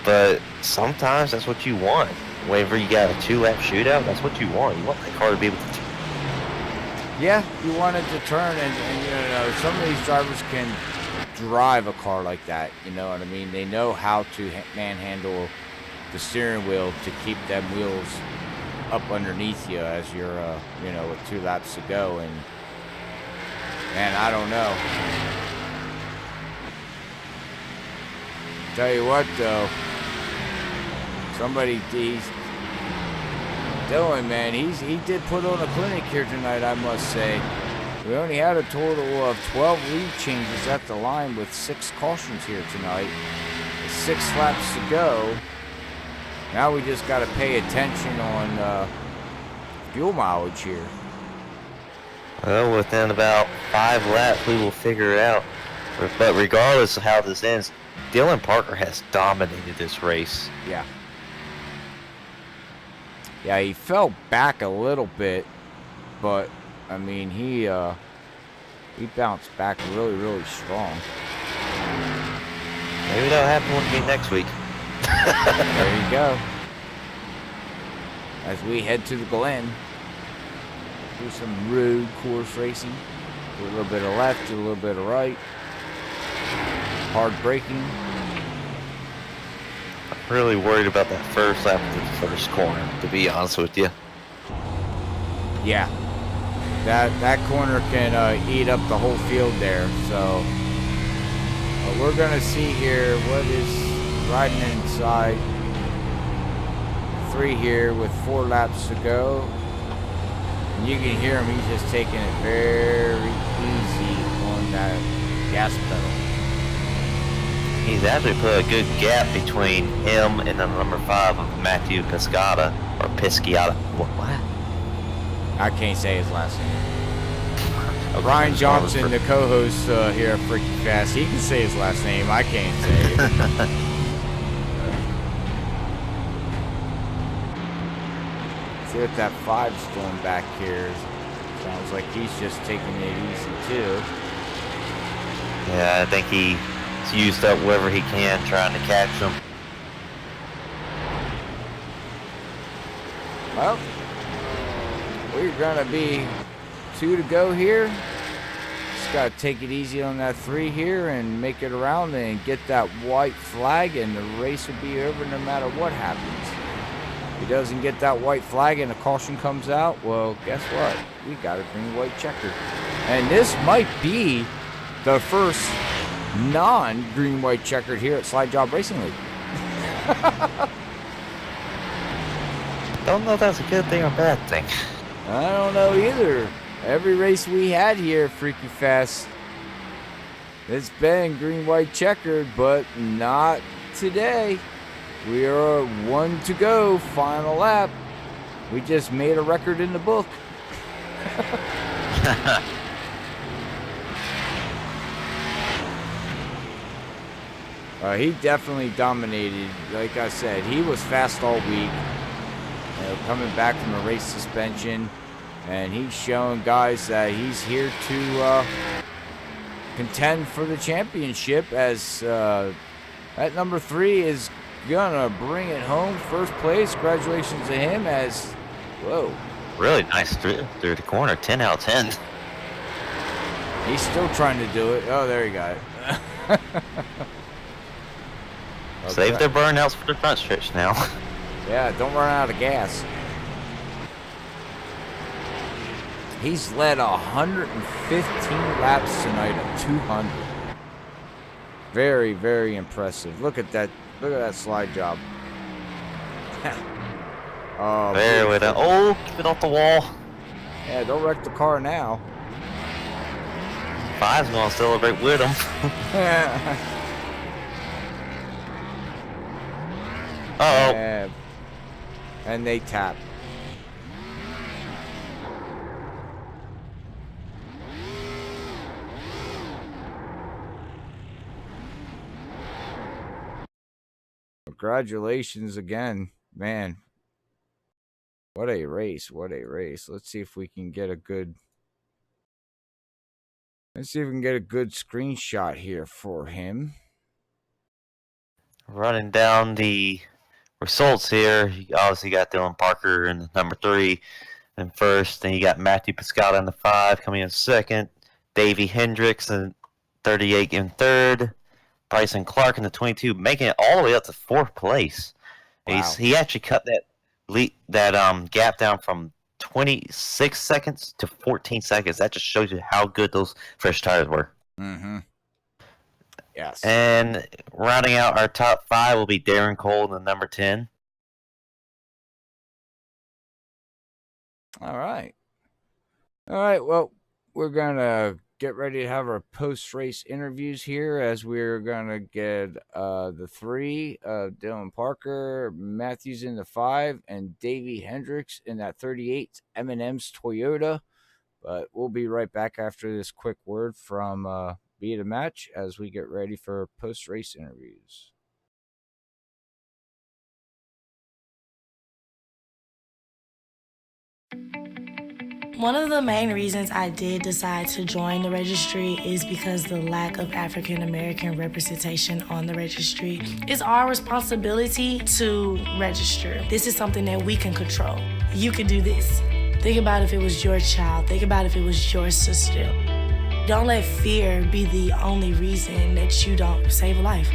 But sometimes that's what you want. Whenever you got a 2-lap shootout, that's what you want. You want that car to be able to. Yeah, you want it to turn, and you know, some of these drivers can drive a car like that. You know what I mean? They know how to manhandle the steering wheel to keep them wheels up underneath you as you're, you know, with 2 laps to go. And man, I don't know. Tell you what, though, Dylan, man, he did put on a clinic here tonight, I must say. We only had a total of 12 lead changes at the line with 6 cautions here tonight. With 6 laps to go. Now we just got to pay attention on fuel mileage here. Well, within about 5 laps, we will figure it out. But regardless of how this ends, Dylan Parker has dominated this race. Yeah. Yeah, he fell back a little bit, but I mean he bounced back really, really strong. Maybe that'll happen with me next week. There you go. As we head to the Glen, do some road course racing. Do a little bit of left, do a little bit of right. Hard braking. I'm really worried about that first lap of the first corner, to be honest with you. Yeah. That corner can eat up the whole field there. So we're going to see here what is riding inside 3 here with 4 laps to go. And you can hear him, he's just taking it very easy on that gas pedal. He's actually put a good gap between him and the number 5 of Matthew Piscata, or Pisciata. What? I can't say his last name. Brian Johnson, the co-host here at Freaky Fast, he can say his last name. I can't say it. See what that 5's doing back here. Sounds like he's just taking it easy too. Yeah, I think he's used up wherever he can, trying to catch him. Well, we're gonna be 2 to go here. Just gotta take it easy on that 3 here and make it around and get that white flag, and the race will be over no matter what happens. If he doesn't get that white flag and a caution comes out, well, guess what? We got a green-white checker. And this might be the first non-green-white checkered here at SlideJawb Racing League. Don't know if that's a good thing or bad thing. I don't know either. Every race we had here at Freaky Fast, it's been green-white checkered, but not today. We are 1 to go, final lap. We just made a record in the book. He definitely dominated. Like I said, he was fast all week. Coming back from a race suspension, and he's showing guys that he's here to contend for the championship, as that number 3 is gonna bring it home, first place. Congratulations to him. As whoa, Really nice through the corner, 10 out of 10. he's still trying to do it. Oh, there you got it. Save their burnouts for the front stretch now. Yeah, don't run out of gas. He's led 115 laps tonight at 200. Very, very impressive. Look at that. Look at that slide job. Oh, There with it. Oh, keep it off the wall. yeah, don't wreck the car now. 5's gonna celebrate with him. Uh-oh. Yeah. And they tap. Congratulations again, man. What a race, what a race. Let's see if we can get a good screenshot here for him. Running down the results here, you obviously got Dylan Parker in number 3 in first. Then you got Matthew Piscata in the 5 coming in second. Davey Hendricks in 38 in third. Bryson Clark in the 22, making it all the way up to 4th place. Wow. He actually cut that gap down from 26 seconds to 14 seconds. That just shows you how good those fresh tires were. Mm-hmm. Yes. And rounding out our top 5 will be Darren Cole in the number 10. All right. Well, we're going to get ready to have our post-race interviews here, as we're going to get the 3, Dylan Parker, Matthews in the 5, and Davey Hendricks in that 38 M&M's Toyota. But we'll be right back after this quick word from Be the Match as we get ready for post-race interviews. One of the main reasons I did decide to join the registry is because the lack of African American representation on the registry. It's our responsibility to register. This is something that we can control. You can do this. Think about if it was your child. Think about if it was your sister. Don't let fear be the only reason that you don't save a life.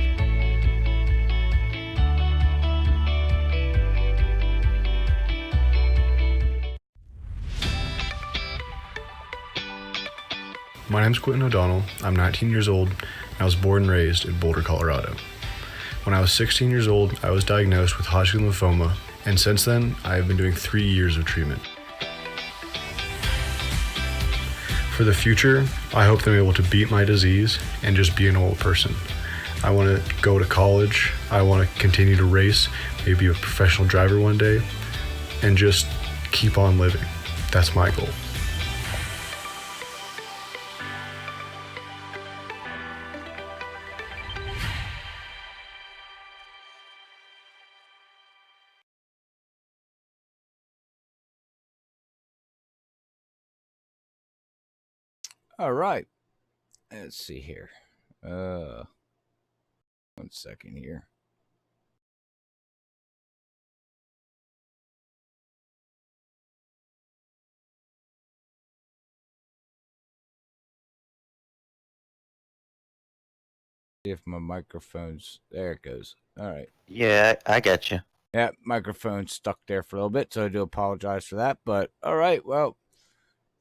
My name's Quentin O'Donnell. I'm 19 years old, and I was born and raised in Boulder, Colorado. When I was 16 years old, I was diagnosed with Hodgkin lymphoma, and since then, I have been doing 3 years of treatment. For the future, I hope that I'm able to beat my disease and just be a normal person. I want to go to college, I want to continue to race, maybe be a professional driver one day, and just keep on living. That's my goal. All right. Let's see here. 1 second here. See if my microphone's there. It goes. All right. Yeah, I got you. Yeah, microphone's stuck there for a little bit, so I do apologize for that. But all right, well,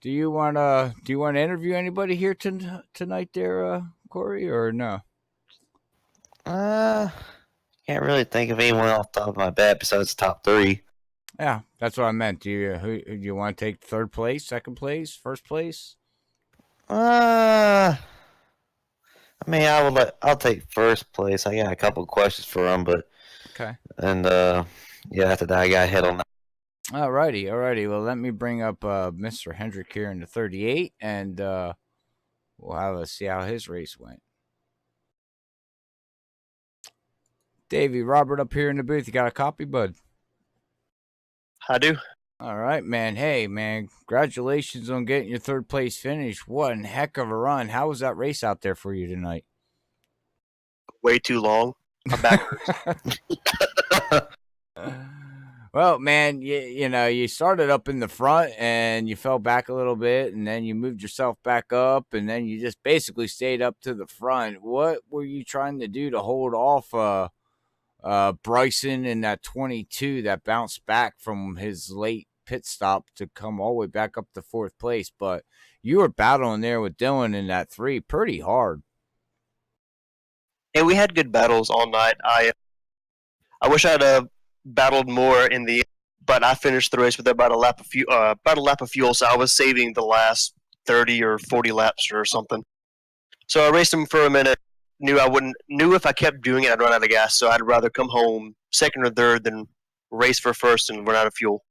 do you want to interview anybody here tonight, there, Corey, or no? Can't really think of anyone off the top of my head besides the top 3. Yeah, that's what I meant. Do you want to take 3rd place, 2nd place, 1st place? I mean, I'll take 1st place. I got a couple of questions for him, but okay. And yeah, after that, I got to head on that. Alrighty. Well, let me bring up Mr. Hendrick here in the 38, and we'll see how his race went. Davey, Robert up here in the booth. You got a copy, bud? I do. All right, man. Hey, man, congratulations on getting your 3rd place finish. What a heck of a run. How was that race out there for you tonight? Way too long. I'm backwards. Well, man, you started up in the front and you fell back a little bit, and then you moved yourself back up, and then you just basically stayed up to the front. What were you trying to do to hold off Bryson in that 22 that bounced back from his late pit stop to come all the way back up to 4th place? But you were battling there with Dylan in that 3 pretty hard. And we had good battles all night. I wish I'd battled more in the, but I finished the race with about a lap of fuel, so I was saving the last 30 or 40 laps or something. So I raced him for a minute. Knew if I kept doing it, I'd run out of gas. So I'd rather come home 2nd or 3rd than race for 1st and run out of fuel.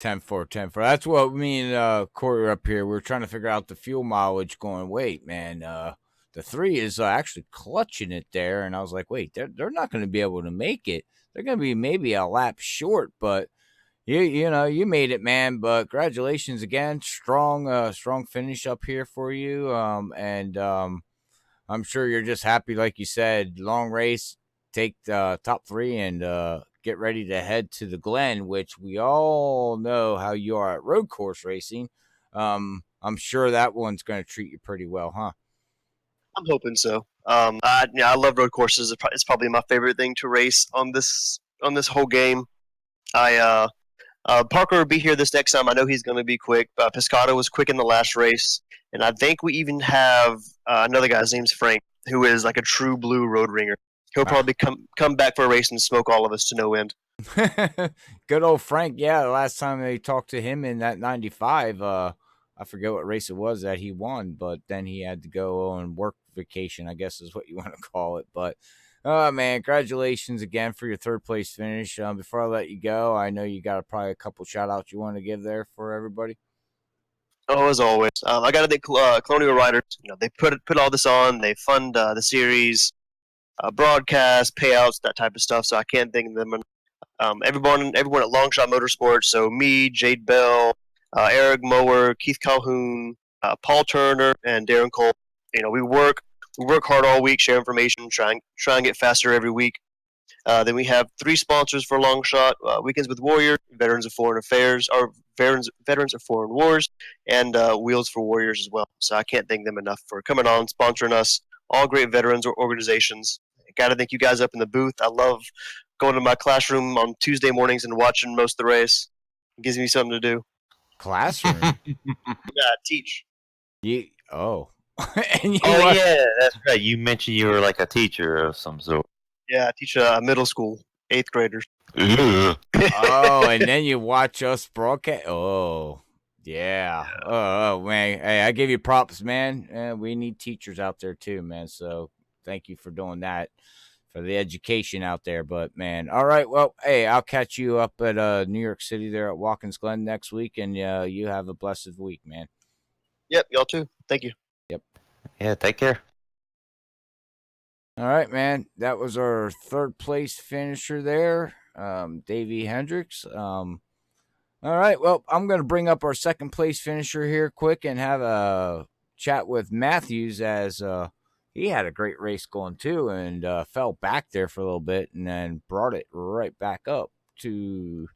10-4. That's what me and Corey were up here. We were trying to figure out the fuel mileage. Going, wait, man, the 3 is actually clutching it there, and I was like, wait, they're not going to be able to make it. They're going to be maybe a lap short, but you made it, man. But congratulations again, strong finish up here for you. And I'm sure you're just happy, like you said, long race, take the top 3 and get ready to head to the Glen, which we all know how you are at road course racing. I'm sure that one's going to treat you pretty well, huh? I'm hoping so. I love road courses. It's probably my favorite thing to race on this whole game. Parker will be here this next time. I know he's going to be quick. Piscato was quick in the last race, and I think we even have another guy. His name's Frank, who is like a true blue road ringer. He'll probably come back for a race and smoke all of us to no end. Good old Frank. Yeah, the last time they talked to him in that 95, I forget what race it was that he won, but then he had to go on work vacation, I guess is what you want to call it. But, oh, man, congratulations again for your third place finish. Before I let you go, I know you got probably a couple shout-outs you want to give there for everybody. Oh, as always, I got to thank Colonial Riders. They put all this on. They fund the series, broadcast, payouts, that type of stuff. So I can't thank them. Everyone at Longshot Motorsports. So me, Jade Bell, Eric Mower, Keith Calhoun, Paul Turner, and Darren Cole. We work hard all week, share information, try and get faster every week. Then we have 3 sponsors for Longshot: Weekends with Warrior, Veterans of Foreign Affairs, or Veterans of Foreign Wars, and Wheels for Warriors as well. So I can't thank them enough for coming on, sponsoring us. All great veterans organizations. Got to thank you guys up in the booth. I love going to my classroom on Tuesday mornings and watching most of the race. It gives me something to do. Classroom? Teach. And yeah, that's right. You mentioned you were like a teacher of some sort. Yeah, I teach middle school, 8th graders. Oh, and then you watch us broadcast. Oh, yeah. Oh, man. Hey, I give you props, man. We need teachers out there too, man. So thank you for doing that, for the education out there. But, man, all right. Well, hey, I'll catch you up at New York City there at Watkins Glen next week, and you have a blessed week, man. Yep, y'all too. Thank you. Yep. Yeah, take care. All right, man. That was our third place finisher there, Davey Hendricks. All right, well, I'm going to bring up our second place finisher here quick and have a chat with Matthews, as he had a great race going too, and fell back there for a little bit and then brought it right back up to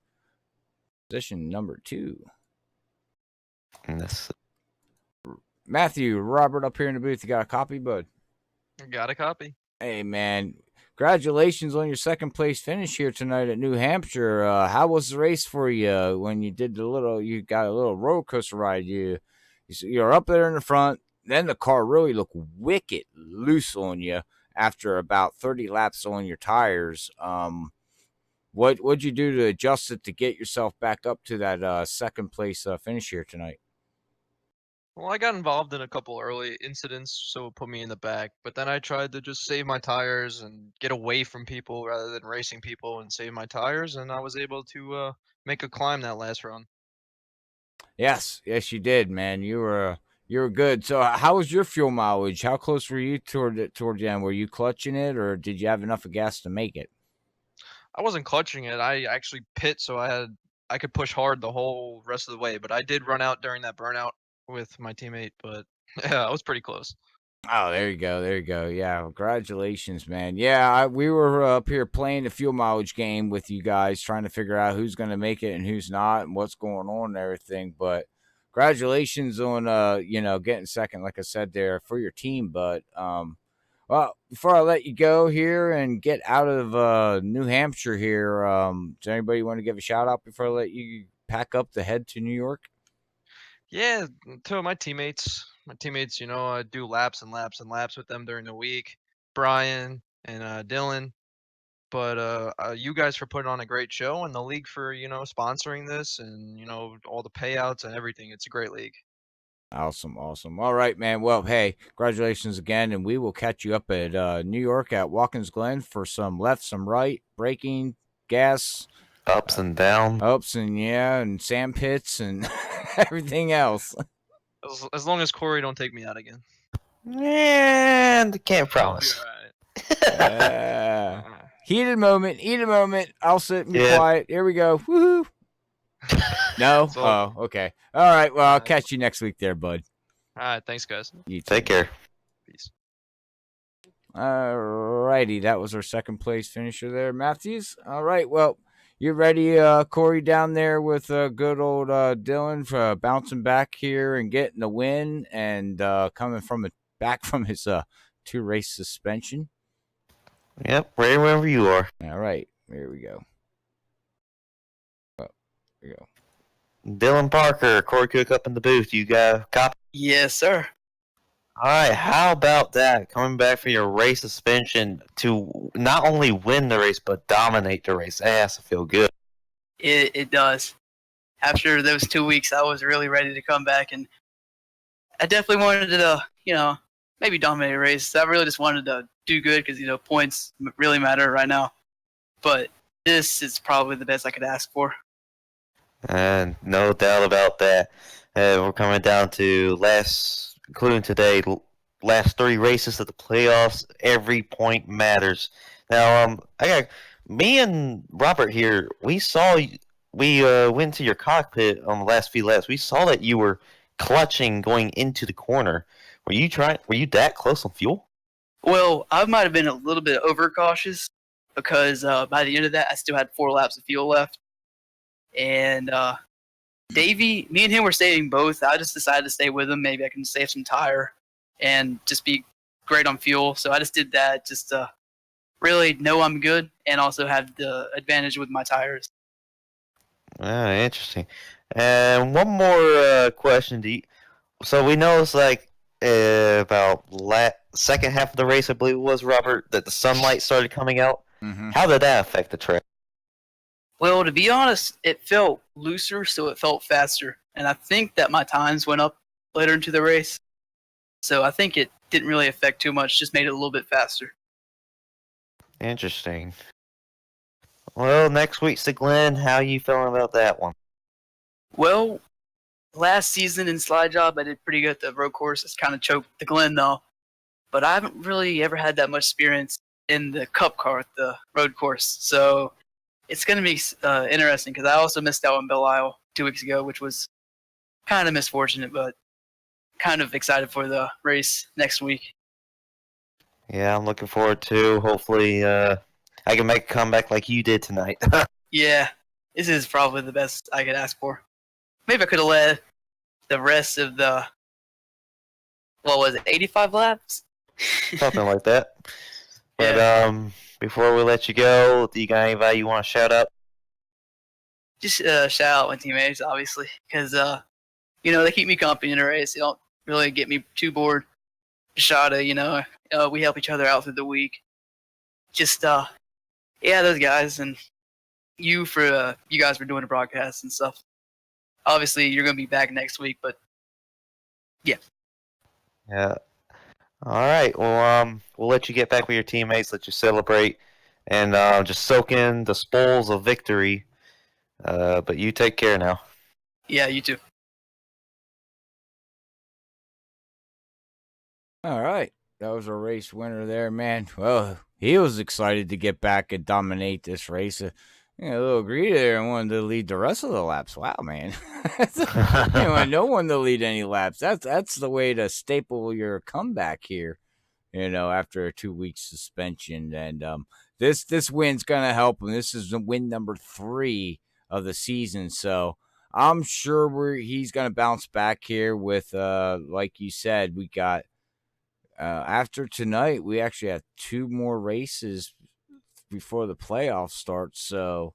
position number 2. Matthew, Robert up here in the booth. You got a copy, bud? Got a copy. Hey, man, congratulations on your second place finish here tonight at New Hampshire. How was the race for you when you got a little roller coaster ride? You're up there in the front, then the car really looked wicked loose on you after about 30 laps on your tires. What'd you do to adjust it to get yourself back up to that second place finish here tonight? Well, I got involved in a couple early incidents, so it put me in the back. But then I tried to just save my tires and get away from people rather than racing people and save my tires, and I was able to make a climb that last run. Yes, you did, man. You were good. So, how was your fuel mileage? How close were you toward the end? Were you clutching it, or did you have enough of gas to make it? I wasn't clutching it. I actually pit, so I could push hard the whole rest of the way. But I did run out during that burnout with my teammate, but yeah, I was pretty close. Oh, there you go. Yeah, congratulations, man. Yeah, we were up here playing the fuel mileage game with you guys, trying to figure out who's going to make it and who's not and what's going on and everything. But congratulations on, getting second, like I said there, for your team. But, well, before I let you go here and get out of New Hampshire here, does anybody want to give a shout out before I let you pack up to head to New York? Yeah, to my teammates. I do laps and laps and laps with them during the week. Brian and Dylan. But you guys for putting on a great show, and the league for, sponsoring this and, all the payouts and everything. It's a great league. Awesome. All right, man. Well, hey, congratulations again, and we will catch you up at New York at Watkins Glen for some left, some right, braking, gas. Ups and downs. And sand pits and everything else. As long as Corey don't take me out again. And can't promise. Right. Heated moment. I'll sit and be quiet. Here we go. Woohoo. No? Oh, okay. All right. Well, I'll catch you next week there, bud. All right. Thanks, guys. You take care. Peace. All righty. That was our second place finisher there, Matthews. All right. Well, you ready, Corey, down there with good old Dylan for bouncing back here and getting the win and coming back from his 2-race suspension? Yep, ready wherever you are. All right, here we go. Here we go. Dylan Parker, Corey Cook up in the booth. You got a copy? Yes, sir. All right, how about that? Coming back from your race suspension to not only win the race, but dominate the race. That has to feel good. It does. After those 2 weeks, I was really ready to come back and I definitely wanted to, maybe dominate a race. I really just wanted to do good because, points really matter right now. But this is probably the best I could ask for. And no doubt about that. We're coming down to including today, last 3 races of the playoffs. Every point matters. Now, me and Robert here. We went to your cockpit on the last few laps. We saw that you were clutching going into the corner. Were you that close on fuel? Well, I might have been a little bit overcautious because by the end of that, I still had 4 laps of fuel left. And Davey, me and him were saving both. I just decided to stay with him. Maybe I can save some tire and just be great on fuel. So I just did that just to really know I'm good and also have the advantage with my tires. Interesting. And one more question. So we know it's like about second half of the race, I believe it was, Robert, that the sunlight started coming out. Mm-hmm. How did that affect the track? Well, to be honest, it felt looser, so it felt faster. And I think that my times went up later into the race. So I think it didn't really affect too much, just made it a little bit faster. Interesting. Well, next week's the Glen. How you feeling about that one? Well, last season in SlideJawb, I did pretty good at the road course. It's kind of choked the Glen, though. But I haven't really ever had that much experience in the Cup car at the road course. So it's going to be interesting because I also missed out on Belle Isle 2 weeks ago, which was kind of misfortunate, but kind of excited for the race next week. Yeah, I'm looking forward to. Hopefully, I can make a comeback like you did tonight. Yeah, this is probably the best I could ask for. Maybe I could have led the rest of the, 85 laps? Something like that. But Yeah. before we let you go, do you got anybody you want to shout out? Just shout out my teammates, obviously, because they keep me company in a race. They don't really get me too bored. Shada, we help each other out through the week. Just those guys, and you guys for doing the broadcast and stuff. Obviously, you're gonna be back next week, but yeah. Yeah. All right. Well, we'll let you get back with your teammates. Let you celebrate, and just soak in the spoils of victory. But you take care now. Yeah, you too. All right. That was a race winner there, man. Well, he was excited to get back and dominate this race. A little greedy there and wanted to lead the rest of the laps. Wow, man. You want no one to lead any laps. That's the way to staple your comeback here, after a 2-week suspension. And this win's going to help him. This is win number 3 of the season. So I'm sure he's going to bounce back here with, like you said, we got, after tonight, we actually have 2 more races before the playoffs start, so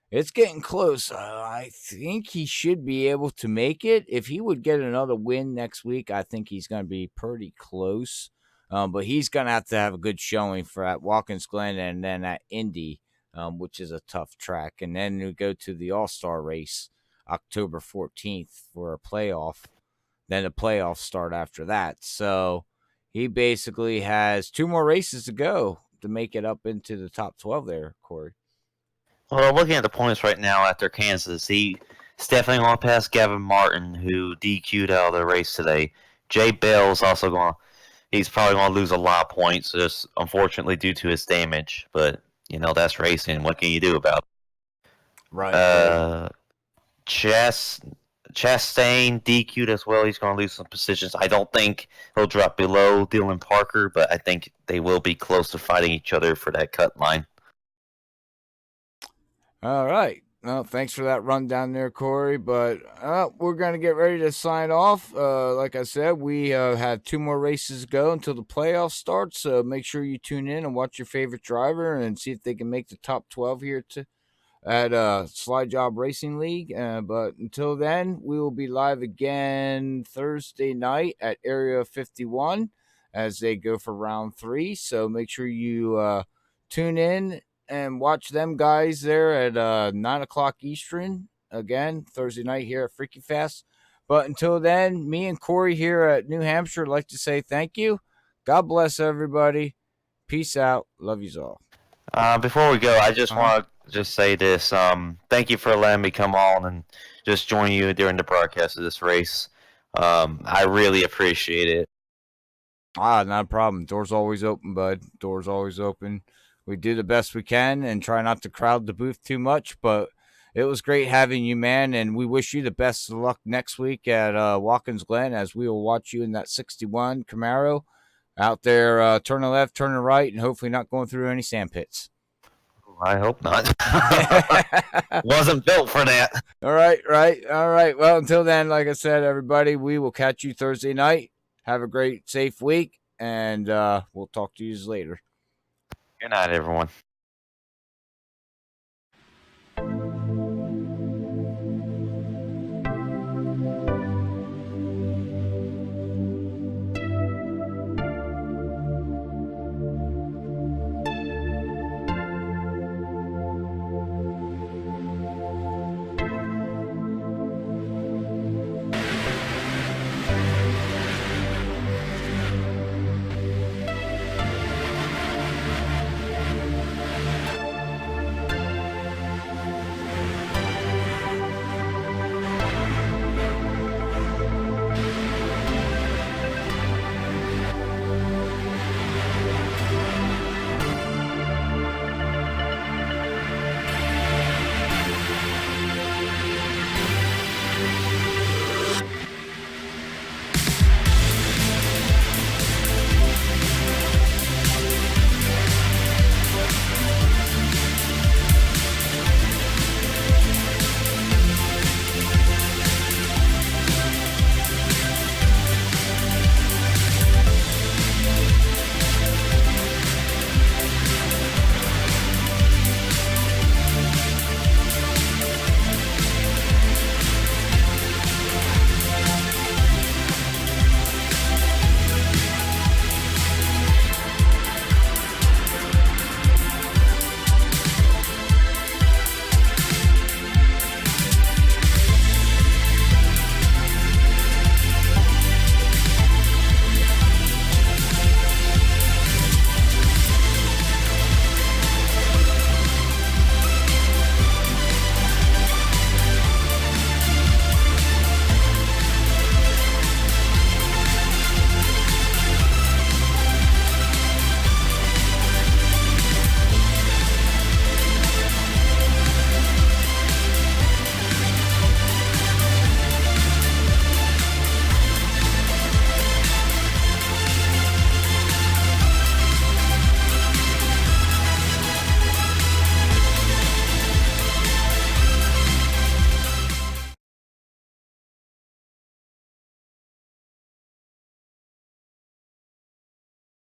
it's getting close. I think he should be able to make it. If he would get another win next week, I think he's going to be pretty close. But he's going to have a good showing for at Watkins Glen and then at Indy, which is a tough track. And then we go to the All-Star race October 14th for a playoff. Then the playoffs start after that. So he basically has 2 more races to go to make it up into the top 12 there, Corey. Well, looking at the points right now after Kansas, he's definitely going to pass Gavin Martin, who DQ'd out of the race today. Jay Bell's also he's probably going to lose a lot of points, just unfortunately due to his damage. But, that's racing. What can you do about it? Right. Chastain DQ'd as well. He's going to lose some positions. I don't think he'll drop below Dylan Parker, but I think they will be close to fighting each other for that cut line. All right. Well, thanks for that rundown there, Corey. But we're going to get ready to sign off. Like I said, we have 2 more races to go until the playoffs start. So make sure you tune in and watch your favorite driver and see if they can make the top 12 here at SlideJawb Racing League. But until then, we will be live again Thursday night at Area 51 as they go for round 3. So make sure you tune in and watch them guys there at 9 o'clock Eastern, again, Thursday night here at Freaky Fast. But until then, me and Corey here at New Hampshire would like to say thank you. God bless everybody. Peace out. Love yous all. Before we go, I just want to just say this. Thank you for letting me come on and just join you during the broadcast of this race. I really appreciate it. Not a problem. Door's always open, bud. Door's always open. We do the best we can and try not to crowd the booth too much, but it was great having you, man, and we wish you the best of luck next week at Watkins Glen as we will watch you in that 61 Camaro out there turning left, turning right, and hopefully not going through any sand pits. I hope not. Wasn't built for that. All right. Well, until then, like I said, everybody, we will catch you Thursday night. Have a great, safe week, and we'll talk to you later. Good night, everyone.